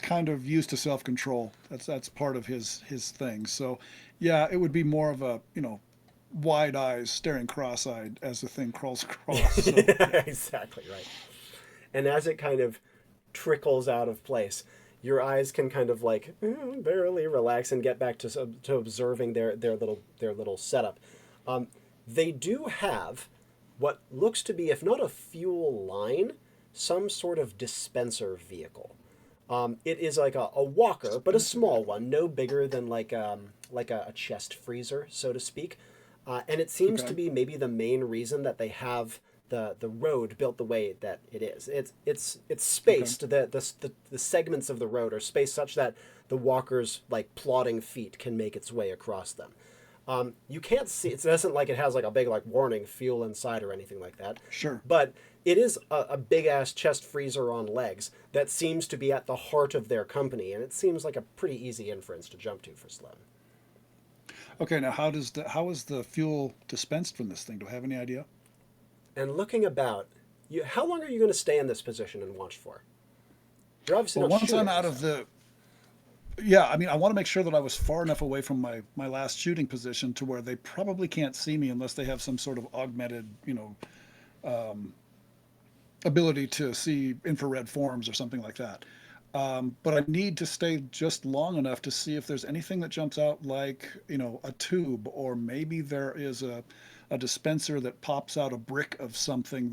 kind of used to self-control. That's part of his thing. So yeah, it would be more of a wide eyes staring cross-eyed as the thing crawls across. So. Yeah, exactly right. And as it kind of trickles out of place, your eyes can kind of like barely relax and get back to observing their little setup. They do have what looks to be, if not a fuel line, some sort of dispenser vehicle. It is like a walker, but a small one, no bigger than like a chest freezer, so to speak. And it seems to be maybe the main reason that they have the road built the way that it is. It's spaced. Okay. The segments of the road are spaced such that the walker's like plodding feet can make its way across them. You can't see. It isn't like it has like a big like warning fuel inside or anything like that. Sure. But it is a big ass chest freezer on legs that seems to be at the heart of their company, and it seems like a pretty easy inference to jump to for Sloan. Okay, now how is the fuel dispensed from this thing? Do I have any idea? And looking about, how long are you going to stay in this position and watch for? You're obviously not once shooting I'm out of the... Yeah, I mean, I want to make sure that I was far enough away from my last shooting position to where they probably can't see me unless they have some sort of augmented, ability to see infrared forms or something like that. But I need to stay just long enough to see if there's anything that jumps out like, a tube, or maybe there is a dispenser that pops out a brick of something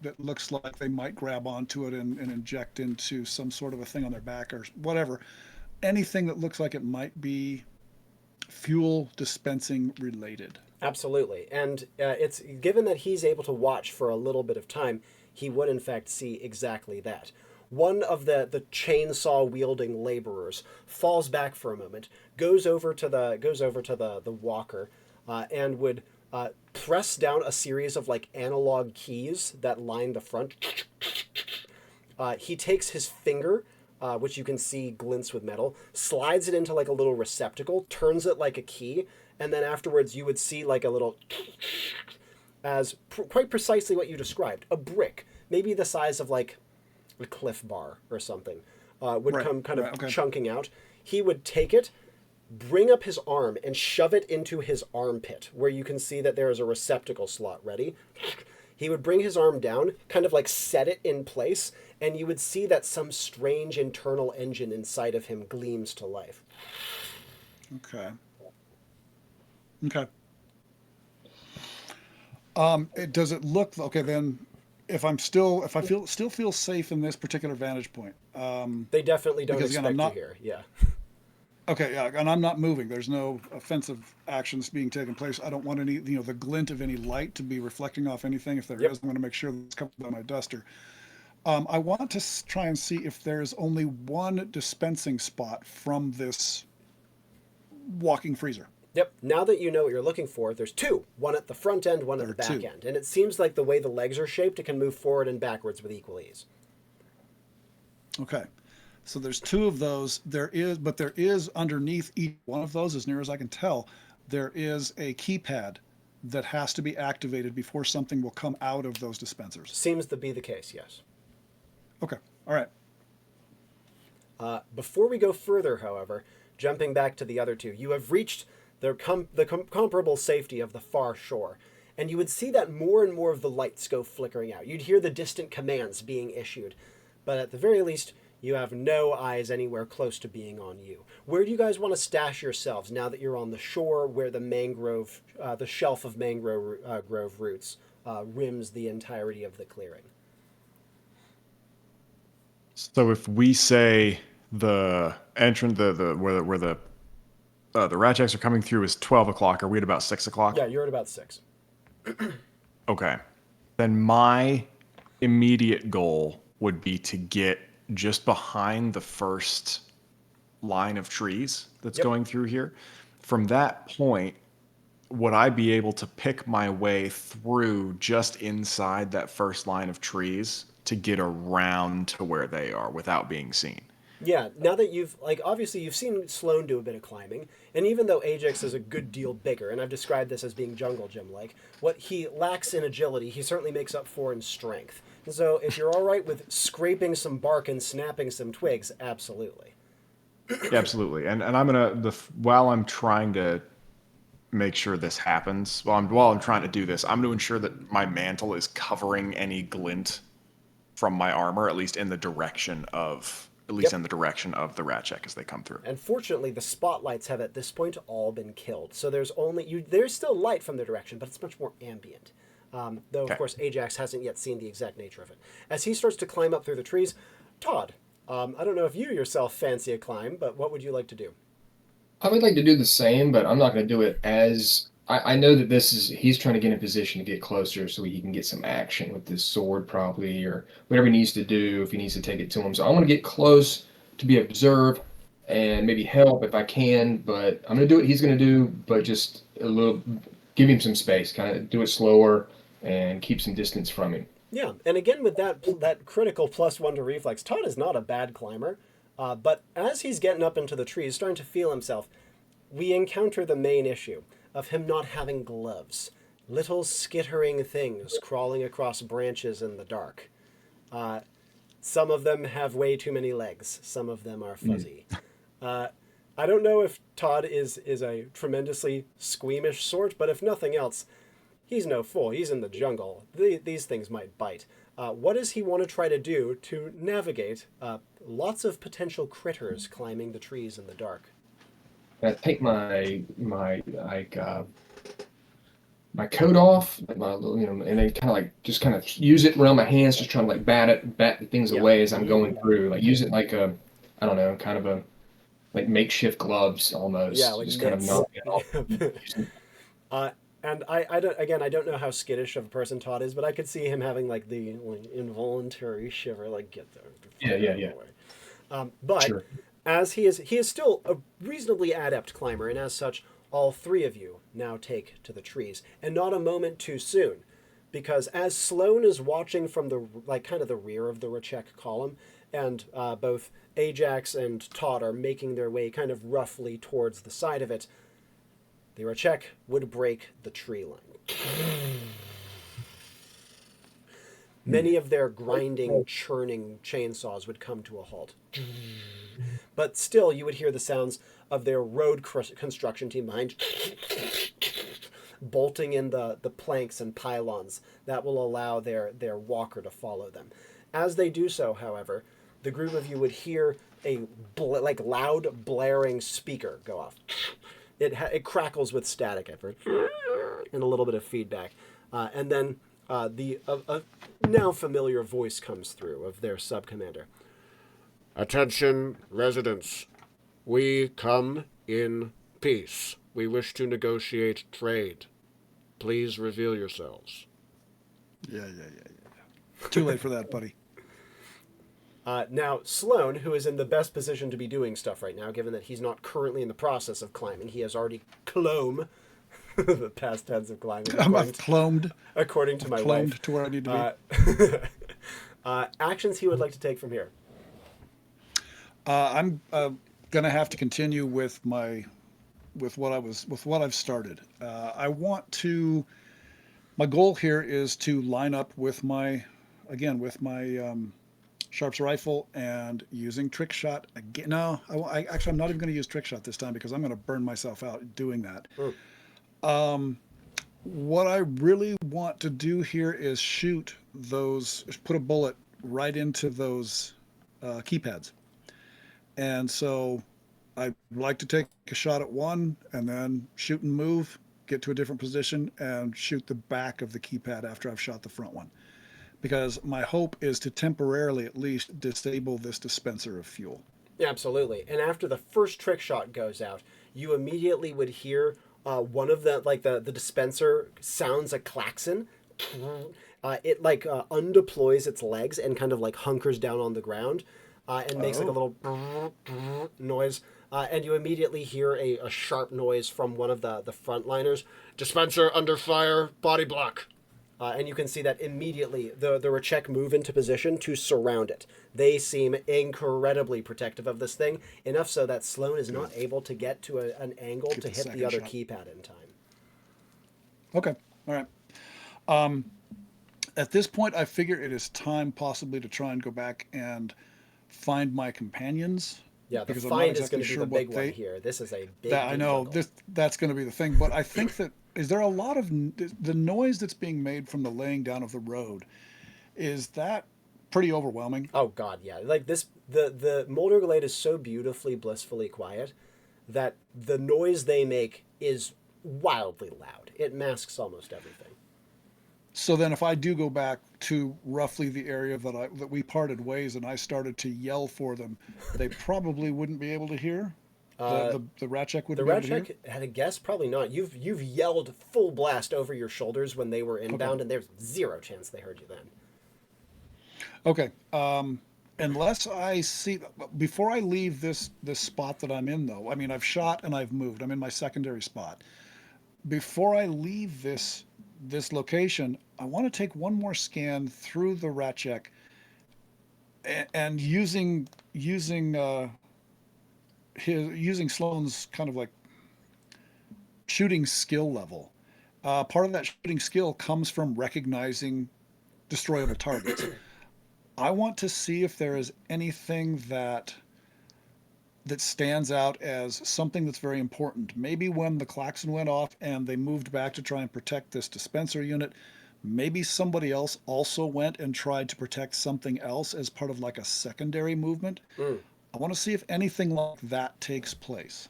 that looks like they might grab onto it and inject into some sort of a thing on their back or whatever. Anything that looks like it might be fuel dispensing related. Absolutely. And it's given that he's able to watch for a little bit of time, he would in fact see exactly that. One of the chainsaw wielding laborers falls back for a moment, goes over to the walker, and would press down a series of like analog keys that line the front. He takes his finger, which you can see glints with metal, slides it into like a little receptacle, turns it like a key, and then afterwards you would see like a little as quite precisely what you described, a brick, maybe the size of like a Cliff Bar or something, would come kind of chunking out. He would take it, bring up his arm, and shove it into his armpit, where you can see that there is a receptacle slot ready. He would bring his arm down, kind of like set it in place, and you would see that some strange internal engine inside of him gleams to life. Okay. Okay. Does it look okay then? If still feel safe in this particular vantage point. They definitely don't because, expect again, I'm not, you here. Yeah. Okay, yeah, and I'm not moving. There's no offensive actions being taken place. I don't want any, the glint of any light to be reflecting off anything. If there is, I'm going to make sure that it's covered by my duster. I want to try and see if there's only one dispensing spot from this walking freezer. Yep. Now that you know what you're looking for, there's two. One at the front end, one at the back end. And it seems like the way the legs are shaped, it can move forward and backwards with equal ease. Okay. So there's two of those. There is underneath each one of those, as near as I can tell, there is a keypad that has to be activated before something will come out of those dispensers. Seems to be the case, yes. Okay. All right. Before we go further, however, jumping back to the other two, you have reached the comparable safety of the far shore, and you would see that more and more of the lights go flickering out. You'd hear the distant commands being issued, but at the very least, you have no eyes anywhere close to being on you. Where do you guys want to stash yourselves now that you're on the shore where the mangrove, the shelf of mangrove grove roots rims the entirety of the clearing? So if we say the entrance, where the Ajax are coming through is 12 o'clock, are we at about 6 o'clock? Yeah, you're at about 6. Okay. Then my immediate goal would be to get just behind the first line of trees that's going through here. From that point, would I be able to pick my way through just inside that first line of trees to get around to where they are without being seen? Yeah, now that obviously you've seen Sloan do a bit of climbing, and even though Ajax is a good deal bigger, and I've described this as being jungle gym-like, what he lacks in agility, he certainly makes up for in strength. And so if you're all right with scraping some bark and snapping some twigs, absolutely. Absolutely. And I'm going to, while I'm trying to make sure this happens, while I'm trying to do this, I'm going to ensure that my mantle is covering any glint from my armor, at least in the direction of the Ratcheck as they come through. And fortunately, the spotlights have at this point all been killed. So there's still light from the direction, but it's much more ambient. Though, of course, Ajax hasn't yet seen the exact nature of it. As he starts to climb up through the trees, Todd, I don't know if you yourself fancy a climb, but what would you like to do? I would like to do the same, but I'm not going to do it as... I know that he's trying to get in position to get closer so he can get some action with this sword probably, or whatever he needs to do if he needs to take it to him. So I want to get close to be observed and maybe help if I can, but I'm going to do what he's going to do, but just give him some space, kind of do it slower and keep some distance from him. Yeah, and again with that critical +1 to reflex, Todd is not a bad climber, but as he's getting up into the trees, starting to feel himself, we encounter the main issue of him not having gloves. Little skittering things crawling across branches in the dark. Some of them have way too many legs. Some of them are fuzzy. I don't know if Todd is a tremendously squeamish sort, but if nothing else, he's no fool. He's in the jungle. These things might bite. What does he want to try to do to navigate lots of potential critters climbing the trees in the dark? I take my coat off, and then kind of use it around my hands, just trying to bat the things away as I'm going through. Like use it like a, I don't know, kind of a like makeshift gloves almost. Yeah, like just kind of knock it off. And I don't know how skittish of a person Todd is, but I could see him having like the involuntary shiver, like get there. Yeah. But sure. As he is still a reasonably adept climber, and as such, all three of you now take to the trees, and not a moment too soon. because as Sloan is watching from the kind of the rear of the Rachek column, and both Ajax and Todd are making their way kind of roughly towards the side of it, the Rachek would break the tree line. Many of their grinding, churning chainsaws would come to a halt. But still, you would hear the sounds of their road construction team behind, bolting in the planks and pylons that will allow their walker to follow them. As they do so, however, the group of you would hear a loud blaring speaker go off. It crackles with static at first, and a little bit of feedback, and then the now familiar voice comes through of their sub-commander. Attention, residents. We come in peace. We wish to negotiate trade. Please reveal yourselves. Yeah. Too late for that, buddy. Now, Sloan, who is in the best position to be doing stuff right now, given that he's not currently in the process of climbing, he has already clomb, the past tense of climbing. I've clombed. According to my wife. To where I need to be. Actions he would like to take from here. I'm gonna have to continue with what I've started. I want to. My goal here is to line up with my Sharp's rifle and using trick shot again. No, I'm not even going to use trick shot this time because I'm going to burn myself out doing that. What I really want to do here is put a bullet right into those keypads. And so I'd like to take a shot at one and then shoot and move, get to a different position and shoot the back of the keypad after I've shot the front one. Because my hope is to temporarily at least disable this dispenser of fuel. Yeah, absolutely. And after the first trick shot goes out, you immediately would hear one of the dispenser sounds a klaxon. It undeploys its legs and kind of like hunkers down on the ground and makes like a little noise. And you immediately hear a sharp noise from one of the frontliners. Dispenser under fire, body block. And you can see that immediately the Rachek move into position to surround it. They seem incredibly protective of this thing, enough so that Sloan is not able to get to an angle to hit the other keypad in time. Okay, all right. At this point, I figure it is time possibly to try and go back and find my companions. Yeah, the find is going to be the big one here. This is a big I know, that's going to be the thing, but I think that is there a lot of the noise that's being made from the laying down of the road? Is that pretty overwhelming? Oh God, yeah. Like this, the Moulderglade is so beautifully, blissfully quiet that the noise they make is wildly loud. It masks almost everything. So then, if I do go back to roughly the area that we parted ways, and I started to yell for them, they probably wouldn't be able to hear. The Rachek wouldn't be able to hear? The Rachek, had a guess, probably not. You've yelled full blast over your shoulders when they were inbound, and there's zero chance they heard you then. Okay. Unless I see, before I leave this spot that I'm in, though, I mean, I've shot and I've moved. I'm in my secondary spot. Before I leave this location, I want to take one more scan through the Rachek and using Sloan's kind of like shooting skill level. Part of that shooting skill comes from recognizing destroyable targets. I want to see if there is anything that stands out as something that's very important. Maybe when the klaxon went off and they moved back to try and protect this dispenser unit, maybe somebody else also went and tried to protect something else as part of like a secondary movement. I want to see if anything like that takes place.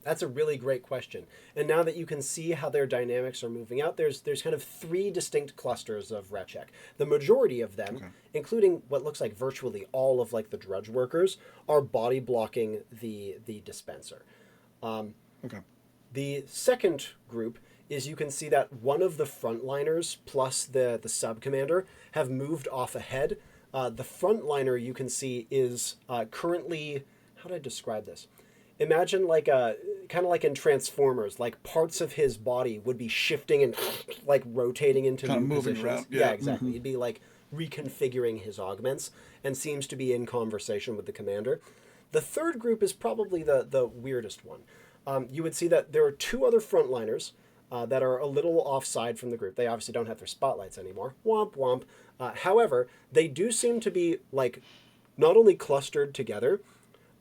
That's a really great question. And now that you can see how their dynamics are moving out, there's kind of three distinct clusters of Rachek. The majority of them, including what looks like virtually all of like the drudge workers, are body blocking the dispenser. The second group is you can see that one of the frontliners plus the sub-commander have moved off ahead. The frontliner you can see is currently, how do I describe this? Imagine like kind of like in Transformers, like parts of his body would be shifting and like rotating into Kind of new moving positions. around, Yeah, yeah, exactly. He'd be like reconfiguring his augments and seems to be in conversation with the commander. The third group is probably the weirdest one. You would see that there are two other frontliners that are a little offside from the group. They obviously don't have their spotlights anymore. Womp womp. However, they do seem to be like not only clustered together,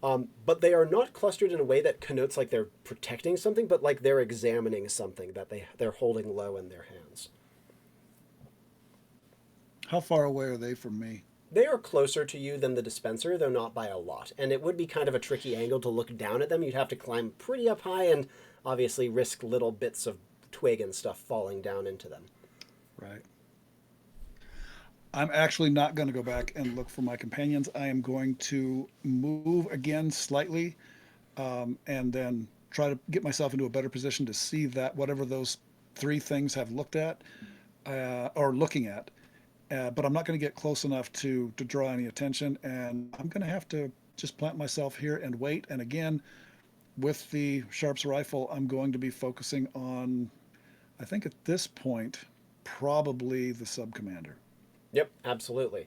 but they are not clustered in a way that connotes like they're protecting something, but like they're examining something that they're holding low in their hands. How far away are they from me? They are closer to you than the dispenser, though not by a lot. And it would be kind of a tricky angle to look down at them. You'd have to climb pretty up high and obviously risk little bits of twig and stuff falling down into them. Right. I'm actually not going to go back and look for my companions. I am going to move again slightly, and then try to get myself into a better position to see that whatever those three things have looked at or looking at. But I'm not going to get close enough to draw any attention, and I'm going to have to just plant myself here and wait. And again, with the Sharp's rifle, I'm going to be focusing on, I think at this point, probably the sub-commander. Yep, absolutely.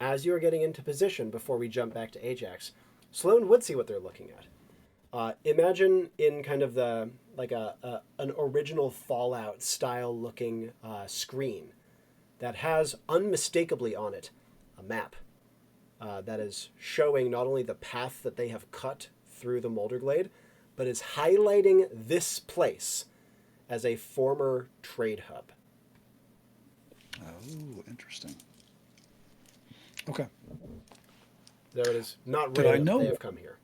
As you are getting into position before we jump back to Ajax, Sloan would see what they're looking at. Imagine in kind of the like an original Fallout style looking screen that has unmistakably on it a map that is showing not only the path that they have cut through the Moulderglade, but is highlighting this place as a former trade hub. Oh, interesting. Okay. There it is. Not Did I random. know- They have come here.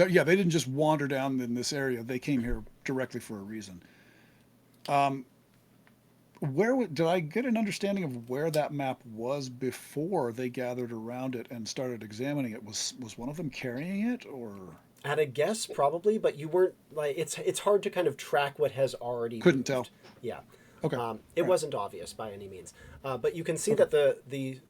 Yeah, they didn't just wander down in this area. They came here directly for a reason. Did I get an understanding of where that map was before they gathered around it and started examining it? Was one of them carrying it, or At a guess, probably, but you weren't like it's hard to kind of track what has already couldn't moved. tell? Yeah. Okay. It Right. wasn't obvious by any means, but you can see that the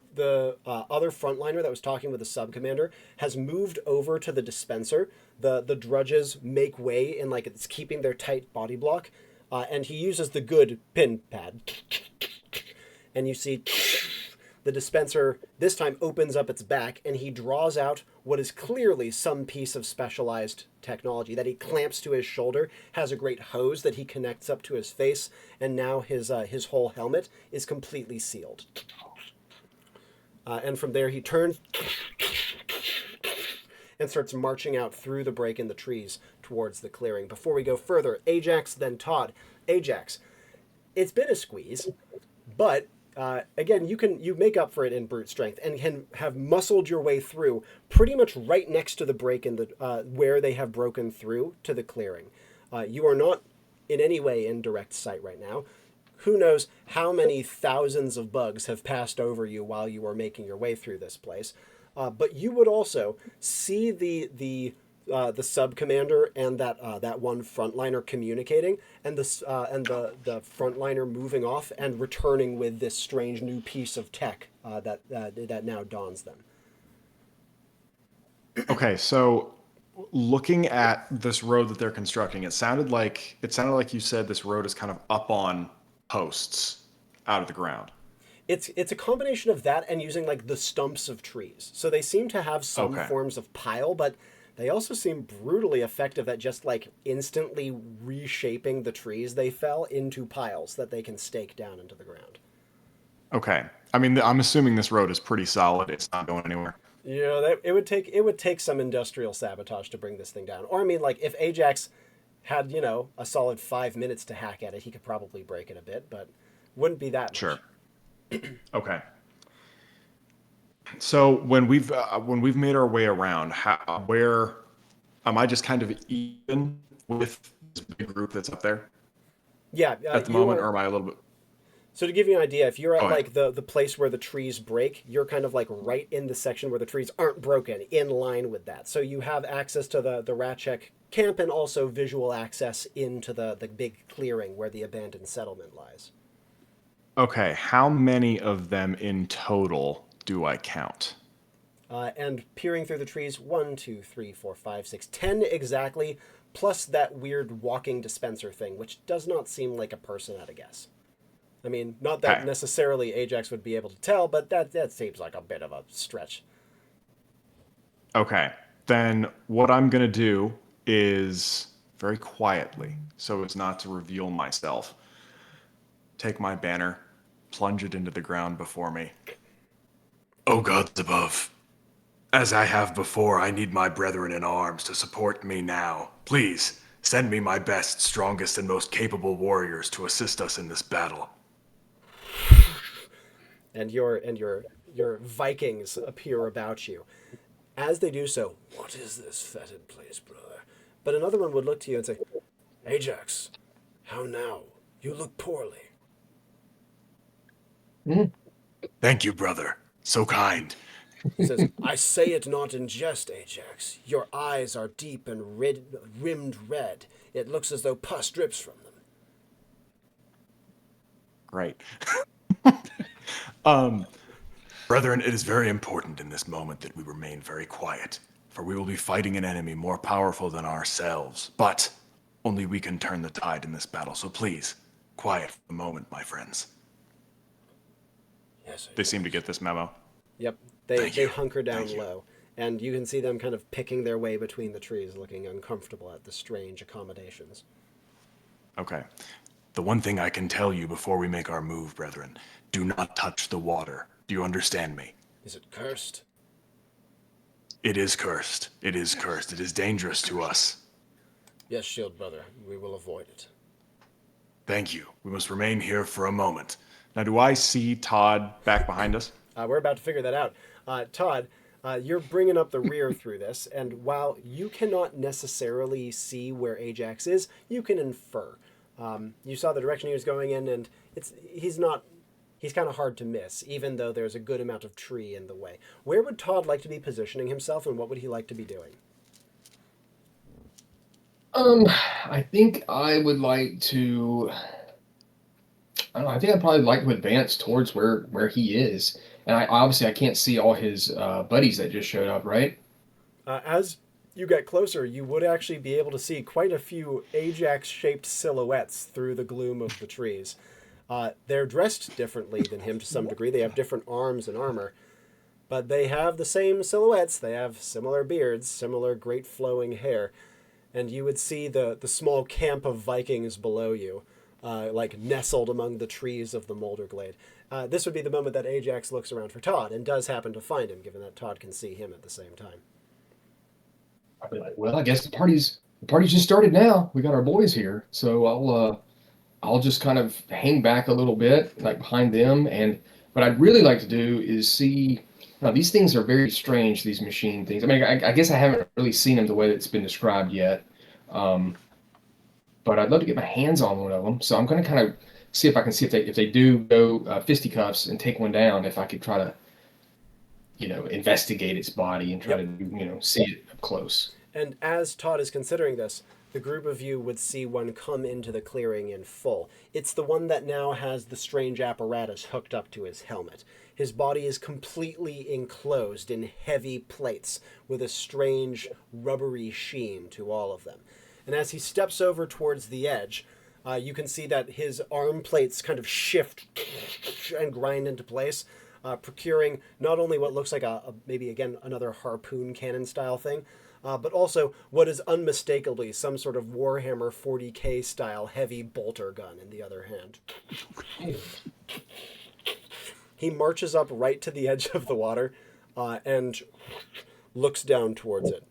other frontliner that was talking with the sub commander has moved over to the dispenser. The drudges make way in like it's keeping their tight body block, and he uses the good pin pad, and you see the dispenser this time opens up its back, and he draws out what is clearly some piece of specialized technology that he clamps to his shoulder, has a great hose that he connects up to his face, and now his whole helmet is completely sealed. And from there he turns and starts marching out through the break in the trees towards the clearing. Before we go further, Ajax, then Todd. Ajax, it's been a squeeze, but again, you make up for it in brute strength and can have muscled your way through pretty much right next to the break in the where they have broken through to the clearing. You are not in any way in direct sight right now. Who knows how many thousands of bugs have passed over you while you are making your way through this place. But you would also see the sub commander and that one frontliner communicating, and the frontliner moving off and returning with this strange new piece of tech that now dawns them. Okay, so looking at this road that they're constructing, it sounded like you said this road is kind of up on posts out of the ground. It's a combination of that and using like the stumps of trees. So they seem to have some Okay. forms of pile, but they also seem brutally effective at just like instantly reshaping the trees they fell into piles that they can stake down into the ground. Okay. I mean, I'm assuming this road is pretty solid. It's not going anywhere. You know, it would take some industrial sabotage to bring this thing down. Or I mean, like if Ajax had, you know, a solid 5 minutes to hack at it, he could probably break it a bit, but wouldn't be that much. Sure. Okay. So when we've made our way around, where am I just kind of even with this big group that's up there Yeah, at the moment, or am I a little bit? So to give you an idea, if you're at Go ahead. like the place where the trees break, you're kind of like right in the section where the trees aren't broken, in line with that. So you have access to the Ratchek camp and also visual access into the big clearing where the abandoned settlement lies. Okay, how many of them in total do I count? And peering through the trees, 1, 2, 3, 4, 5, 6, 10 exactly, plus that weird walking dispenser thing, which does not seem like a person at a guess. I mean, not that Okay. necessarily Ajax would be able to tell, but that seems like a bit of a stretch. Okay. Then what I'm going to do is very quietly, so as not to reveal myself, take my banner, plunge it into the ground before me. O gods above, as I have before, I need my brethren in arms to support me now. Please, send me my best, strongest, and most capable warriors to assist us in this battle. And your Vikings appear about you. As they do so, what is this fetid place, brother? But another one would look to you and say, Ajax, how now? You look poorly. Thank you, brother. So kind. He says, I say it not in jest, Ajax. Your eyes are deep and rimmed red. It looks as though pus drips from them. Great. Brethren, it is very important in this moment that we remain very quiet, for we will be fighting an enemy more powerful than ourselves. But only we can turn the tide in this battle, so please, quiet for the moment, my friends. Yes, They seem to get this memo. Yep. Thank They you. hunker down Thank you. low. And you can see them kind of picking their way between the trees, looking uncomfortable at the strange accommodations. Okay. The one thing I can tell you before we make our move, brethren, do not touch the water. Do you understand me? Is it cursed? It is cursed. It is cursed. It is dangerous to us. Yes, Shield Brother. We will avoid it. Thank you. We must remain here for a moment. Now, do I see Todd back behind us? We're about to figure that out. Todd, you're bringing up the rear through this, and while you cannot necessarily see where Ajax is, you can infer. You saw the direction he was going in, and he's kind of hard to miss, even though there's a good amount of tree in the way. Where would Todd like to be positioning himself, and what would he like to be doing? I think I would like to. I don't know. I think I'd probably like to advance towards where he is, and I can't see all his buddies that just showed up, right? As you get closer, you would actually be able to see quite a few Ajax-shaped silhouettes through the gloom of the trees. They're dressed differently than him to some degree. They have different arms and armor, but they have the same silhouettes. They have similar beards, similar great flowing hair, and you would see the small camp of Vikings below you, like nestled among the trees of the Moulderglade. This would be the moment that Ajax looks around for Todd, and does happen to find him, given that Todd can see him at the same time. I'd be like, well, I guess the party's just started now. We got our boys here, so I'll just kind of hang back a little bit, like behind them. And what I'd really like to do is see. Now, these things are very strange. These machine things. I mean, I guess I haven't really seen them the way that it's been described yet. But I'd love to get my hands on one of them. So I'm going to kind of see if I can see if they do go fisticuffs and take one down. If I could try to, investigate its body and try to, see it up close. And as Todd is considering this, the group of you would see one come into the clearing in full. It's the one that now has the strange apparatus hooked up to his helmet. His body is completely enclosed in heavy plates with a strange rubbery sheen to all of them. And as he steps over towards the edge, you can see that his arm plates kind of shift and grind into place, procuring not only what looks like maybe again another harpoon cannon style thing, but also what is unmistakably some sort of Warhammer 40k style heavy bolter gun in the other hand. He marches up right to the edge of the water and looks down towards it.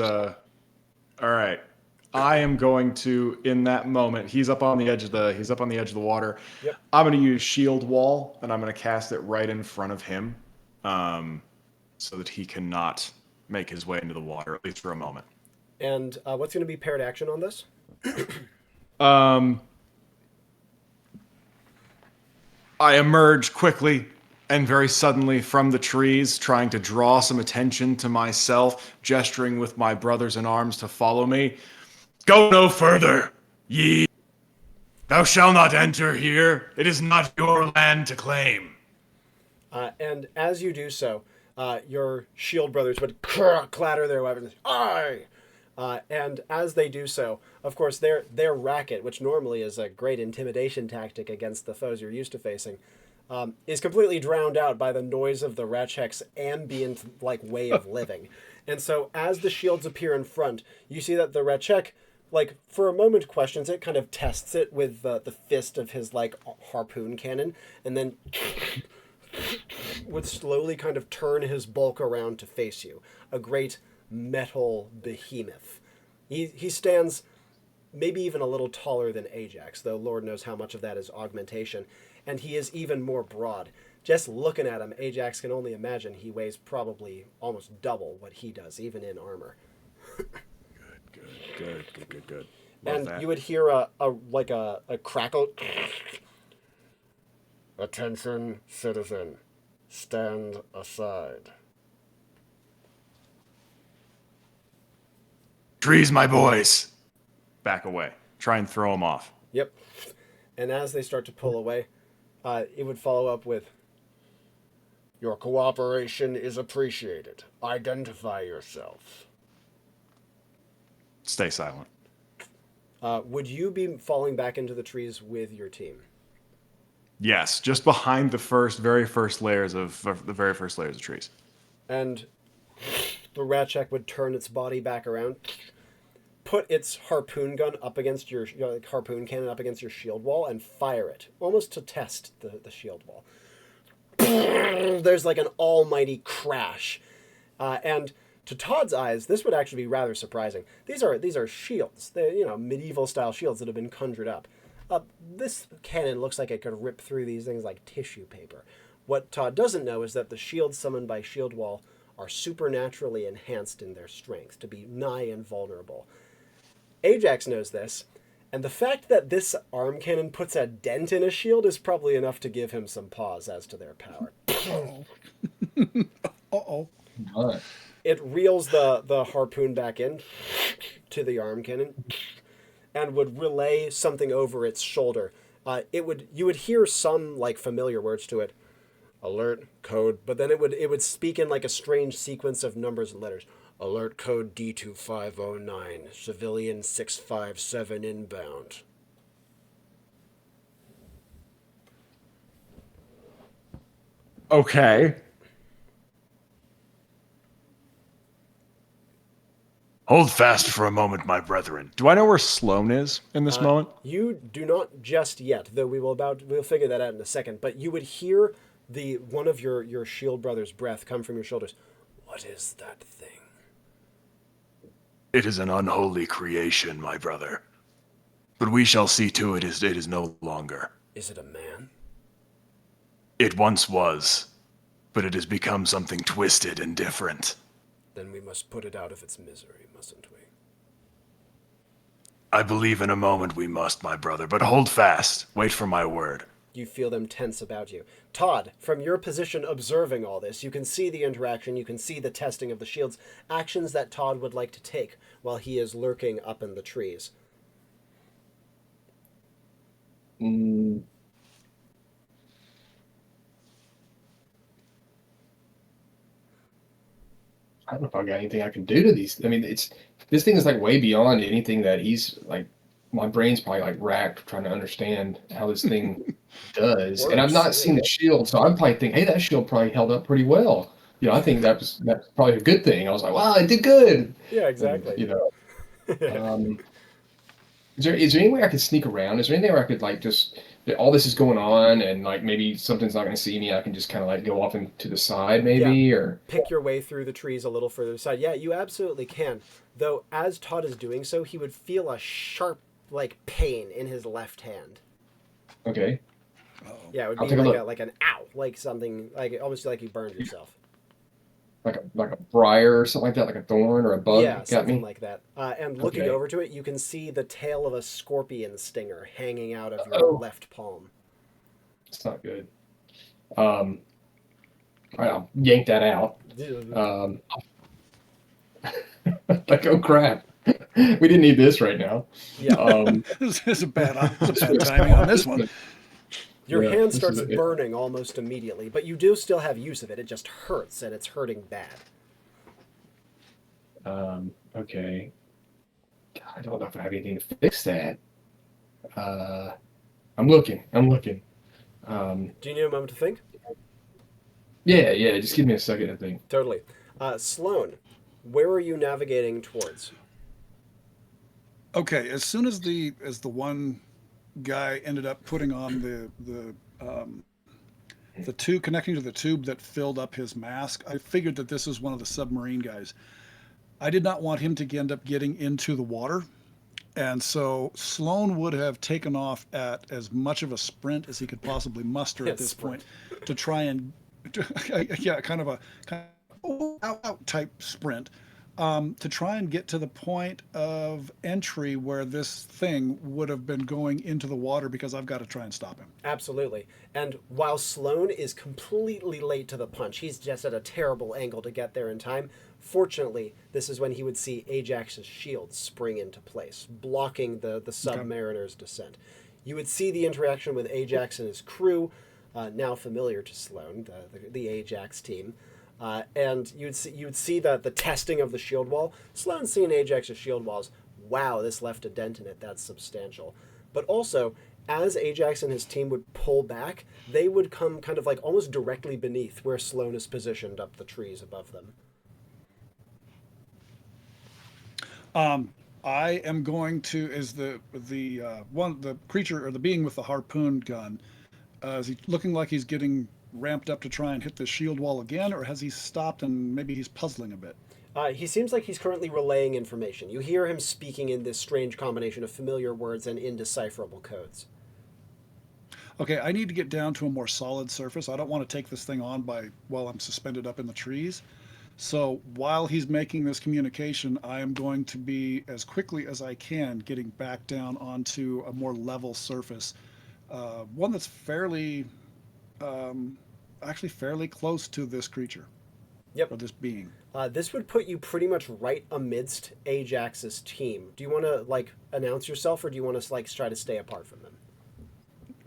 All right. I am going to, in that moment, he's up on the edge of the water. Yep. I'm going to use Shield Wall, and I'm going to cast it right in front of him, so that he cannot make his way into the water, at least for a moment. And what's going to be paired action on this? I emerge quickly and very suddenly from the trees, trying to draw some attention to myself, gesturing with my brothers in arms to follow me. Go no further, ye. Thou shalt not enter here. It is not your land to claim. And as you do so, your shield brothers would clatter their weapons. Aye! And as they do so, of course, their racket, which normally is a great intimidation tactic against the foes you're used to facing, is completely drowned out by the noise of the Ratchek's ambient way of living. And so as the shields appear in front, you see that the Ratchek, for a moment questions it, kind of tests it with the fist of his harpoon cannon, and then would slowly kind of turn his bulk around to face you. A great metal behemoth. He stands maybe even a little taller than Ajax, though Lord knows how much of that is augmentation, and he is even more broad. Just looking at him, Ajax can only imagine he weighs probably almost double what he does, even in armor. Good. And you would hear a crackle. Attention, citizen. Stand aside. Trees, my boys. Back away. Try and throw them off. Yep. And as they start to pull away, it would follow up with, Your cooperation is appreciated. Identify yourself. Stay silent. would you be falling back into the trees with your team? Yes, just behind the very first layers of trees. And the Ratchek would turn its body back around, put its harpoon gun up against your harpoon cannon up against your shield wall, and fire it, almost to test the shield wall. There's like an almighty crash, and to Todd's eyes, this would actually be rather surprising. These are shields, they're medieval style shields that have been conjured up. This cannon looks like it could rip through these things like tissue paper. What Todd doesn't know is that the shields summoned by Shield Wall are supernaturally enhanced in their strength to be nigh invulnerable. Ajax knows this, and the fact that this arm cannon puts a dent in a shield is probably enough to give him some pause as to their power. Uh-oh. What? It reels the harpoon back in to the arm cannon and would relay something over its shoulder. You would hear some like familiar words to it, alert code, but then it would speak in like a strange sequence of numbers and letters. Alert code D2509, civilian 657 inbound. Okay. Hold fast for a moment, my brethren. Do I know where Sloan is in this moment? You do not just yet, though we'll figure that out in a second, but you would hear one of your shield brother's breath come from your shoulders. What is that thing? It is an unholy creation, my brother. But we shall see to it is no longer. Is it a man? It once was, but it has become something twisted and different. Then we must put it out of its misery, mustn't we? I believe in a moment we must, my brother, but hold fast. Wait for my word. You feel them tense about you. Todd, from your position observing all this, you can see the interaction, you can see the testing of the shields, actions that Todd would like to take while he is lurking up in the trees. I don't know if I got anything I can do to these. I mean, this thing is like way beyond anything that he's like. My brain's probably like racked trying to understand how this thing does. And I've not seen the shield, so I'm probably thinking, hey, that shield probably held up pretty well. I think that's probably a good thing. I was like, wow, it did good. Yeah, exactly. And, is there any way I could sneak around? Is there anything where I could like just all this is going on and like maybe something's not going to see me? I can just kind of like go off into the side maybe or pick your way through the trees a little further aside. Yeah, you absolutely can. Though as Todd is doing so, he would feel a sharp like pain in his left hand. Okay. Yeah, it would be like an ow, like something like almost like you burned yourself. Like a briar or something like that, like a thorn or a bug. Yeah, got something me? like that. And looking Okay. over to it, you can see the tail of a scorpion stinger hanging out of your left palm. It's not good. All right, I'll yank that out. Like, oh crap. We didn't need this right now. Yeah. This is a bad timing on this one. Your Yeah, hand this starts is burning almost immediately, but you do still have use of it. It just hurts, and it's hurting bad. Okay. I don't know if I have anything to fix that. I'm looking. Do you need a moment to think? Yeah. Just give me a second to think. Totally. Sloan, where are you navigating towards? Okay, as soon as the one guy ended up putting on the tube, connecting to the tube that filled up his mask, I figured that this was one of the submarine guys. I did not want him to end up getting into the water. And so Sloan would have taken off at as much of a sprint as he could possibly muster at this Sprint. point to try and, yeah, kind of out type sprint, to try and get to the point of entry where this thing would have been going into the water because I've got to try and stop him. Absolutely. And while Sloan is completely late to the punch, he's just at a terrible angle to get there in time. Fortunately, this is when he would see Ajax's shield spring into place, blocking the Submariner's descent. You would see the interaction with Ajax and his crew, now familiar to Sloan, the Ajax team. And you'd see the testing of the shield wall. Sloan's seen Ajax's shield walls. Wow, this left a dent in it. That's substantial. But also, as Ajax and his team would pull back, they would come kind of like almost directly beneath where Sloan is positioned up the trees above them. I am going to, is the creature or the being with the harpoon gun, is he looking like he's getting ramped up to try and hit the shield wall again, or has he stopped and maybe he's puzzling a bit? He seems like he's currently relaying information. You hear him speaking in this strange combination of familiar words and indecipherable codes. Okay, I need to get down to a more solid surface. I don't want to take this thing on while I'm suspended up in the trees. So while he's making this communication, I am going to be, as quickly as I can, getting back down onto a more level surface. One that's actually fairly close to this creature. Yep. Or this being. This would put you pretty much right amidst Ajax's team. Do you want to announce yourself, or do you want to try to stay apart from them?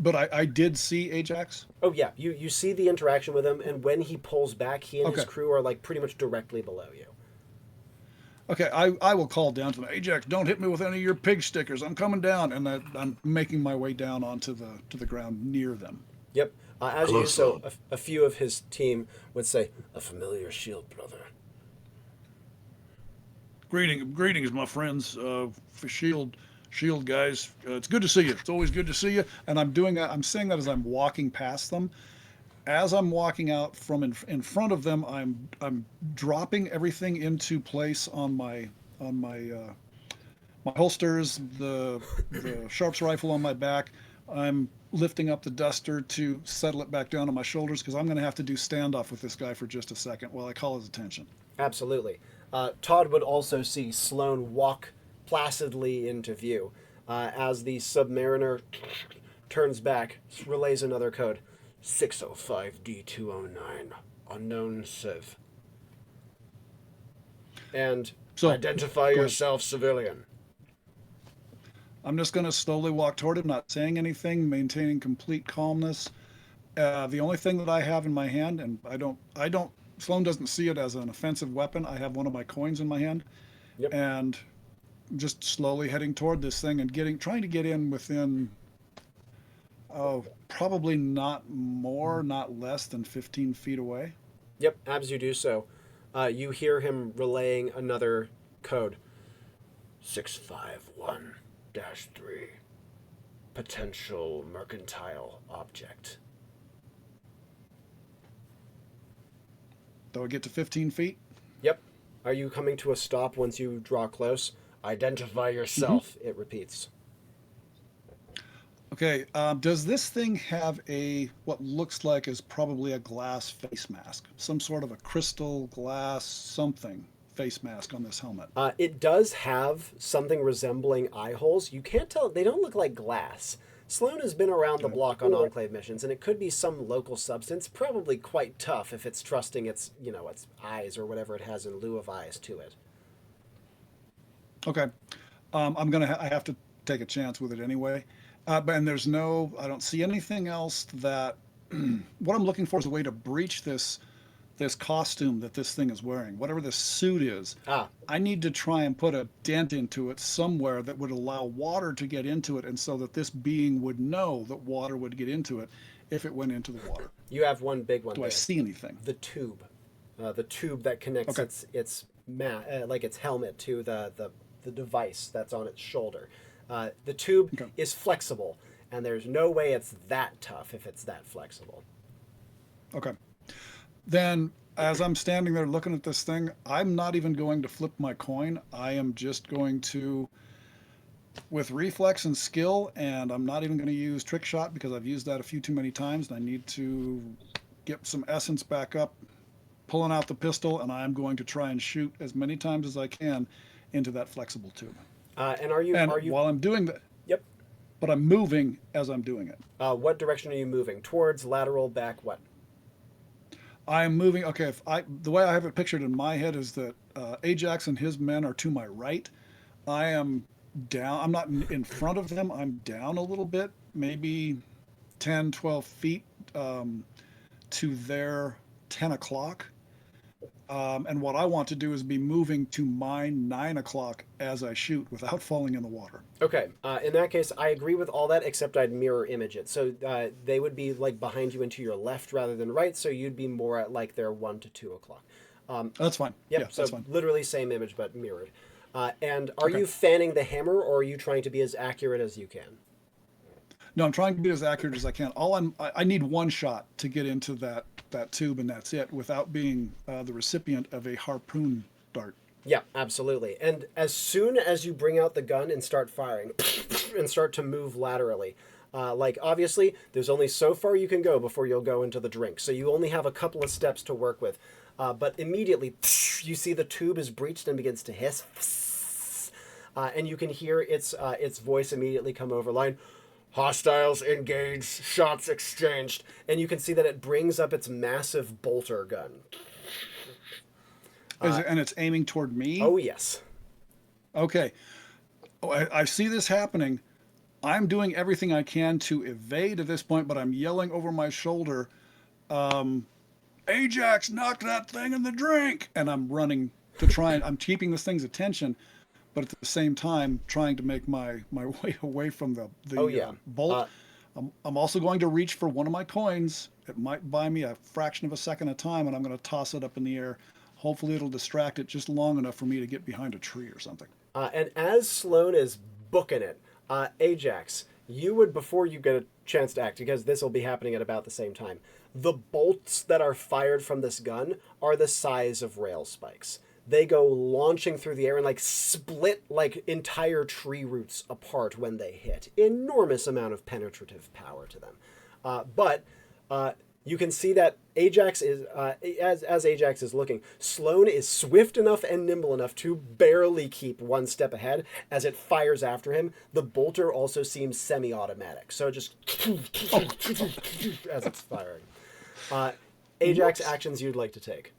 But I did see Ajax. Oh yeah, you see the interaction with him, and when he pulls back, he and his crew are pretty much directly below you. Okay, I will call down to them. Ajax, don't hit me with any of your pig stickers. I'm coming down, and I'm making my way down onto the ground near them. Yep. As you do so, a few of his team would say, "A familiar shield, brother." Greetings, my friends. For Shield guys, it's good to see you. It's always good to see you. And I'm doing that. I'm saying that as I'm walking past them. As I'm walking out from in front of them, I'm dropping everything into place on my holsters, the Sharps rifle on my back. I'm lifting up the duster to settle it back down on my shoulders because I'm going to have to do standoff with this guy for just a second while I call his attention. Absolutely. Todd would also see Sloan walk placidly into view as the Submariner turns back, relays another code. 605D209, unknown Civ. And identify yourself, civilian. I'm just going to slowly walk toward him, not saying anything, maintaining complete calmness. The only thing that I have in my hand, and Sloan doesn't see it as an offensive weapon. I have one of my coins in my hand. Yep. And just slowly heading toward this thing and trying to get in within, probably not less than 15 feet away. Yep, as you do so, you hear him relaying another code. 651-3. Potential mercantile object. Do I get to 15 feet? Yep. Are you coming to a stop once you draw close? Identify yourself, it repeats. Okay, does this thing have what looks like is probably a glass face mask? Some sort of a crystal glass something face mask on this helmet? It does have something resembling eye holes. You can't tell, they don't look like glass. Sloan has been around the block on Enclave missions, and it could be some local substance, probably quite tough if it's trusting its eyes or whatever it has in lieu of eyes to it. Okay, I have to take a chance with it anyway. But and there's no, I don't see anything else that. What I'm looking for is a way to breach this costume that this thing is wearing, whatever this suit is. Ah, I need to try and put a dent into it somewhere that would allow water to get into it, and so that this being would know that water would get into it if it went into the water. you have one big one Do there. I see anything? The tube. The tube that connects Okay. like its helmet to the device that's on its shoulder. The tube Okay. is flexible, and there's no way it's that tough if it's that flexible. Okay. Then, as I'm standing there looking at this thing, I'm not even going to flip my coin. I am just going to, with reflex and skill, and I'm not even going to use trick shot because I've used that a few too many times, and I need to get some essence back up, pulling out the pistol, and I'm going to try and shoot as many times as I can into that flexible tube. And are you? And Are you? while I'm doing that, Yep. but I'm moving as I'm doing it. What direction are you moving? Towards, lateral, back, what? I am moving. Okay, the way I have it pictured in my head is that Ajax and his men are to my right. I am down. I'm not in front of them. I'm down a little bit, maybe 10, 12 feet to their 10 o'clock. And what I want to do is be moving to my 9 o'clock as I shoot without falling in the water. Okay. In that case, I agree with all that, except I'd mirror image it. So they would be like behind you and to your left rather than right. So you'd be more at like their 1 to 2 o'clock. That's fine. Yep. Yeah, So that's fine. literally same image but mirrored. And are Okay. you fanning the hammer, or are you trying to be as accurate as you can? No, I'm trying to be as accurate as I can. I need one shot to get into that tube, and that's it, without being the recipient of a harpoon dart. Yeah, absolutely. And as soon as you bring out the gun and start firing, and start to move laterally, like obviously there's only so far you can go before you'll go into the drink. So you only have a couple of steps to work with. But immediately you see the tube is breached and begins to hiss. And you can hear its voice immediately come over line. Hostiles engaged. Shots exchanged. And you can see that it brings up its massive bolter gun. And it's aiming toward me? Oh, yes. Okay. Oh, I see this happening. I'm doing everything I can to evade at this point, but I'm yelling over my shoulder, Ajax, knock that thing in the drink! And I'm running to try and I'm keeping this thing's attention, but at the same time trying to make my way away from the Oh, yeah. bolt. I'm also going to reach for one of my coins. It might buy me a fraction of a second of time, and I'm going to toss it up in the air. Hopefully it'll distract it just long enough for me to get behind a tree or something. And as Sloan is booking it, Ajax, you would, before you get a chance to act, because this will be happening at about the same time, the bolts that are fired from this gun are the size of rail spikes. They go launching through the air and like split like entire tree roots apart when they hit. Enormous amount of penetrative power to them. But you can see that Ajax is, as Ajax is looking, Sloan is swift enough and nimble enough to barely keep one step ahead as it fires after him. The bolter also seems semi-automatic, so it just as it's firing. Ajax, actions you'd like to take.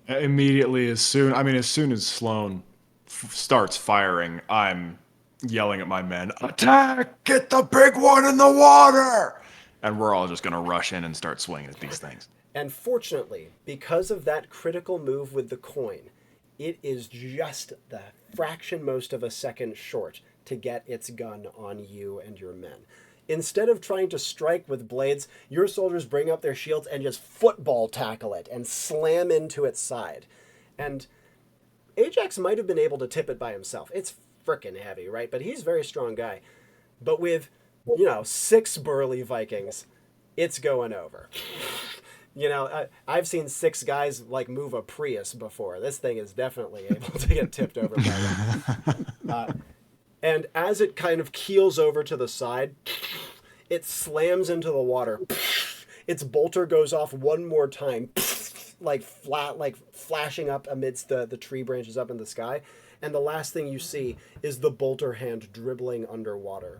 Immediately, as soon as Sloan starts firing, I'm yelling at my men, attack! Get the big one in the water! And we're all just going to rush in and start swinging at these things. And fortunately, because of that critical move with the coin, it is just the fraction most of a second short to get its gun on you and your men. Instead of trying to strike with blades, your soldiers bring up their shields and just football tackle it and slam into its side. And Ajax might have been able to tip it by himself. It's frickin' heavy, right? But he's a very strong guy. But with, 6 burly Vikings, it's going over. I've seen 6 guys like move a Prius before. This thing is definitely able to get tipped over by them. And as it kind of keels over to the side, it slams into the water. Its bolter goes off one more time, like flashing up amidst the tree branches up in the sky. And the last thing you see is the bolter hand dribbling underwater,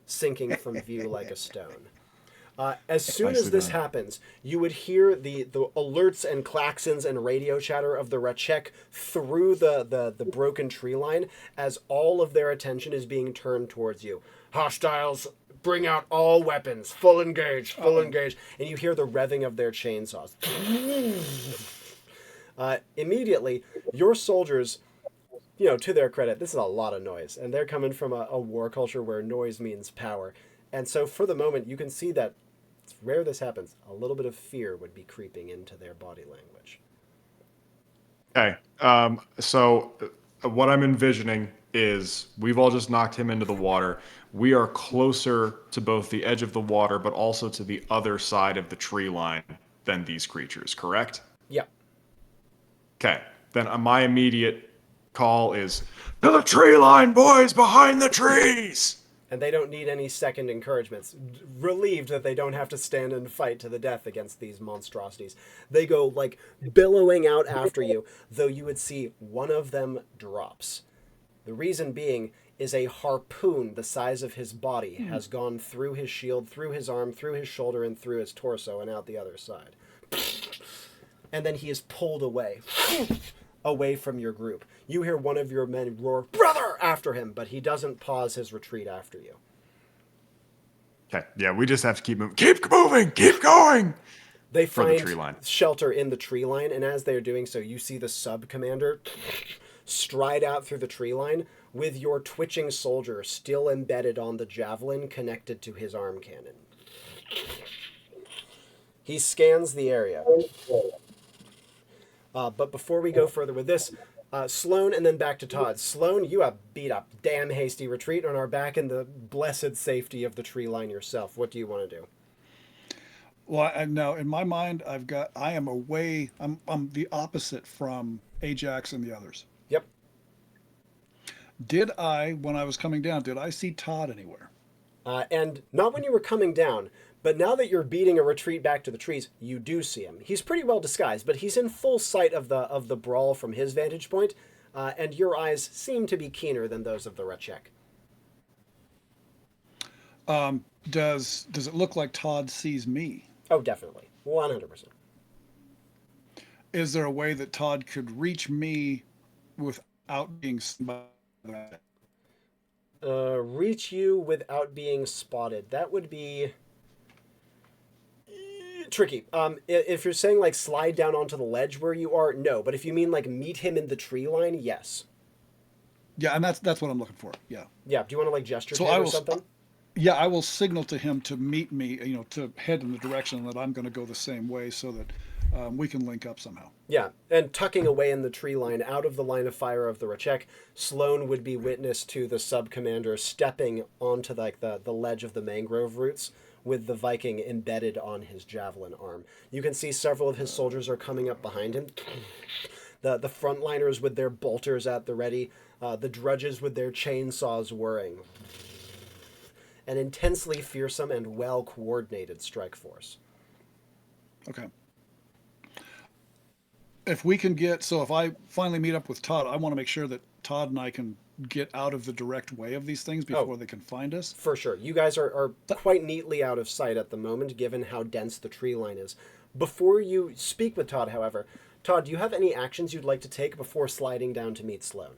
sinking from view like a stone. As soon as Nicely this done. happens, you would hear the alerts and klaxons and radio chatter of the Rachek through the broken tree line as all of their attention is being turned towards you. Hostiles, bring out all weapons. Full engage, full engage. And you hear the revving of their chainsaws. Immediately, your soldiers, to their credit, this is a lot of noise, and they're coming from a war culture where noise means power. And so for the moment, you can see that it's rare this happens. A little bit of fear would be creeping into their body language. Okay. So what I'm envisioning is we've all just knocked him into the water. We are closer to both the edge of the water, but also to the other side of the tree line than these creatures, correct? Yeah. Okay. Then my immediate call is, to the tree line, boys, behind the trees! And they don't need any second encouragements. Relieved that they don't have to stand and fight to the death against these monstrosities. They go, like, billowing out after you, though you would see one of them drops. The reason being is a harpoon the size of his body has gone through his shield, through his arm, through his shoulder, and through his torso, and out the other side. And then he is pulled away from your group. You hear one of your men roar, "Brother!" after him, but he doesn't pause his retreat after you. Okay. Yeah, we just have to keep moving. Keep moving! Keep going! They For the find tree line. shelter in the tree line, and as they're doing so, you see the sub-commander stride out through the tree line with your twitching soldier still embedded on the javelin connected to his arm cannon. He scans the area. But before we go further with this, Sloan and then back to Todd. Sloan, you have beat up damn hasty retreat and are back in the blessed safety of the tree line yourself. What do you want to do? Well, now in my mind, I am away. I'm the opposite from Ajax and the others. Yep. When I was coming down, did I see Todd anywhere? And not when you were coming down, but now that you're beating a retreat back to the trees, you do see him. He's pretty well disguised, but he's in full sight of the brawl from his vantage point, and your eyes seem to be keener than those of the Rachek. Does it look like Todd sees me? Oh, definitely. 100%. Is there a way that Todd could reach me without being seen by that? Reach you without being spotted. That would be tricky. If you're saying like slide down onto the ledge where you are, no. But if you mean like meet him in the tree line, yes. Yeah, and that's what I'm looking for. Yeah. Yeah. Do you want to like gesture So to him or something? Yeah, I will signal to him to meet me, to head in the direction that I'm going to go the same way so that we can link up somehow. Yeah, and tucking away in the tree line, out of the line of fire of the Rachek, Sloan would be witness to the sub-commander stepping onto like the ledge of the mangrove roots with the Viking embedded on his javelin arm. You can see several of his soldiers are coming up behind him. The frontliners with their bolters at the ready, the drudges with their chainsaws whirring. An intensely fearsome and well-coordinated strike force. Okay. If I finally meet up with Todd, I want to make sure that Todd and I can get out of the direct way of these things before they can find us. For sure. You guys are quite neatly out of sight at the moment, given how dense the tree line is. Before you speak with Todd, however, Todd, do you have any actions you'd like to take before sliding down to meet Sloan?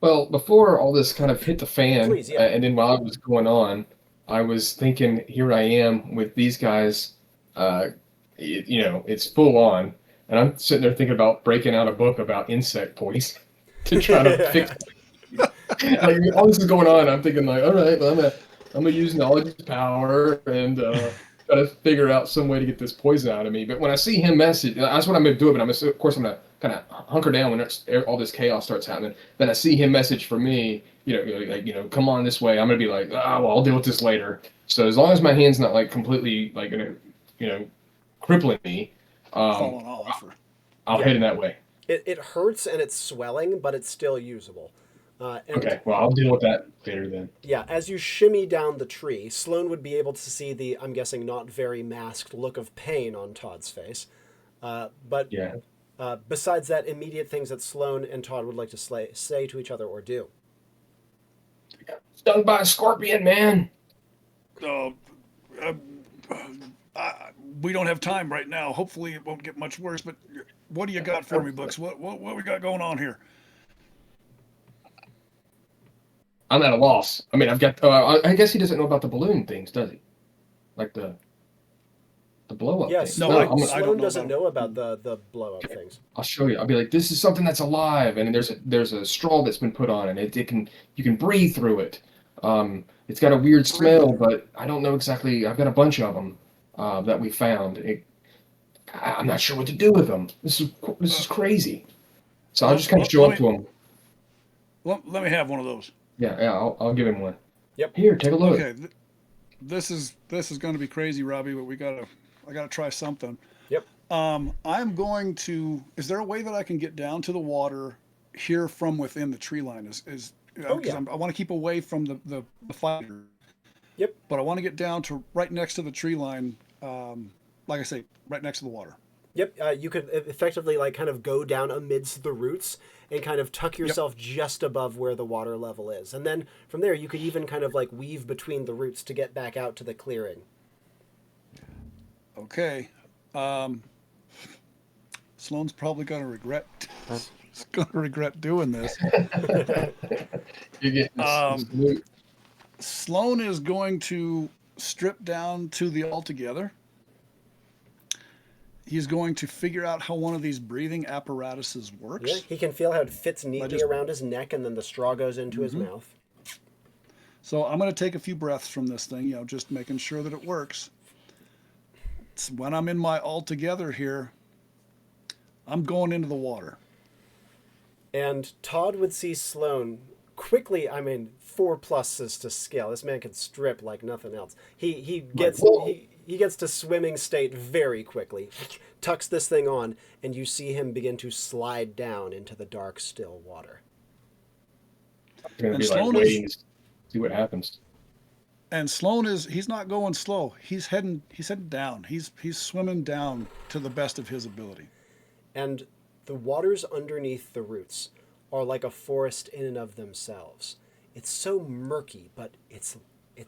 Well, before all this kind of hit the fan, Please, yeah. And then while it was going on, I was thinking, here I am with these guys, it's full on, and I'm sitting there thinking about breaking out a book about insect poison to try to fix it. Like, all this is going on, I'm thinking like, all right, well, I'm gonna use knowledge power and try to figure out some way to get this poison out of me. But when I see him message, that's what I'm gonna do. But of course I'm gonna kind of hunker down when all this chaos starts happening. Then I see him message for me, come on this way. I'm gonna be like, well, I'll deal with this later. So as long as my hand's not like completely like crippling me, Falling off. I'll head in that way. It hurts and it's swelling, but it's still usable. Okay, well, I'll deal with that later then. Yeah, as you shimmy down the tree, Sloan would be able to see the, I'm guessing, not very masked look of pain on Todd's face. But Yeah. Besides that, immediate things that Sloan and Todd would like to say to each other or do. Stung by a scorpion, man. Oh, we don't have time right now. Hopefully it won't get much worse, but what do you got for me, Books? What we got going on here? I'm at a loss. I mean, I've got. I guess he doesn't know about the balloon things, does he? Like the blow up Yes. things. No, Sloan, I don't know doesn't about know about the blow up things. I'll show you. I'll be like, this is something that's alive, and there's a straw that's been put on, and you can breathe through it. It's got a weird smell, but I don't know exactly. I've got a bunch of them that we found. I'm not sure what to do with them. This is crazy. So I'll just kind of show up to him. Let me have one of those. Yeah, I'll give him one. Yep. Here, take a look. Okay, this is going to be crazy, Robbie, but I gotta try something. Yep. I'm going to. Is there a way that I can get down to the water here from within the tree line? I want to keep away from the fighter. Yep. But I want to get down to right next to the tree line. Like I say, right next to the water. Yep. You could effectively like kind of go down amidst the roots and kind of tuck yourself just above where the water level is, and then from there you could even kind of like weave between the roots to get back out to the clearing. Okay. Sloan's probably going to regret. He's going to regret doing this. You get this Sloan is going to strip down to the altogether. He's going to figure out how one of these breathing apparatuses works. Yeah, he can feel how it fits neatly around his neck, and then the straw goes into his mouth. So I'm going to take a few breaths from this thing, just making sure that it works. It's when I'm in my altogether here, I'm going into the water. And Todd would see Sloan quickly. I mean, 4+ is to scale. This man can strip like nothing else. He gets to swimming state very quickly, tucks this thing on, and you see him begin to slide down into the dark, still water. I'm gonna be Sloan like waiting to see what happens. And Sloan he's not going slow. He's heading down. He's swimming down to the best of his ability. And the waters underneath the roots are like a forest in and of themselves. It's so murky, but it's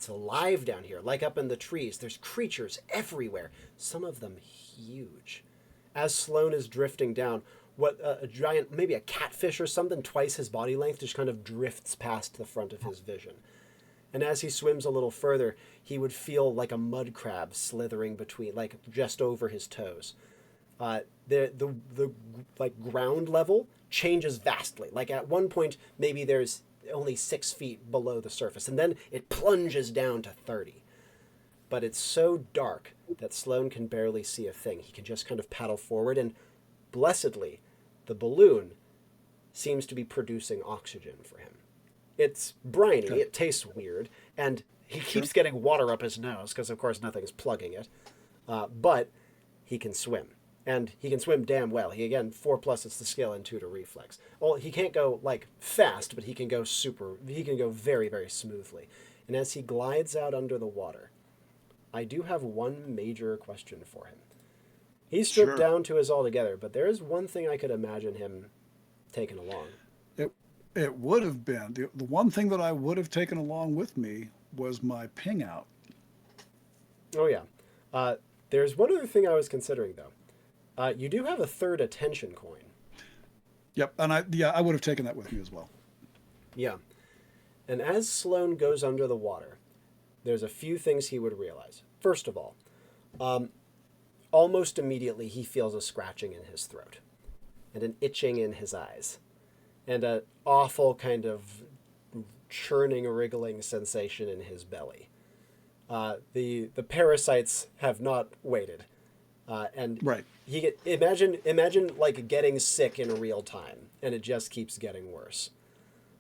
alive down here. Like up in the trees, there's creatures everywhere, some of them huge. As Sloan is drifting down, what a giant, maybe a catfish or something, twice his body length, just kind of drifts past the front of his vision. And as he swims a little further, he would feel like a mud crab slithering between, like just over his toes. The like ground level changes vastly. Like at one point, maybe there's only 6 feet below the surface, and then it plunges down to 30. But it's so dark that Sloan can barely see a thing. He can just kind of paddle forward, and blessedly, the balloon seems to be producing oxygen for him. It's briny, it tastes weird, and he keeps getting water up his nose, because of course nothing's plugging it. But he can swim. And he can swim damn well. He, again, 4+ is the skill and 2 to reflex. Well, he can't go, like, fast, but he can go very, very smoothly. And as he glides out under the water, I do have one major question for him. He's stripped down to his altogether, but there is one thing I could imagine him taking along. It would have been. The one thing that I would have taken along with me was my ping out. Oh, yeah. There's one other thing I was considering, though. You do have a third attention coin. Yep, and I would have taken that with me as well. Yeah. And as Sloan goes under the water, there's a few things he would realize. First of all, almost immediately he feels a scratching in his throat and an itching in his eyes and an awful kind of churning, wriggling sensation in his belly. The parasites have not waited. And right. Imagine like getting sick in real time, and it just keeps getting worse.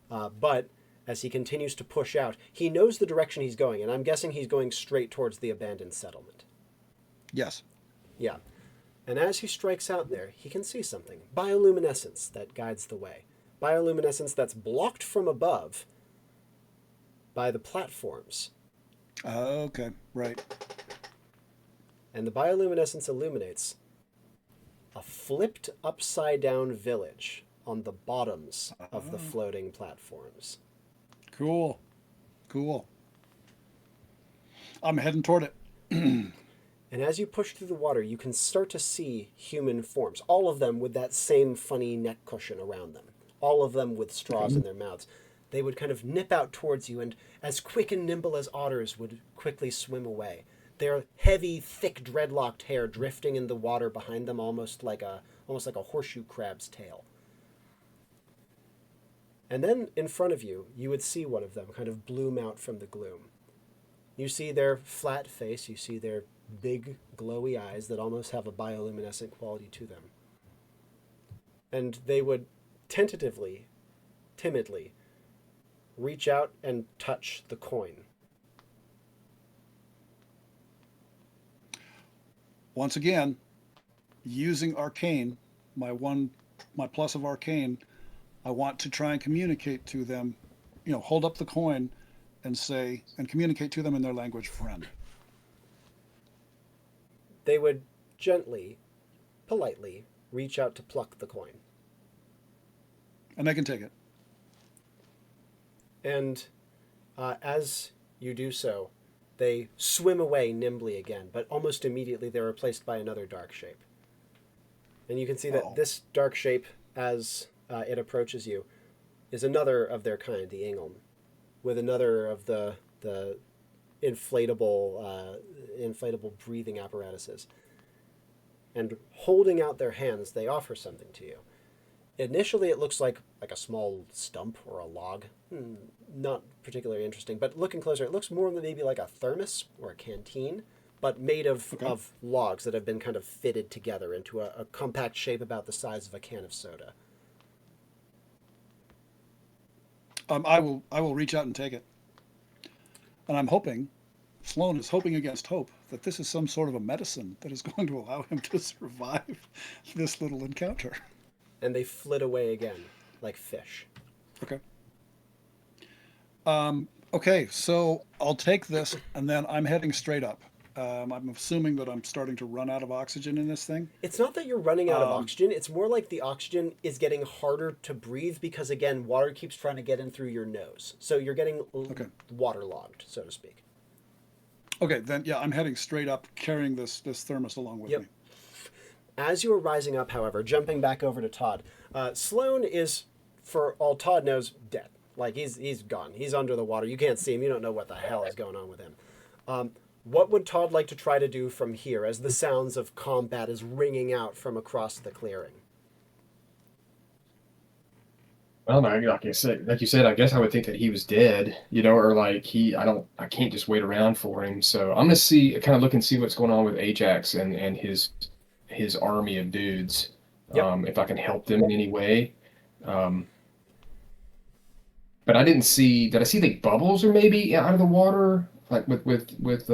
But as he continues to push out, he knows the direction he's going, and I'm guessing he's going straight towards the abandoned settlement. Yes. Yeah. And as he strikes out there, he can see something. Bioluminescence that guides the way. Bioluminescence that's blocked from above by the platforms. Okay, right. And the bioluminescence illuminates a flipped upside-down village on the bottoms of the floating platforms. Cool. I'm heading toward it. And as you push through the water, you can start to see human forms, all of them with that same funny neck cushion around them, all of them with straws in their mouths. They would kind of nip out towards you, and as quick and nimble as otters would quickly swim away. Their heavy, thick, dreadlocked hair drifting in the water behind them, almost like a horseshoe crab's tail. And then in front of you, you would see one of them kind of bloom out from the gloom. You see their flat face, you see their big, glowy eyes that almost have a bioluminescent quality to them. And they would tentatively, timidly, reach out and touch the coin. Once again, using Arcane, my plus of Arcane, I want to try and communicate to them, hold up the coin and communicate to them in their language, friend. They would gently, politely reach out to pluck the coin. And I can take it. And as you do so, they swim away nimbly again, but almost immediately they're replaced by another dark shape. And you can see that this dark shape, as it approaches you, is another of their kind, the Inglave, with another of the inflatable breathing apparatuses. And holding out their hands, they offer something to you. Initially, it looks like a small stump or a log. Not particularly interesting, but looking closer, it looks more maybe like a thermos or a canteen, but made of logs that have been kind of fitted together into a compact shape about the size of a can of soda. I will reach out and take it. And I'm hoping, Sloan is hoping against hope, that this is some sort of a medicine that is going to allow him to survive this little encounter. And they flit away again, like fish. Okay. Okay, so I'll take this, and then I'm heading straight up. I'm assuming that I'm starting to run out of oxygen in this thing. It's not that you're running out of oxygen. It's more like the oxygen is getting harder to breathe because, again, water keeps trying to get in through your nose. So you're getting waterlogged, so to speak. Okay, then, yeah, I'm heading straight up, carrying this thermos along with me. As you are rising up, however, jumping back over to Todd, Sloan is, for all Todd knows, dead. Like, he's gone. He's under the water. You can't see him. You don't know what the hell is going on with him. What would Todd like to try to do from here as the sounds of combat is ringing out from across the clearing? Well, like you said, I guess I would think that he was dead, or like I can't just wait around for him. So I'm gonna look and see what's going on with Ajax and his army of dudes. If I can help them in any way. But did I see like bubbles or maybe out of the water, like with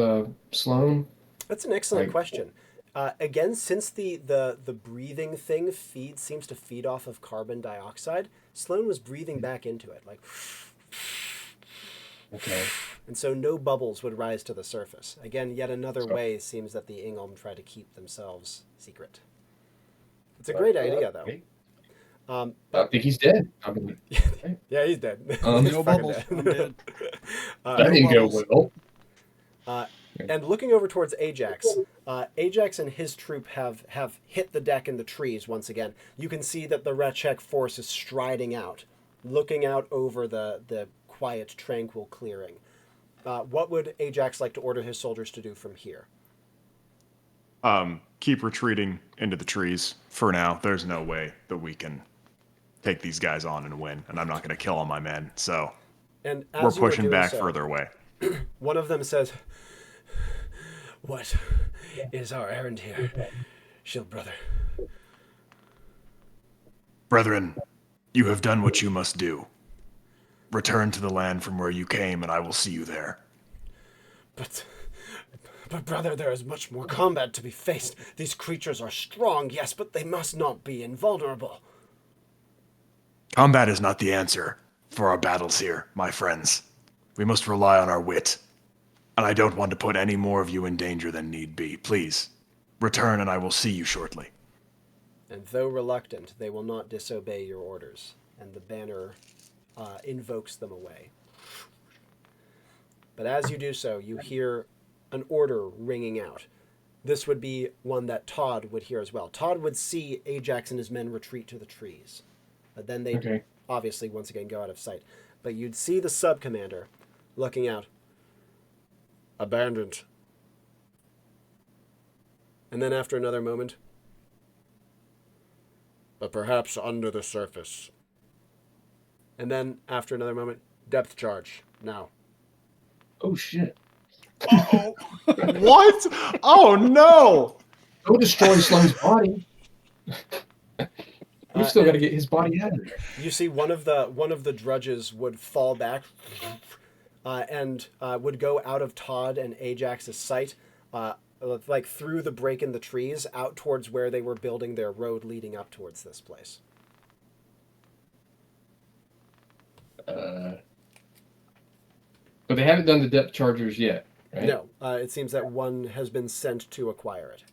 Sloan? That's an excellent question. Again, since the breathing thing seems to feed off of carbon dioxide, Sloan was breathing back into it, like. Okay. And so no bubbles would rise to the surface. Again, yet another way seems that the Inglave try to keep themselves secret. It's a great idea, though. I think he's dead. Yeah, he's dead. No bubbles. I'm dead. That didn't go well. And looking over towards Ajax, Ajax and his troop have hit the deck in the trees once again. You can see that the Rechek force is striding out, looking out over the quiet, tranquil clearing. What would Ajax like to order his soldiers to do from here? Keep retreating into the trees for now. There's no way that we can take these guys on and win, and I'm not going to kill all my men. So and we're pushing back further away. One of them says, "What is our errand here, Shield Brother?" Brethren, you have done what you must do. Return to the land from where you came, and I will see you there. But brother, there is much more combat to be faced. These creatures are strong, yes, but they must not be invulnerable. Combat is not the answer for our battles here, my friends. We must rely on our wit. And I don't want to put any more of you in danger than need be. Please, return and I will see you shortly. And though reluctant, they will not disobey your orders. And the banner invokes them away. But as you do so, you hear an order ringing out. This would be one that Todd would hear as well. Todd would see Ajax and his men retreat to the trees. Then they'd obviously once again go out of sight. But you'd see the sub-commander looking out. Abandoned. And then after another moment, but perhaps under the surface. And then after another moment, depth charge now. Oh shit! What? Oh no! Go destroy Sloan's body. We've still got to get his body out of there. You see one of the drudges would fall back and would go out of Todd and Ajax's sight, like through the break in the trees, out towards where they were building their road leading up towards this place. But they haven't done the depth chargers yet, right? No, it seems that one has been sent to acquire it.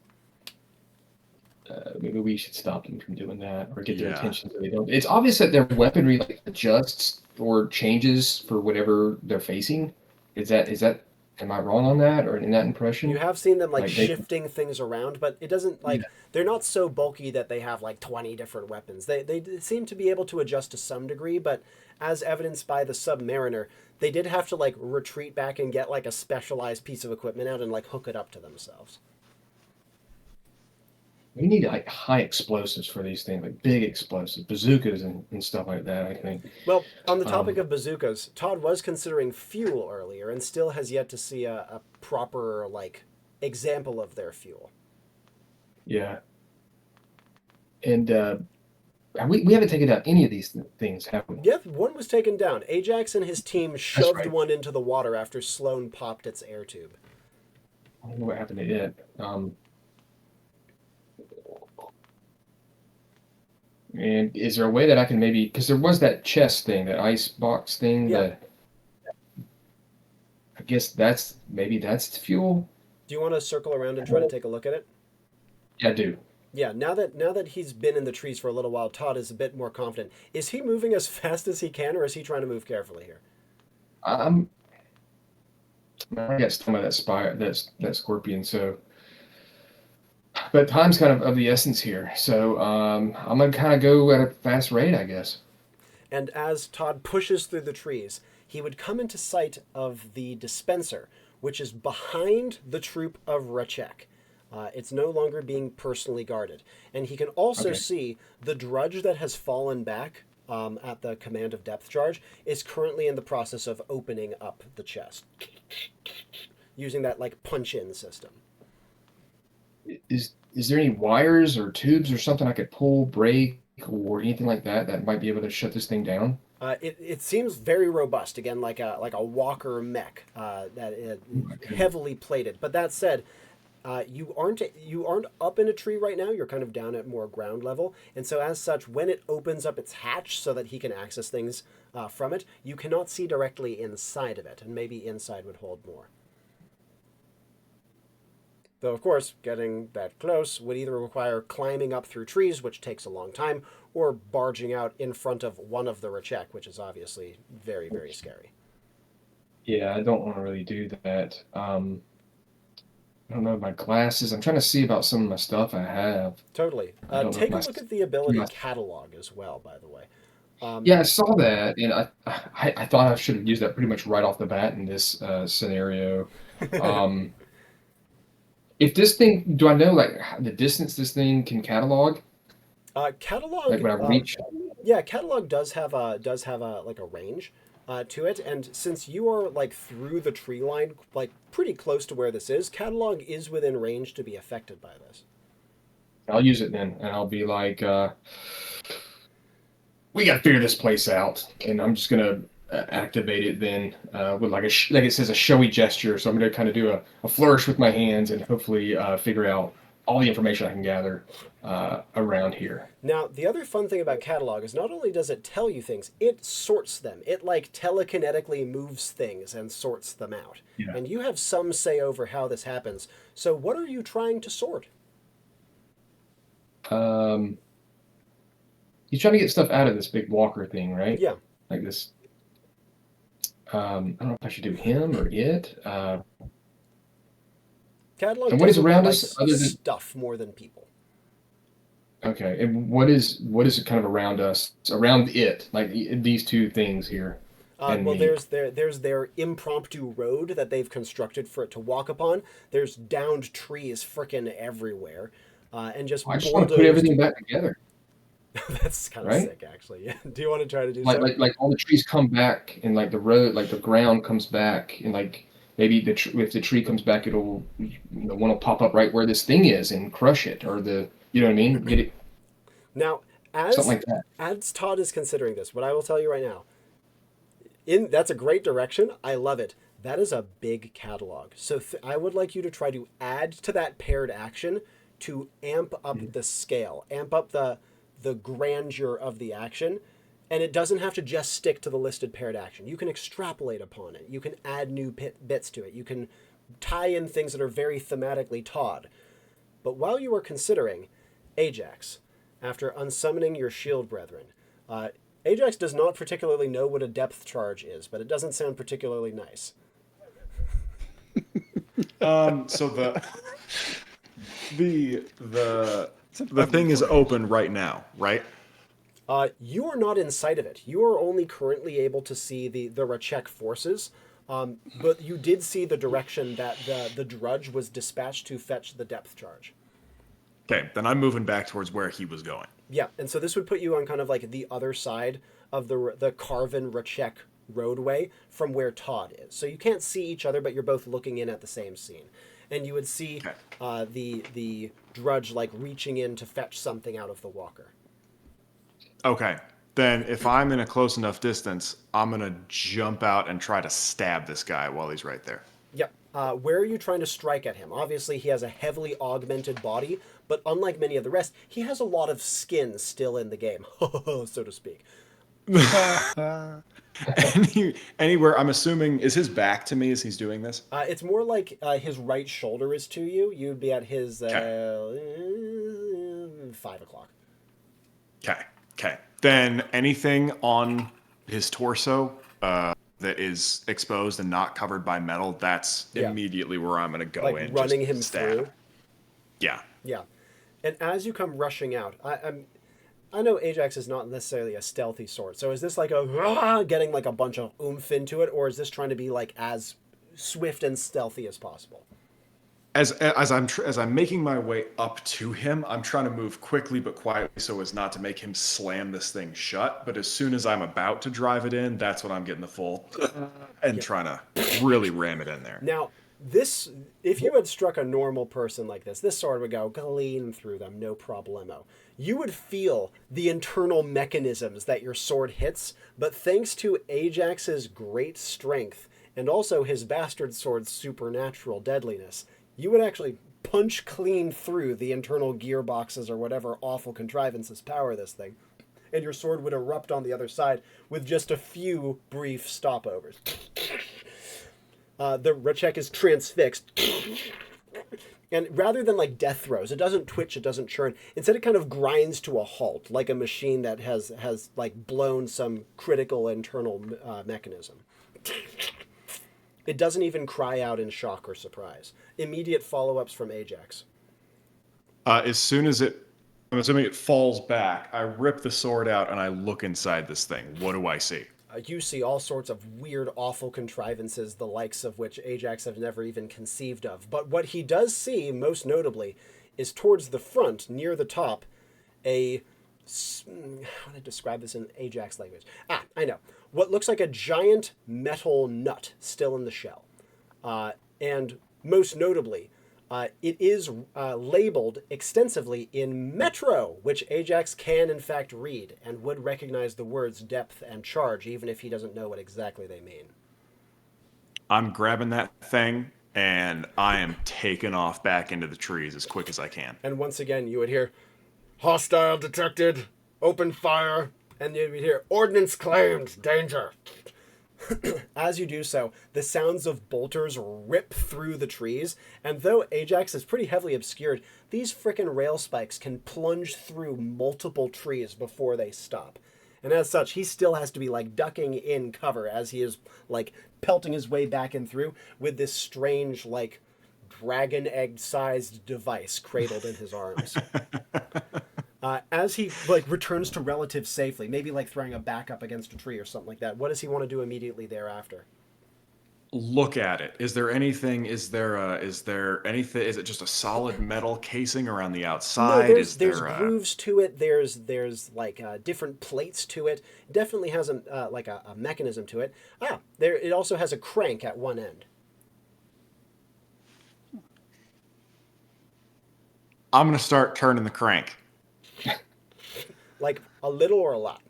Maybe we should stop them from doing that or get their attention so they don't. It's obvious that their weaponry like adjusts or changes for whatever they're facing. Is that? Am I wrong on that, or in that impression? You have seen them like shifting things around, but it doesn't like they're not so bulky that they have like 20 different weapons. They seem to be able to adjust to some degree, but as evidenced by the Submariner, they did have to like retreat back and get like a specialized piece of equipment out and like hook it up to themselves. We need like high explosives for these things, like big explosives, bazookas and stuff like that, I think. Well, on the topic of bazookas, Todd was considering fuel earlier and still has yet to see a proper like example of their fuel. Yeah. And we haven't taken out any of these things, have we? Yep, one was taken down. Ajax and his team shoved one into the water after Sloan popped its air tube. I don't know what happened to it. And is there a way that I can maybe, because there was that chest thing, that ice box thing, that I guess that's the fuel. Do you want to circle around and try to take a look at it? Yeah, I do. Yeah, now that he's been in the trees for a little while, Todd is a bit more confident. Is he moving as fast as he can, or is he trying to move carefully here? I got stung by that scorpion, so. But time's kind of the essence here, so I'm gonna kind of go at a fast rate, I guess. And as Todd pushes through the trees, he would come into sight of the dispenser, which is behind the troop of Rechek. It's no longer being personally guarded. And he can also see the drudge that has fallen back at the command of depth charge is currently in the process of opening up the chest, using that like punch-in system. Is there any wires or tubes or something I could pull, break, or anything like that might be able to shut this thing down? It seems very robust. Again, like a walker mech that is heavily plated. But that said, you aren't up in a tree right now. You're kind of down at more ground level, and so as such, when it opens up its hatch so that he can access things from it, you cannot see directly inside of it, and maybe inside would hold more. Though, of course, getting that close would either require climbing up through trees, which takes a long time, or barging out in front of one of the Rechek, which is obviously very, very scary. Yeah, I don't want to really do that. I don't know my glasses. I'm trying to see about some of my stuff I have. Totally. Take a look at the ability catalog as well, by the way. Yeah, I saw that, and I thought I should have used that pretty much right off the bat in this scenario. If this thing, do I know like the distance this thing can catalog? Catalog. Like when I reach. Yeah, catalog does have a like a range to it, and since you are like through the tree line, like pretty close to where this is, catalog is within range to be affected by this. I'll use it then, and I'll be like, we got to figure this place out, and I'm just gonna activate it then with like like it says a showy gesture. So I'm gonna kind of do a flourish with my hands and hopefully figure out all the information I can gather around here. Now, the other fun thing about catalog is not only does it tell you things, it sorts them. It like telekinetically moves things and sorts them out. Yeah. And you have some say over how this happens. So what are you trying to sort? He's trying to get stuff out of this big walker thing, right? Yeah. Like this. I don't know if I should do him or it. Catalog And what is definitely around likes us other than stuff more than people. okay? And what is kind of around us, around it, like these two things here, and Well, me? there's their impromptu road that they've constructed for it to walk upon. There's downed trees frickin' everywhere, and just I just want to put bulldozed. everything back together, That's kind of right? sick, actually. Yeah. Do you want to try to do Like so? like like all the trees come back, and like the road, like the ground comes back, and like maybe if the tree comes back, it'll one will pop up right where this thing is and crush it, or you know what I mean? Get it, Now, something as like that. as Todd is considering this, what I will tell you right now, that's a great direction. I love it. That is a big catalog. So I would like you to try to add to that paired action to amp up the scale, amp up the grandeur of the action. And it doesn't have to just stick to the listed paired action. You can extrapolate upon it. You can add new bits to it. You can tie in things that are very thematically Todd. But while you are considering Ajax, after unsummoning your shield brethren, Ajax does not particularly know what a depth charge is, but it doesn't sound particularly nice. So the thing is open right now, right? You are not inside of it. You are only currently able to see the Rachek forces, but you did see the direction that the Drudge was dispatched to fetch the depth charge. Okay, then I'm moving back towards where he was going. Yeah, and so this would put you on kind of like the other side of the Carven Rachek roadway from where Todd is. So you can't see each other, but you're both looking in at the same scene. And you would see the Drudge like reaching in to fetch something out of the walker. Okay, then if I'm in a close enough distance, I'm gonna jump out and try to stab this guy while he's right there. Yep. Where are you trying to strike at him? Obviously, he has a heavily augmented body, but unlike many of the rest, he has a lot of skin still in the game, so to speak. Anywhere, I'm assuming, is his back to me as he's doing this? It's more like his right shoulder is to you. You'd be at his 5 o'clock. Okay. Then anything on his torso that is exposed and not covered by metal, that's immediately where I'm going to go like in. running just him stab. through. Yeah. Yeah. And as you come rushing out, I know Ajax is not necessarily a stealthy sword. So is this like getting like a bunch of oomph into it, or is this trying to be like as swift and stealthy as possible? As I'm making my way up to him, I'm trying to move quickly but quietly so as not to make him slam this thing shut. But as soon as I'm about to drive it in, that's when I'm getting the full and trying to really ram it in there. Now, if you had struck a normal person like this sword would go clean through them, no problemo. You would feel the internal mechanisms that your sword hits, but thanks to Ajax's great strength and also his bastard sword's supernatural deadliness, you would actually punch clean through the internal gearboxes or whatever awful contrivances power this thing, and your sword would erupt on the other side with just a few brief stopovers. The Rachek is transfixed. And rather than like death throes, it doesn't twitch, it doesn't churn. Instead, it kind of grinds to a halt, like a machine that has like blown some critical internal mechanism. It doesn't even cry out in shock or surprise. Immediate follow-ups from Ajax. I'm assuming it falls back. I rip the sword out and I look inside this thing. What do I see? You see all sorts of weird, awful contrivances, the likes of which Ajax have never even conceived of. But what he does see, most notably, is towards the front, near the top, how to describe this in Ajax language? I know. What looks like a giant metal nut still in the shell. And most notably, it is labeled extensively in Metro, which Ajax can in fact read and would recognize the words depth and charge, even if he doesn't know what exactly they mean. I'm grabbing that thing and I am taking off back into the trees as quick as I can. And once again, you would hear, hostile detected, open fire, and you would hear, ordnance claimed, danger. As you do so, the sounds of bolters rip through the trees, and though Ajax is pretty heavily obscured, these frickin' rail spikes can plunge through multiple trees before they stop. And as such, he still has to be like ducking in cover as he is like pelting his way back and through with this strange like dragon egg-sized device cradled in his arms. As he like returns to relative safely, maybe like throwing a back up against a tree or something like that, what does he want to do immediately thereafter? Look at it. Is there anything? Is there anything? Is it just a solid metal casing around the No, outside? there's grooves to it. There's like different plates to it. Definitely has a like a mechanism to it. It also has a crank at one end. I'm gonna start turning the crank. Like a little or a lot?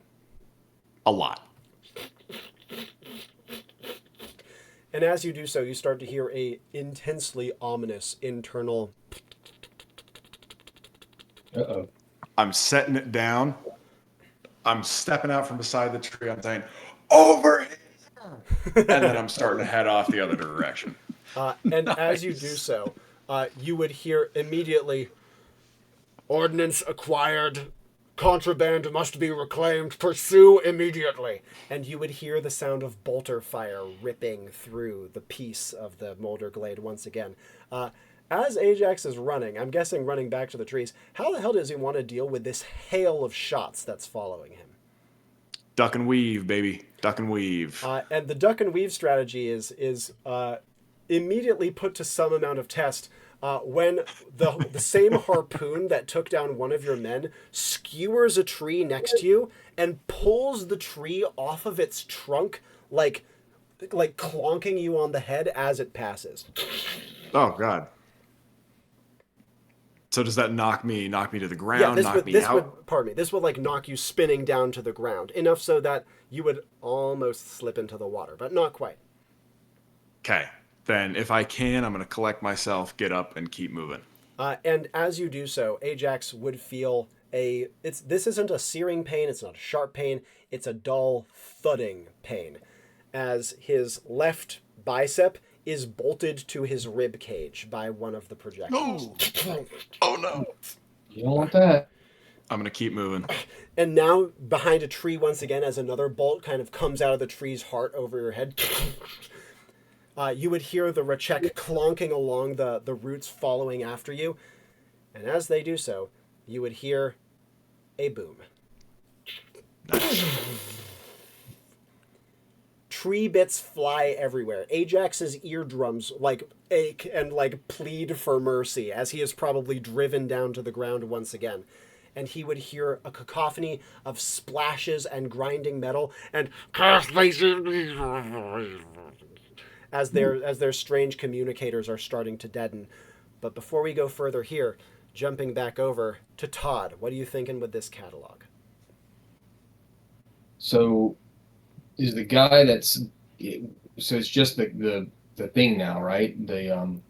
A lot. And as you do so, you start to hear a intensely ominous internal. Uh-oh. I'm setting it down. I'm stepping out from beside the tree. I'm saying, "Over here," and then I'm starting to head off the other direction. And as you do so, you would hear immediately, Ordnance acquired. Contraband must be reclaimed. Pursue immediately. and you would hear the sound of bolter fire ripping through the piece of the Moulderglade once again. As Ajax is running, I'm guessing running back to the trees, how the hell does he want to deal with this hail of shots that's following him? Duck and weave, baby. Duck and weave. And the duck and weave strategy is immediately put to some amount of test when the same harpoon that took down one of your men skewers a tree next to you and pulls the tree off of its trunk, like clonking you on the head as it passes. Oh God. So does that knock me to the ground? Yeah, knock me out? this would like knock you spinning down to the ground, enough so that you would almost slip into the water, but not quite. Okay. Then if I can, I'm going to collect myself, get up, and keep moving. And as you do so, Ajax would feel this isn't a searing pain, it's not a sharp pain, it's a dull thudding pain, as his left bicep is bolted to his rib cage by one of the projectiles. Oh no. You don't want that. I'm going to keep moving. And now behind a tree once again, as another bolt kind of comes out of the tree's heart over your head. You would hear the Rachek clonking along the roots following after you. And as they do so, you would hear a boom. Tree bits fly everywhere. Ajax's eardrums like ache and like plead for mercy as he is probably driven down to the ground once again. And he would hear a cacophony of splashes and grinding metal and as their strange communicators are starting to deaden. But before we go further here, jumping back over to Todd, what are you thinking with this catalog? So is the guy so it's just the thing now, right?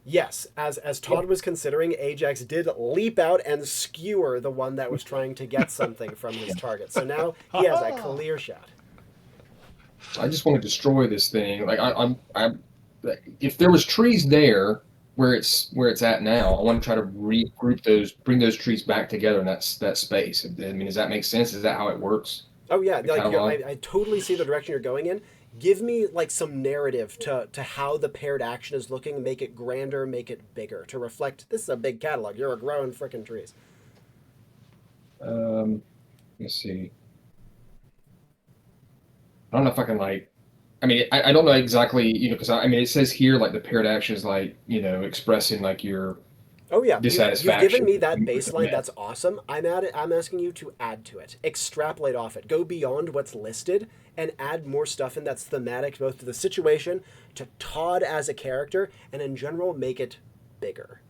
Yes, as Todd was considering, Ajax did leap out and skewer the one that was trying to get something from his target. So now he has a clear shot. I just want to destroy this thing. Like I'm if there was trees there where it's at now, I want to try to regroup bring those trees back together in that space. I mean, does that make sense? Is that how it works? Oh yeah, like I totally see the direction you're going in. Give me like some narrative to how the paired action is looking. Make it grander, make it bigger to reflect. This is a big catalog. You're growing frickin' trees. Let's see. I don't know if I can I mean, I don't know exactly, because I mean, it says here like the paired action is like, expressing like your Oh yeah, dissatisfaction. you've given me that baseline. That's awesome. I'm asking you to add to it, extrapolate off it, go beyond what's listed, and add more stuff in that's thematic both to the situation, to Todd as a character, and in general make it bigger.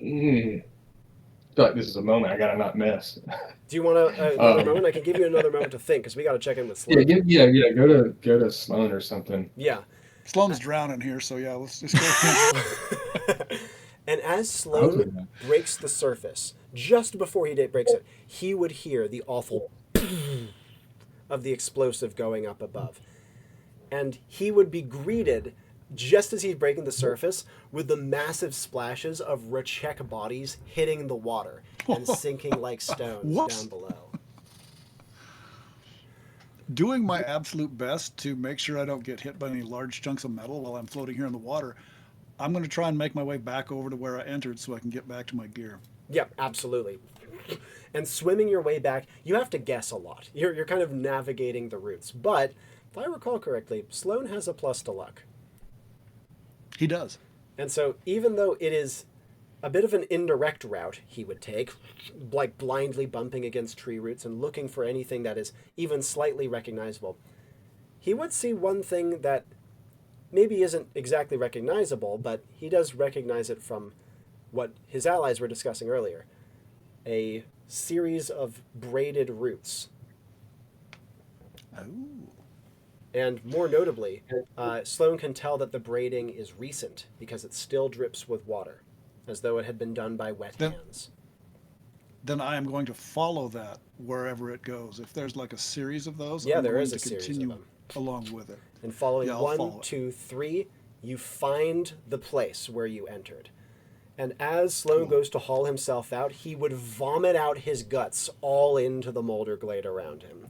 I feel like this is a moment I gotta not miss. Do you want another moment? I can give you another moment to think because we got to check in with Sloan. Yeah. Go to Sloan or something. Yeah. Sloan's drowning here, so yeah, let's just go. And as Sloan breaks the surface, just before he breaks it, he would hear the awful of the explosive going up above. And he would be greeted, just as he's breaking the surface, with the massive splashes of Rachek bodies hitting the water and sinking like stones down below. Doing my absolute best to make sure I don't get hit by any large chunks of metal while I'm floating here in the water. I'm going to try and make my way back over to where I entered so I can get back to my gear. Yeah, absolutely. And swimming your way back, you have to guess a lot. You're kind of navigating the routes. But if I recall correctly, Sloan has a plus to luck. He does. And so even though it is a bit of an indirect route he would take, like blindly bumping against tree roots and looking for anything that is even slightly recognizable, he would see one thing that maybe isn't exactly recognizable, but he does recognize it from what his allies were discussing earlier. A series of braided roots. Oh. And more notably, Sloan can tell that the braiding is recent because it still drips with water, as though it had been done by wet hands. Then I am going to follow that wherever it goes. If there's like a series of those, Yeah, I'm there going is a to series of continue them. along with it. And following Yeah, I'll follow 1, it. 2, 3, you find the place where you entered. And as Sloan goes to haul himself out, he would vomit out his guts all into the Moulderglade around him.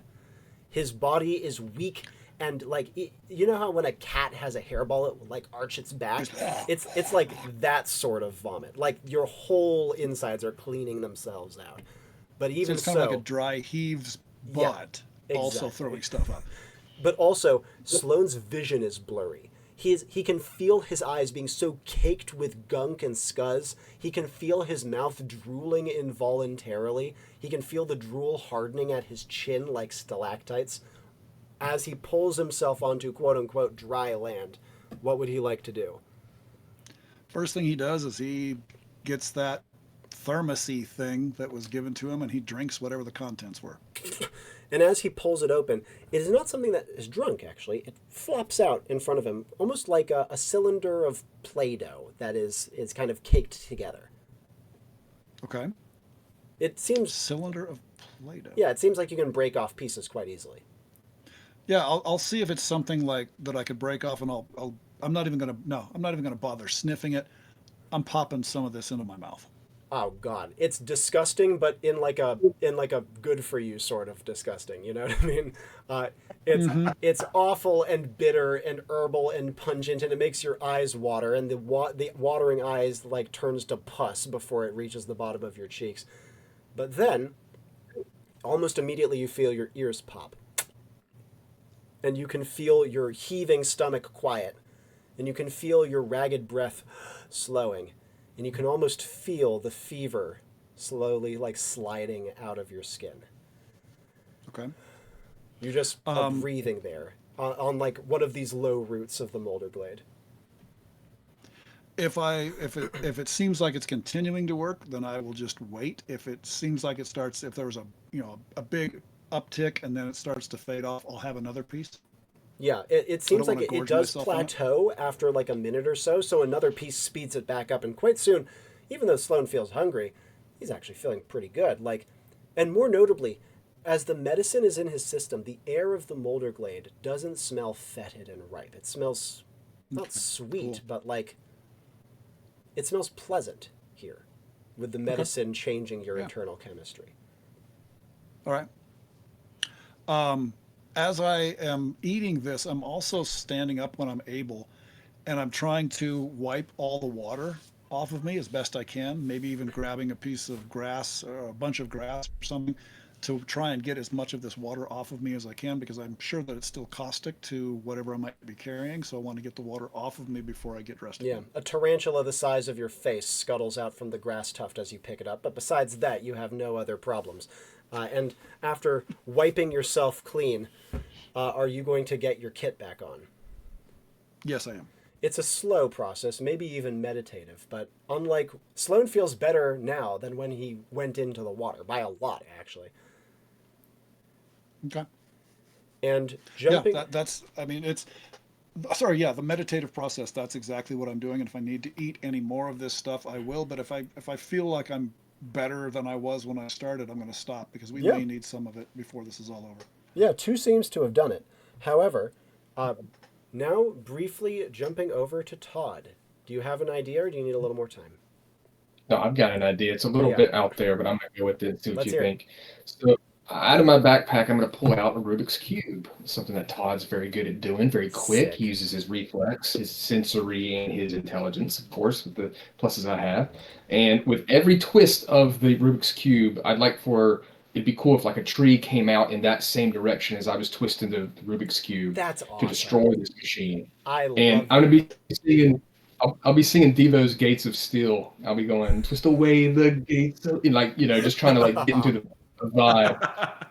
His body is weak and like you know how when a cat has a hairball it will like arch its back? It's like that sort of vomit. Like your whole insides are cleaning themselves out. But even So it's kind of like a dry heaves butt, also exactly. throwing stuff up. But also, Sloane's vision is blurry. He can feel his eyes being so caked with gunk and scuzz. He can feel his mouth drooling involuntarily. He can feel the drool hardening at his chin like stalactites. As he pulls himself onto quote-unquote dry land, what would he like to do? First thing he does is he gets that thermosy thing that was given to him and he drinks whatever the contents were. And as he pulls it open, it is not something that is drunk, actually. It flops out in front of him, almost like a cylinder of Play-Doh that is kind of caked together. Okay. It seems... Cylinder of Play-Doh. Yeah, it seems like you can break off pieces quite easily. Yeah, I'll see if it's something like that I could break off and I'm not even gonna bother sniffing it. I'm popping some of this into my mouth. Oh God, it's disgusting, but in like a good for you sort of disgusting. You know what I mean? It's awful and bitter and herbal and pungent, and it makes your eyes water, and the watering eyes like turns to pus before it reaches the bottom of your cheeks. But then, almost immediately, you feel your ears pop, and you can feel your heaving stomach quiet, and you can feel your ragged breath slowing. And you can almost feel the fever slowly like sliding out of your skin. Okay. You're just breathing there on like one of these low roots of the Moulderglade. If it seems like it's continuing to work, then I will just wait. If it seems like if there was a big uptick and then it starts to fade off, I'll have another piece. Yeah, it seems like it does myself on it. plateau after like a minute or so, so another piece speeds it back up, and quite soon, even though Sloan feels hungry, he's actually feeling pretty good. And more notably, as the medicine is in his system, the air of the Moulderglade doesn't smell fetid and ripe. It smells not sweet, but like it smells pleasant here, with the medicine changing your internal chemistry. All right. As I am eating this, I'm also standing up when I'm able, and I'm trying to wipe all the water off of me as best I can, maybe even grabbing a piece of grass or a bunch of grass or something to try and get as much of this water off of me as I can, because I'm sure that it's still caustic to whatever I might be carrying, so I want to get the water off of me before I get dressed. Yeah, a tarantula the size of your face scuttles out from the grass tuft as you pick it up, but besides that, you have no other problems. And after wiping yourself clean, are you going to get your kit back on? Yes, I am. It's a slow process, maybe even meditative, but unlike Sloan feels better now than when he went into the water, by a lot, actually. Okay. And jumping... Yeah, the meditative process, that's exactly what I'm doing. And if I need to eat any more of this stuff, I will. But if I feel like I'm better than I was when I started, I'm going to stop, because we may need some of it before this is all over. Yeah, 2 seems to have done it. However, now briefly jumping over to Todd. Do you have an idea, or do you need a little more time? No, I've got an idea. It's a little bit out there, but I'm going to go with it and see what Let's you hear it. think. So out of my backpack, I'm going to pull out a Rubik's Cube, something that Todd's very good at doing, very quick. Sick. He uses his reflex, his sensory, and his intelligence, of course, with the pluses I have. And with every twist of the Rubik's Cube, I'd like for it'd be cool if like a tree came out in that same direction as I was twisting the Rubik's Cube That's to awesome. destroy this machine. I And love I'm going to be singing. I'll be singing Devo's Gates of Steel. I'll be going, twist away the gates of, like, just trying to like get into the vibe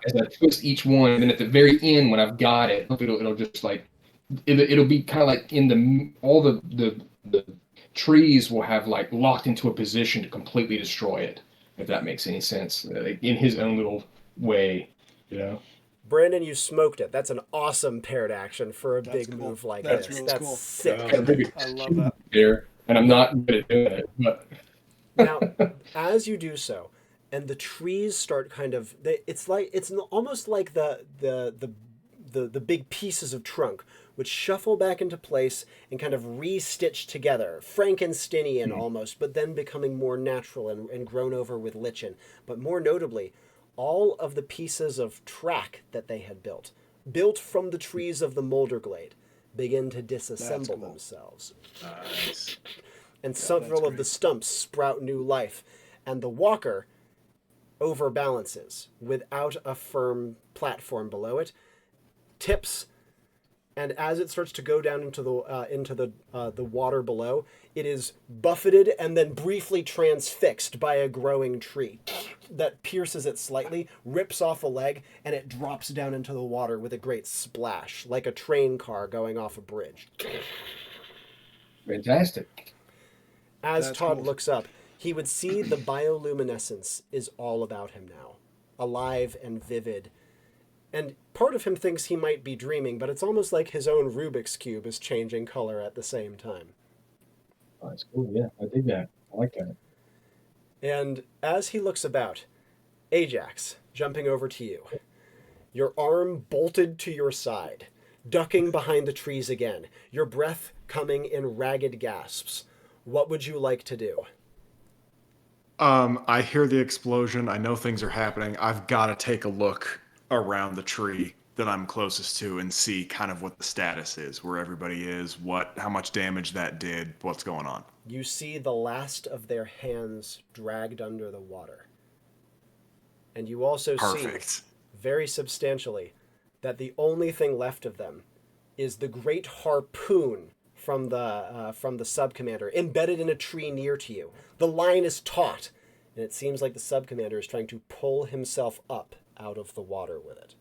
as I twist each one. And then at the very end, when I've got it, it'll just like, it'll be kind of like in all the trees will have like locked into a position to completely destroy it, if that makes any sense, like in his own little way, you know? Brandon, you smoked it. That's an awesome paired action for a That's big cool. move like That's this. really That's cool. sick. I love that. There, and I'm not good at doing it, but Now, as you do so, and the trees start kind of, it's almost like the big pieces of trunk which shuffle back into place and kind of re-stitch together, Frankensteinian almost, but then becoming more natural and grown over with lichen. But more notably, all of the pieces of track that they had built from the trees of the Moulderglade, begin to disassemble themselves. Nice. And several of the stumps sprout new life, and the walker overbalances without a firm platform below it, tips, and as it starts to go down into the water below, it is buffeted and then briefly transfixed by a growing tree that pierces it slightly, rips off a leg, and it drops down into the water with a great splash, like a train car going off a bridge. fantastic. As That's Todd cool. looks up, he would see the bioluminescence is all about him now, alive and vivid. And part of him thinks he might be dreaming, but it's almost like his own Rubik's Cube is changing color at the same time. Oh, that's cool. Yeah, I dig that. I like that. And as he looks about, Ajax, jumping over to you, your arm bolted to your side, ducking behind the trees again, your breath coming in ragged gasps. What would you like to do? I hear the explosion. I know things are happening. I've got to take a look around the tree that I'm closest to and see kind of what the status is, where everybody is, how much damage that did, what's going on. You see the last of their hands dragged under the water. And you also Perfect. see, very substantially, that the only thing left of them is the great harpoon from the sub-commander, embedded in a tree near to you. The line is taut, and it seems like the sub-commander is trying to pull himself up out of the water with it.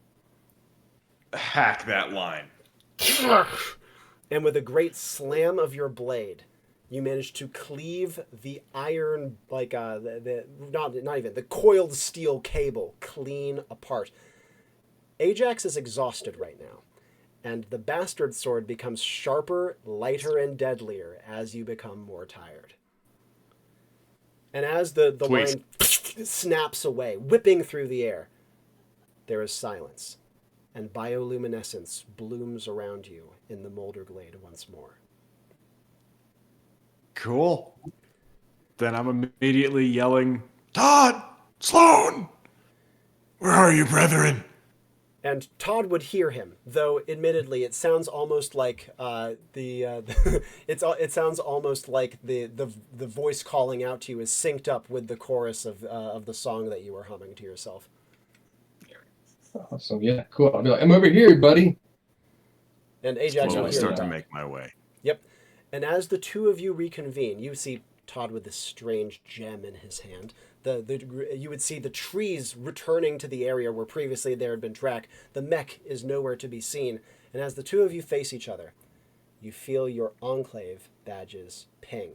Hack that line. And with a great slam of your blade, you manage to cleave the iron, like the coiled steel cable clean apart. Ajax is exhausted right now, and the bastard sword becomes sharper, lighter, and deadlier as you become more tired. And as the line snaps away, whipping through the air, there is silence, and bioluminescence blooms around you in the Moulderglade once more. Cool. Then I'm immediately yelling, Todd! Sloan! Where are you, brethren? And Todd would hear him, though admittedly it sounds almost like it sounds almost like the voice calling out to you is synced up with the chorus of the song that you were humming to yourself. Awesome. Yeah, cool. I'll be like, I'm over here, buddy. And Ajax will Slowly hear start to that. make my way. Yep. And as the two of you reconvene, you see Todd with this strange gem in his hand. You would see the trees returning to the area where previously there had been track. The mech is nowhere to be seen. And as the two of you face each other, you feel your Enclave badges ping,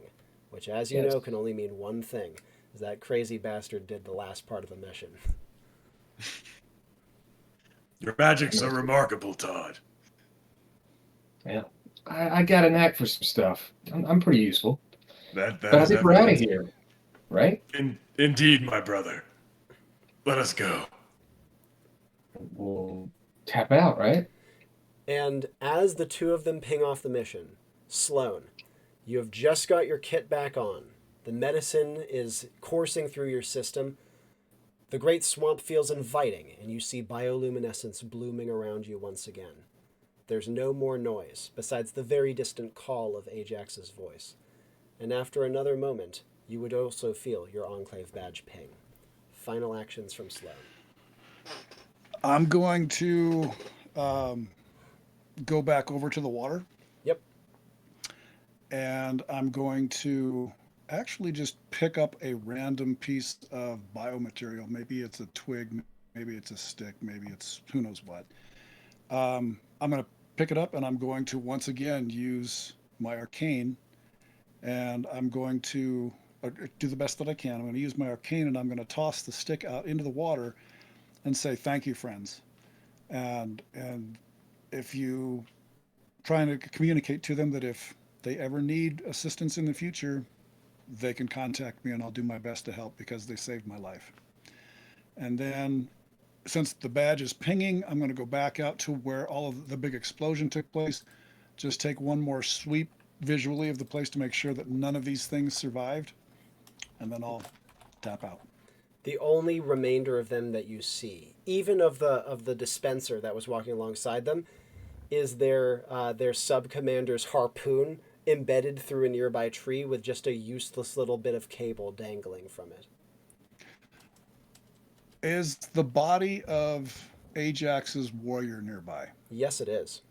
which, as you know, can only mean one thing, is that crazy bastard did the last part of the mission. Your magic's so remarkable, Todd. Yeah, I got a knack for some stuff. I'm pretty useful. That But I is think we're out of evident. here, right? Indeed, my brother. Let us go. We'll tap out, right? And as the two of them ping off the mission, Sloan, you have just got your kit back on. The medicine is coursing through your system. The great swamp feels inviting, and you see bioluminescence blooming around you once again. There's no more noise, besides the very distant call of Ajax's voice. And after another moment, you would also feel your Enclave badge ping. Final actions from Sloan. I'm going to go back over to the water, Yep. and I'm going to actually just pick up a random piece of biomaterial. Maybe it's a twig, maybe it's a stick, maybe it's who knows what. I'm going to pick it up, and I'm going to once again use my arcane, and I'm going to do the best that I can. I'm going to use my arcane, and I'm going to toss the stick out into the water and say, "Thank you, friends." And if you trying to communicate to them that if they ever need assistance in the future, they can contact me, and I'll do my best to help because they saved my life. And then, since the badge is pinging, I'm going to go back out to where all of the big explosion took place. Just take one more sweep visually of the place to make sure that none of these things survived, and then I'll tap out. The only remainder of them that you see, even of the dispenser that was walking alongside them, is their sub-commander's harpoon embedded through a nearby tree with just a useless little bit of cable dangling from it. Is the body of Ajax's warrior nearby? Yes, it is.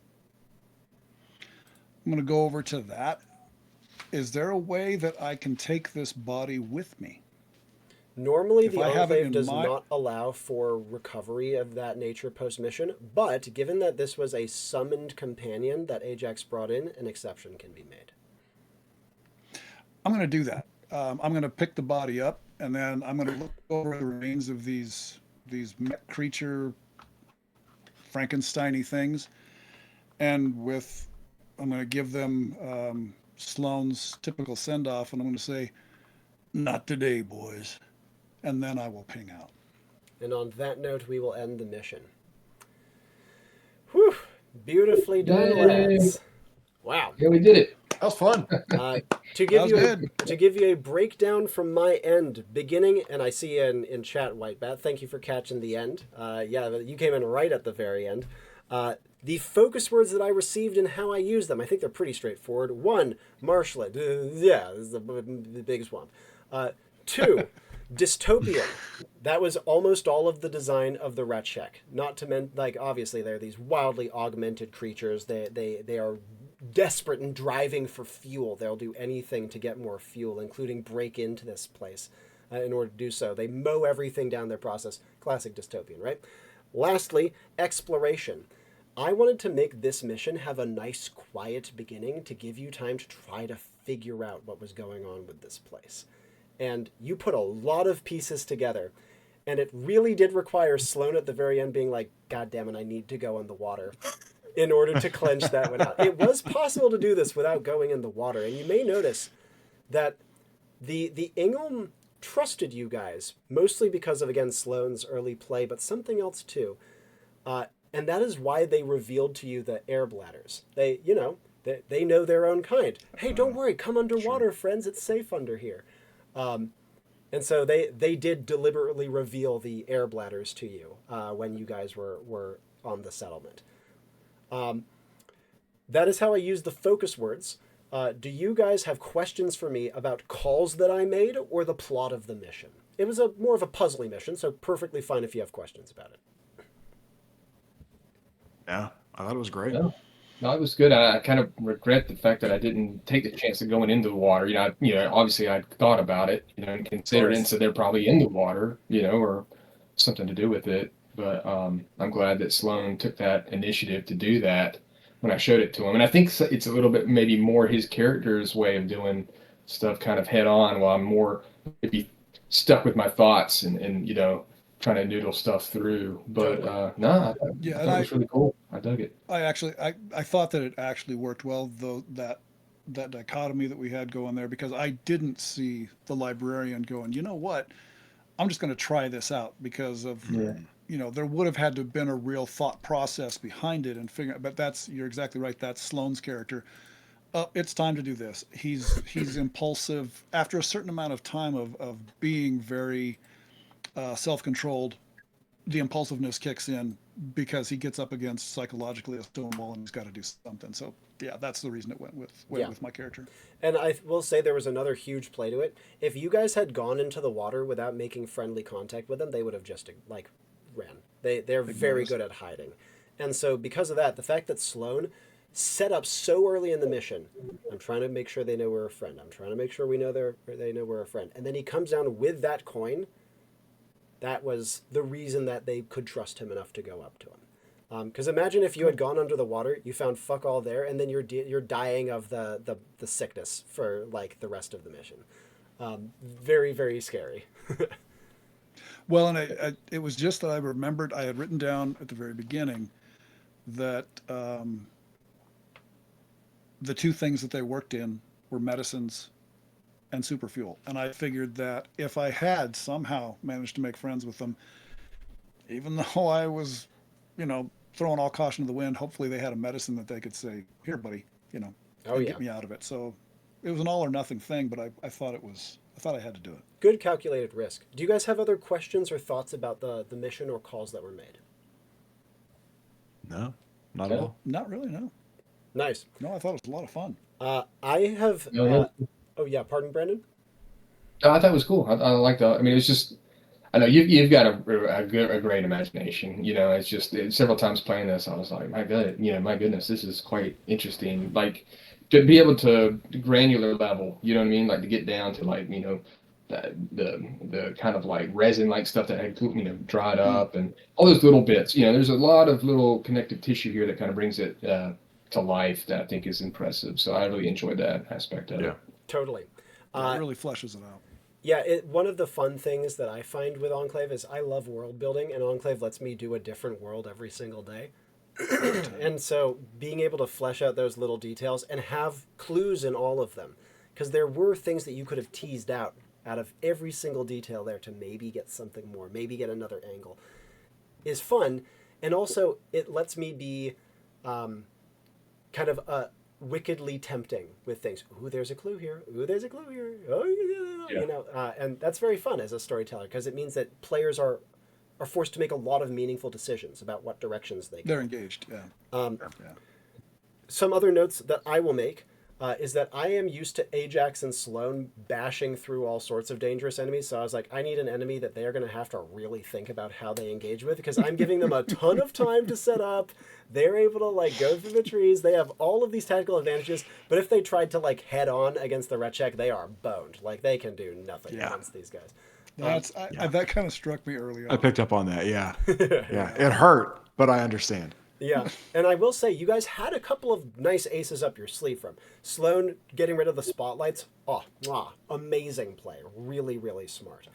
I'm going to go over to that. Is there a way that I can take this body with me? Normally, If the I have it Enclave in does my- not allow for recovery of that nature post-mission, but given that this was a summoned companion that Ajax brought in, an exception can be made. I'm going to do that. I'm going to pick the body up, and then I'm going to look over the remains of these mech creature Frankenstein-y things, and I'm going to give them Sloan's typical send-off, and I'm going to say, "Not today, boys," and then I will ping out. And on that note, we will end the mission. Whew! Beautifully done, Yay. lads. Wow. Yeah, we did it. That was fun. To give was you good. to give you a breakdown from my end, beginning, and I see you in chat, Whitebat. Thank you for catching the end. Yeah, you came in right at the very end. The focus words that I received and how I use them, I think they're pretty straightforward. 1, Marshland. Yeah, this is the big swamp. 2, Dystopian. That was almost all of the design of the Retchek. Not to mention, like, obviously they're these wildly augmented creatures. They are desperate and driving for fuel. They'll do anything to get more fuel, including break into this place in order to do so. They mow everything down their process. Classic Dystopian, right? Lastly, exploration. I wanted to make this mission have a nice, quiet beginning to give you time to try to figure out what was going on with this place. And you put a lot of pieces together, and it really did require Sloan at the very end being like, "God damn it, I need to go in the water," in order to clench that one out. It was possible to do this without going in the water, and you may notice that the Ingham trusted you guys, mostly because of, again, Sloan's early play, but something else too. And that is why they revealed to you the air bladders. They know their own kind. Hey, don't worry, come underwater, friends. It's safe under here. And so they did deliberately reveal the air bladders to you when you guys were on the settlement. That is how I use the focus words. Do you guys have questions for me about calls that I made or the plot of the mission? It was more of a puzzly mission, so perfectly fine if you have questions about it. Yeah, I thought it was great. No, it was good. I kind of regret the fact that I didn't take the chance of going into the water. Obviously I thought about it, and considered it, and said they're probably in the water, or something to do with it. But I'm glad that Sloan took that initiative to do that when I showed it to him. And I think it's a little bit maybe more his character's way of doing stuff kind of head on, while I'm more maybe stuck with my thoughts and trying to noodle stuff through. But I thought it was really cool. I dug it. I thought that it actually worked well, though, that dichotomy that we had going there, because I didn't see the librarian going, "You know what, I'm just going to try this out," because of there would have had to have been a real thought process behind it and figure. But you're exactly right. That's Sloan's character. It's time to do this. He's impulsive after a certain amount of time of being very self-controlled, the impulsiveness kicks in because he gets up against psychologically a stone wall and he's got to do something. So yeah, that's the reason it went with my character. And I will say there was another huge play to it. If you guys had gone into the water without making friendly contact with them, they would have just like ran. They're very good at hiding. And so because of that, the fact that Sloan set up so early in the mission, I'm trying to make sure they know we're a friend. I'm trying to make sure they know we're a friend. And then he comes down with that coin. That was the reason that they could trust him enough to go up to him. Because imagine if you had gone under the water, you found fuck all there, and then you're dying of the sickness for like the rest of the mission. Very, very scary. Well, and it was just that I remembered I had written down at the very beginning that the two things that they worked in were medicines and super fuel. And I figured that if I had somehow managed to make friends with them, even though I was, throwing all caution to the wind, hopefully they had a medicine that they could say, here, buddy, and get me out of it. So it was an all or nothing thing, but I thought I had to do it. Good calculated risk. Do you guys have other questions or thoughts about the mission or calls that were made? No, not at all. Not really, no. Nice. No, I thought it was a lot of fun. I have... oh, yeah, pardon, Brandon? No, I thought it was cool. I like the. I mean, it's just. I know you've got a great imagination. It's just several times playing this, I was like, my goodness, this is quite interesting. Like to be able to granular level, you know what I mean? Like to get down to like the kind of like resin like stuff that had dried up and all those little bits. There's a lot of little connective tissue here that kind of brings it to life that I think is impressive. So I really enjoyed that aspect of it. Totally. It really fleshes it out. Yeah, one of the fun things that I find with Enclave is I love world building, and Enclave lets me do a different world every single day. And so being able to flesh out those little details and have clues in all of them, because there were things that you could have teased out of every single detail there to maybe get something more, maybe get another angle, is fun. And also it lets me be kind of wickedly tempting with things. Ooh, there's a clue here. Ooh, there's a clue here. Oh, yeah. And that's very fun as a storyteller because it means that players are forced to make a lot of meaningful decisions about what directions they're engaged. Yeah. Some other notes that I will make is that I am used to Ajax and Sloan bashing through all sorts of dangerous enemies. So I was like, I need an enemy that they are going to have to really think about how they engage with because I'm giving them a ton of time to set up. They're able to like go through the trees. They have all of these tactical advantages. But if they tried to like head on against the Rechek, they are boned. Like they can do nothing against these guys. That kind of struck me early on. I picked up on that. Yeah. Yeah. It hurt, but I understand. Yeah, and I will say, you guys had a couple of nice aces up your sleeve from. Sloan getting rid of the spotlights, amazing play. Really, really smart.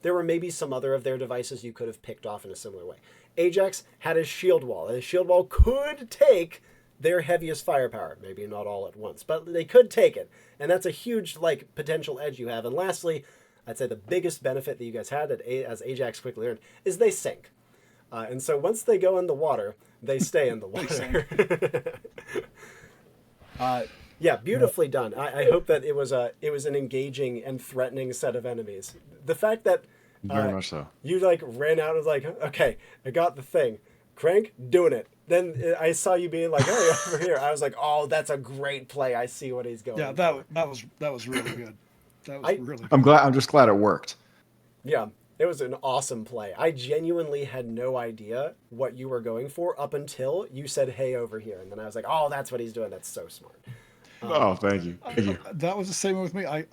There were maybe some other of their devices you could have picked off in a similar way. Ajax had his shield wall, and his shield wall could take their heaviest firepower. Maybe not all at once, but they could take it. And that's a huge potential edge you have. And lastly, I'd say the biggest benefit that you guys had, as Ajax quickly learned, is they sink. And so once they go in the water, they stay in the water. Beautifully done. I hope that it was an engaging and threatening set of enemies. The fact that very much so. You ran out and was like, okay, I got the thing. Crank, doing it. Then I saw you being like, oh, over here. I was like, oh, that's a great play. I see what he's going. Yeah, that was really good. That was really good. I'm just glad it worked. Yeah. It was an awesome play. I genuinely had no idea what you were going for up until you said, hey, over here. And then I was like, oh, that's what he's doing. That's so smart. Thank you. Thank you. That was the same with me. I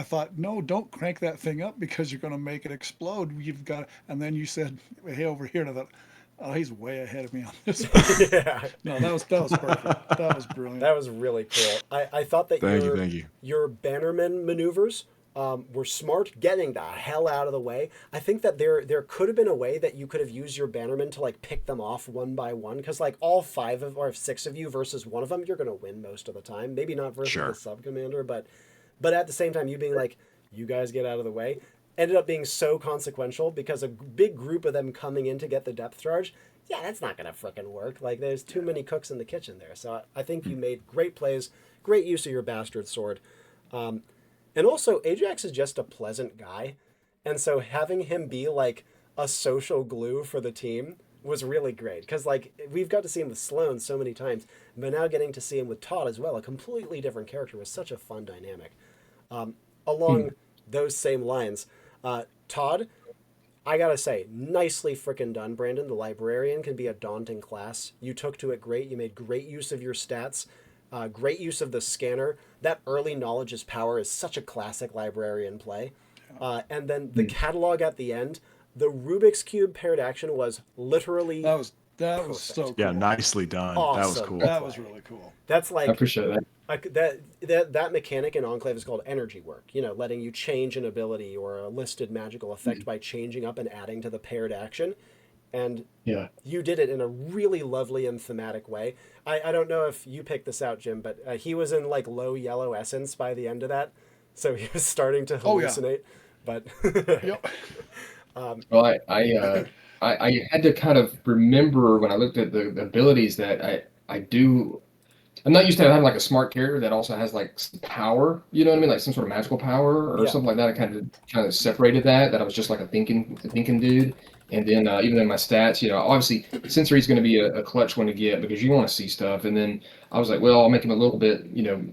thought, no, don't crank that thing up because you're going to make it explode. You've got, and then you said, hey, over here. And I thought, oh, he's way ahead of me on this. Yeah. No, that was perfect. That was brilliant. That was really cool. I thought that thank you. Your Bannerman maneuvers were smart, getting the hell out of the way. I think that there could have been a way that you could have used your Bannermen to pick them off one by one, because all 5 or 6 of you versus one of them, you're going to win most of the time. Maybe not versus the sub commander, but at the same time, you being like, you guys get out of the way, ended up being so consequential because a big group of them coming in to get the depth charge. Yeah, that's not going to frickin' work. There's too many cooks in the kitchen there. So I think you made great plays, great use of your bastard sword. And also, Ajax is just a pleasant guy. And so having him be like a social glue for the team was really great. Because like we've got to see him with Sloan so many times, but now getting to see him with Todd as well, a completely different character, was such a fun dynamic. Along those same lines, Todd, I gotta say, nicely frickin' done, Brandon. The librarian can be a daunting class. You took to it great. You made great use of your stats, great use of the scanner. That early knowledge is power is such a classic librarian play. And then the catalog at the end, the Rubik's Cube paired action was literally That was so cool. Yeah, nicely done. That was Awesome. cool. That was really cool. That's I like appreciate that. that mechanic in Enclave is called energy work. You know, letting you change an ability or a listed magical effect by changing up and adding to the paired action. And Yeah. you did it in a really lovely and thematic way. I don't know if you picked this out, Jim, but he was in like low yellow essence by the end of that, so he was starting to hallucinate. But Yep. Well, I had to kind of remember when I looked at the abilities that I do. I'm not used to having like a smart character that also has like some power. You know what I mean? Like some sort of magical power or Yeah. something like that. I kind of separated that. That I was just like a thinking dude. And then even in my stats, you know, obviously sensory is going to be a clutch one to get because you want to see stuff. And then I was like, well, I'll make him a little bit. You know,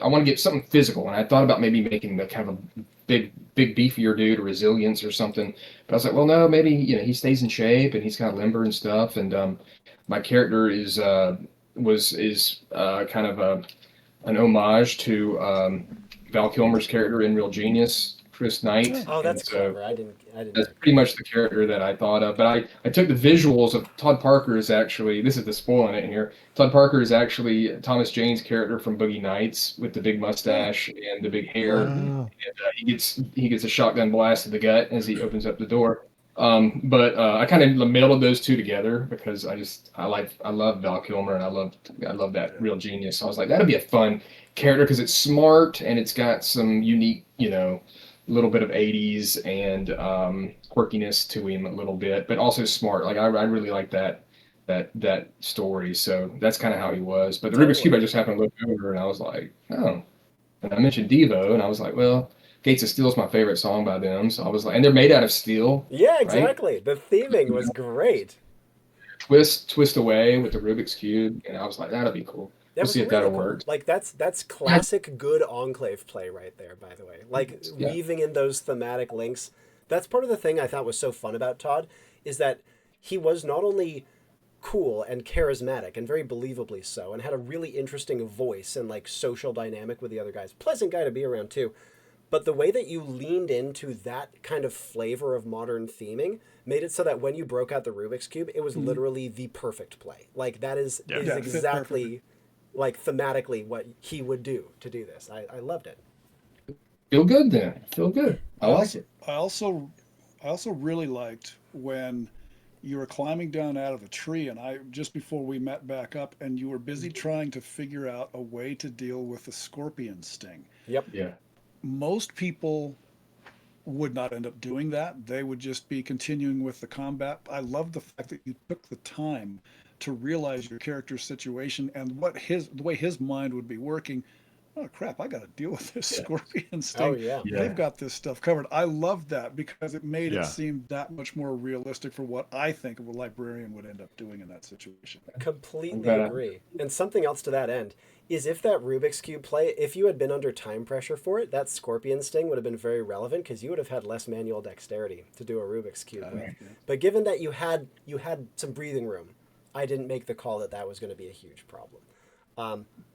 I want to get something physical. And I thought about maybe making the kind of a big beefier dude or resilience or something. But I was like, well, no, maybe he stays in shape and he's kind of limber and stuff. And my character is kind of an homage to Val Kilmer's character in Real Genius, Chris Knight. oh, that's And so clever. I didn't. that's pretty much the character that I thought of. But I took the visuals of Todd Parker is actually, this is the spoiling it here. Todd Parker is actually Thomas Jane's character from Boogie Nights with the big mustache and the big hair. And he gets a shotgun blast to the gut as he opens up the door. But I kind of melded those two together because I love Val Kilmer and I love that Real Genius. So I was like, that'd be a fun character because it's smart and it's got some unique, little bit of 80s and quirkiness to him a little bit, but also smart. Like I really like that story. So that's kind of how he was. But the Rubik's Cube, I just happened to look over and I was like, oh. And I mentioned Devo and I was like, well, Gates of Steel is my favorite song by them. So I was like, and they're made out of steel. Yeah, exactly. Right? The theming was great. Twist away with the Rubik's Cube, and I was like, that'll be cool. We'll see if that'll work. Like that's classic good Enclave play right there, by the way. Like weaving in those thematic links. That's part of the thing I thought was so fun about Todd, is that he was not only cool and charismatic and very believably so, and had a really interesting voice and like social dynamic with the other guys. Pleasant guy to be around too. But the way that you leaned into that kind of flavor of modern theming made it so that when you broke out the Rubik's Cube, it was literally the perfect play. Like that is exactly like thematically what he would do to do this. I loved it. Feel good then. Feel good. I like it. I also really liked when you were climbing down out of the tree and just before we met back up and you were busy trying to figure out a way to deal with the scorpion sting. Yep. Yeah. Most people would not end up doing that. They would just be continuing with the combat. I love the fact that you took the time to realize your character's situation and the way his mind would be working. Oh crap, I got to deal with this scorpion sting. Oh yeah. They've got this stuff covered. I love that because it made it seem that much more realistic for what I think of a librarian would end up doing in that situation. Completely agree. And something else to that end is if that Rubik's Cube play, if you had been under time pressure for it, that scorpion sting would have been very relevant because you would have had less manual dexterity to do a Rubik's Cube with. But given that you had some breathing room, I didn't make the call that was going to be a huge problem.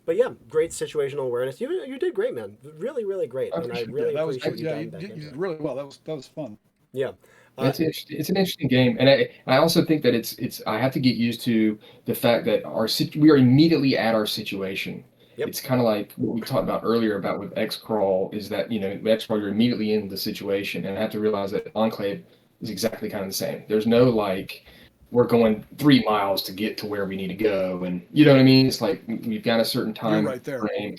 But yeah, great situational awareness. You did great, man. Really, really great. And I really appreciate you diving back into it. Really well. That was fun. Yeah. It's an interesting game, and I also think that it's I have to get used to the fact that we are immediately at our situation. Yep. It's kind of like what we talked about earlier about with X-Crawl is that with X-Crawl you're immediately in the situation, and I have to realize that Enclave is exactly kind of the same. There's no like we're going 3 miles to get to where we need to go, and you know what I mean. It's like we've got a certain time frame,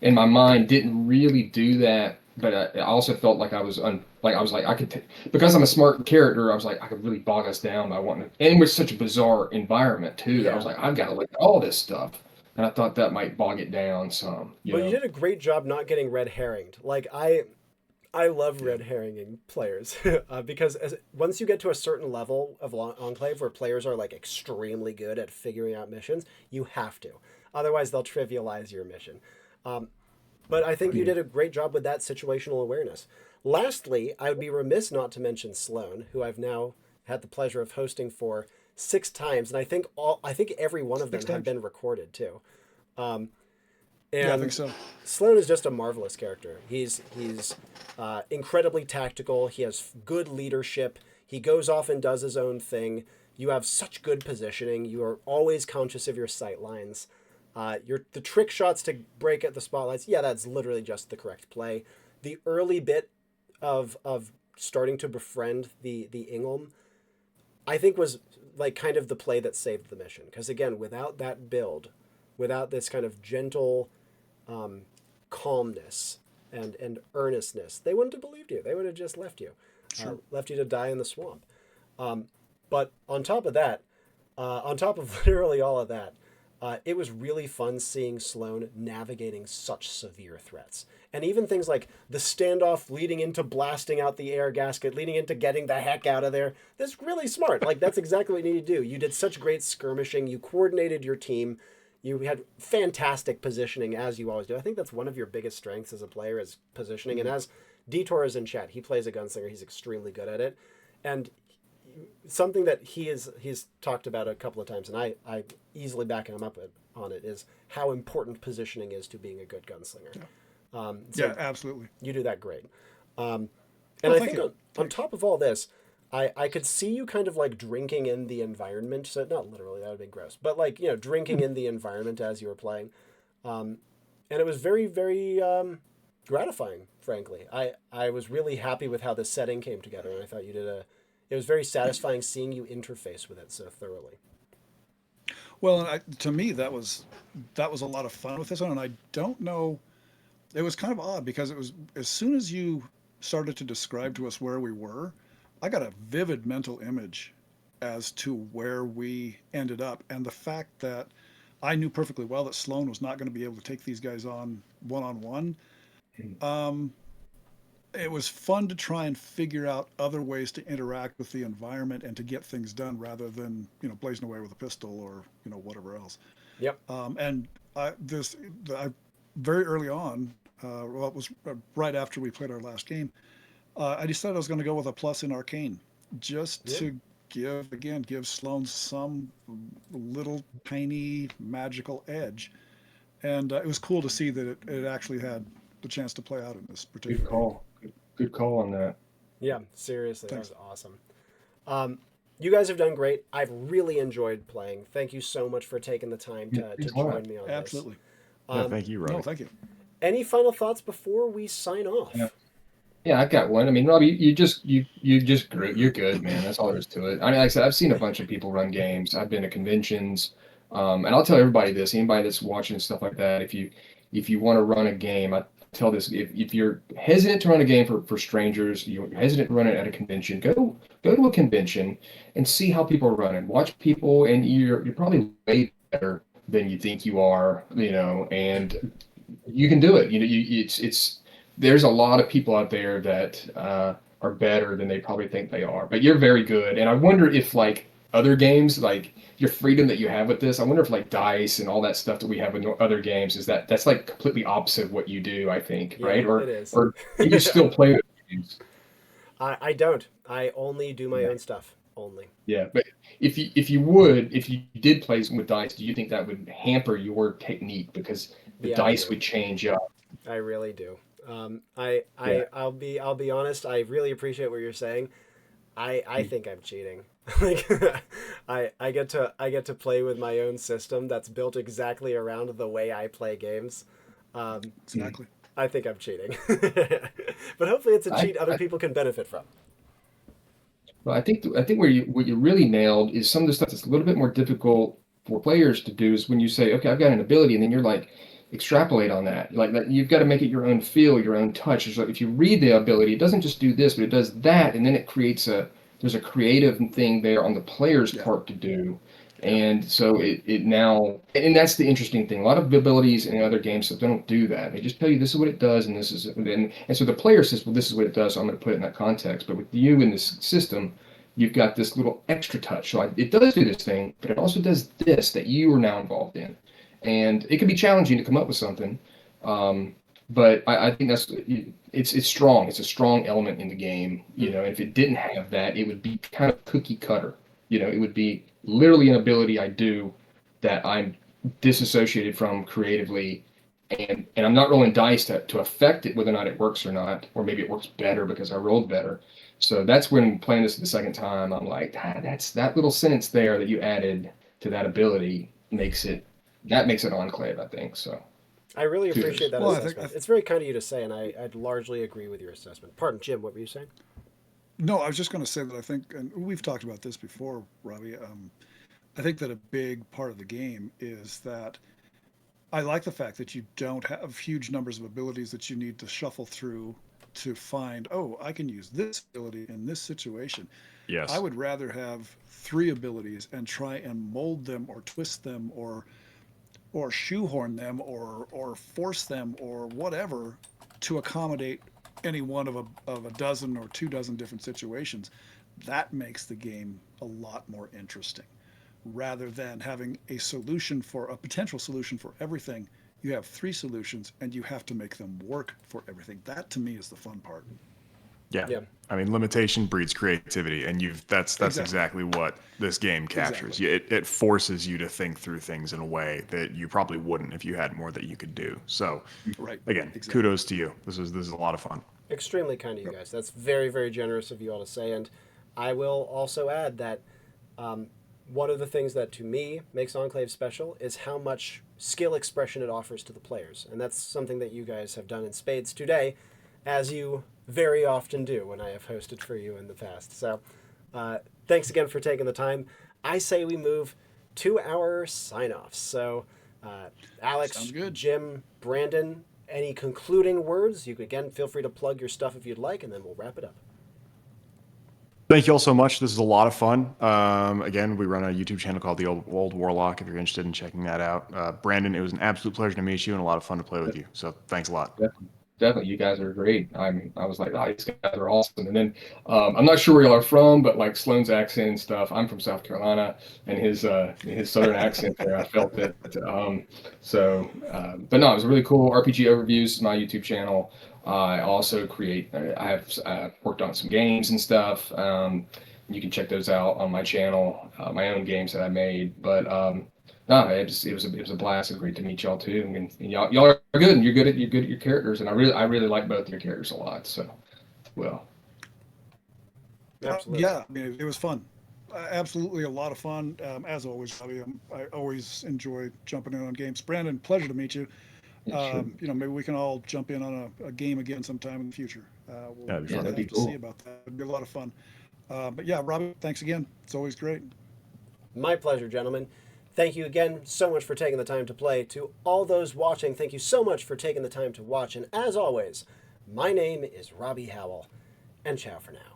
and my mind didn't really do that. But I also felt like I was I could because I'm a smart character. I was like I could really bog us down by wanting to, and it was such a bizarre environment too. That I was like I've got to look at all this stuff, and I thought that might bog it down some. You did a great job not getting red herringed. Like I I love red herringing players because once you get to a certain level of Enclave where players are like extremely good at figuring out missions, you have to. Otherwise, they'll trivialize your mission. But I think you did a great job with that situational awareness. Lastly, I would be remiss not to mention Sloan, who I've now had the pleasure of hosting for 6 times, and I think every one of them have been recorded too. Yeah, I think so. Sloan is just a marvelous character. He's incredibly tactical. He has good leadership. He goes off and does his own thing. You have such good positioning. You are always conscious of your sight lines. The trick shots to break at the spotlights, yeah, that's literally just the correct play. The early bit of starting to befriend the Inglem, I think was like kind of the play that saved the mission. Because again, without that build, without this kind of gentle calmness and earnestness, they wouldn't have believed you. They would have just left you, left you to die in the swamp. But on top of that, on top of literally all of that, it was really fun seeing Sloan navigating such severe threats. And even things like the standoff leading into blasting out the air gasket, leading into getting the heck out of there. That's really smart. Like, that's exactly what you need to do. You did such great skirmishing. You coordinated your team. You had fantastic positioning, as you always do. I think that's one of your biggest strengths as a player is positioning. And as Detour is in chat, he plays a gunslinger. He's extremely good at it. And something that he's talked about a couple of times, and I easily backing him up on it, is how important positioning is to being a good gunslinger. Yeah, So absolutely. you do that great. And Well, I thank think you. on top of all this, I could see you kind of like drinking in the environment. So not literally, that would be gross, but like, drinking in the environment as you were playing. And it was very, very gratifying, frankly. I was really happy with how the setting came together, and I thought you did it was very satisfying seeing you interface with it so thoroughly. Well, and to me, that was a lot of fun with this one, and I don't know. It was kind of odd because it was as soon as you started to describe to us where we were, I got a vivid mental image as to where we ended up, and the fact that I knew perfectly well that Sloan was not going to be able to take these guys on one-on-one. It was fun to try and figure out other ways to interact with the environment and to get things done rather than blazing away with a pistol or whatever else. Yep. And I very early on, well, it was right after we played our last game, I decided I was going to go with a plus in Arcane, just to give Sloan some little tiny magical edge. And it was cool to see that it actually had the chance to play out in this particular Good call. Good call on that. Yeah, seriously, Thanks. That was awesome. You guys have done great. I've really enjoyed playing. Thank you so much for taking the time to join me on Absolutely. Yeah, thank you, Robbie. No, thank you. this. Any final thoughts before we sign off? Yeah, I've got one. I mean, Robbie, you just grew. You're good, man. That's all there is to it. I mean, like I said, I've seen a bunch of people run games. I've been to conventions, and I'll tell everybody this. Anybody that's watching and stuff like that, if you want to run a game, I tell this: if you're hesitant to run a game for strangers, you're hesitant to run it at a convention, go to a convention and see how people are running. Watch people, and you're probably way better than you think you are. And you can do it. It's there's a lot of people out there that are better than they probably think they are, but you're very good. And I wonder if like other games, like your freedom that you have with this, I wonder if like dice and all that stuff that we have in other games that's like completely opposite of what you do, I think, Yeah, right? it is. Or you still play with games. I don't. I only do my own stuff. Only. Yeah, but if you did play with dice, do you think that would hamper your technique because the dice would change up? I really do. I'll be honest. I really appreciate what you're saying. I think I'm cheating. Like I get to play with my own system that's built exactly around the way I play games. Exactly. I think I'm cheating, but hopefully it's a cheat other people can benefit from. Well, I think what you really nailed is some of the stuff that's a little bit more difficult for players to do is when you say, okay, I've got an ability, and then you're like, extrapolate on that. Like that, you've got to make it your own feel, your own touch. So if you read the ability, it doesn't just do this, but it does that, and then it creates there's a creative thing there on the player's part to do. And so it now, and that's the interesting thing. A lot of abilities in other games that don't do that. They just tell you this is what it does, and this is, and so the player says, well, this is what it does, so I'm going to put it in that context. But with you in this system, you've got this little extra touch. So it does do this thing, but it also does this that you are now involved in, and it can be challenging to come up with something. But I think it's strong. It's a strong element in the game. If it didn't have that, it would be kind of cookie cutter. It would be literally an ability I do that I'm disassociated from creatively, and I'm not rolling dice to affect it, whether or not it works or not, or maybe it works better because I rolled better. So that's when playing this the second time, I'm like, that's that little sentence there that you added to that ability makes it Enclave, I think. So I really appreciate that Well, assessment. It's very kind of you to say, and I'd largely agree with your assessment. Pardon, Jim, what were you saying? No, I was just going to say that I think, and we've talked about this before, Robbie. I think that a big part of the game is that I like the fact that you don't have huge numbers of abilities that you need to shuffle through to find, oh, I can use this ability in this situation. Yes. I would rather have 3 abilities and try and mold them or twist them or shoehorn them or force them or whatever to accommodate any one of a dozen or 2 dozen different situations. That makes the game a lot more interesting. Rather than having a potential solution for everything, you have 3 solutions and you have to make them work for everything. That to me is the fun part. Yeah. Yeah. I mean, limitation breeds creativity, and that's exactly what this game captures. Exactly. It forces you to think through things in a way that you probably wouldn't if you had more that you could do. So, Right. again, Exactly. kudos to you. This is a lot of fun. Extremely kind of you guys. That's very, very generous of you all to say. And I will also add that one of the things that to me makes Enclave special is how much skill expression it offers to the players. And that's something that you guys have done in spades today, as you very often do when I have hosted for you in the past. So thanks again for taking the time. I say we move to our sign-offs. So Alex, Sounds good. Jim, Brandon, any concluding words? You can, again, feel free to plug your stuff if you'd like, and then we'll wrap it up. Thank you all so much. This is a lot of fun. Again, we run a YouTube channel called The Old Warlock, if you're interested in checking that out. Brandon, it was an absolute pleasure to meet you and a lot of fun to play with you. So thanks a lot. Definitely, you guys are great. I was like, oh, these guys are awesome. And then I'm not sure where y'all are from, but like Sloan's accent and stuff. I'm from South Carolina, and his southern accent there, I felt it. But no, it was really cool. RPG Overviews is my YouTube channel. I also I've worked on some games and stuff. You can check those out on my channel, my own games that I made. But no, it was a blast and great to meet y'all too. And y'all are good, and you're good at your characters, and I really like both your characters a lot. So, well, Absolutely. Yeah, I mean, it was fun. Absolutely a lot of fun. As always, Robbie, I always enjoy jumping in on games. Brandon, pleasure to meet you. sure. Maybe we can all jump in on a game again sometime in the future. That'd be fun. That'd be have to cool. see about that. It'd be a lot of fun. But yeah, Robbie, thanks again. It's always great. My pleasure, gentlemen. Thank you again so much for taking the time to play. To all those watching, thank you so much for taking the time to watch. And as always, my name is Robbie Howell, and ciao for now.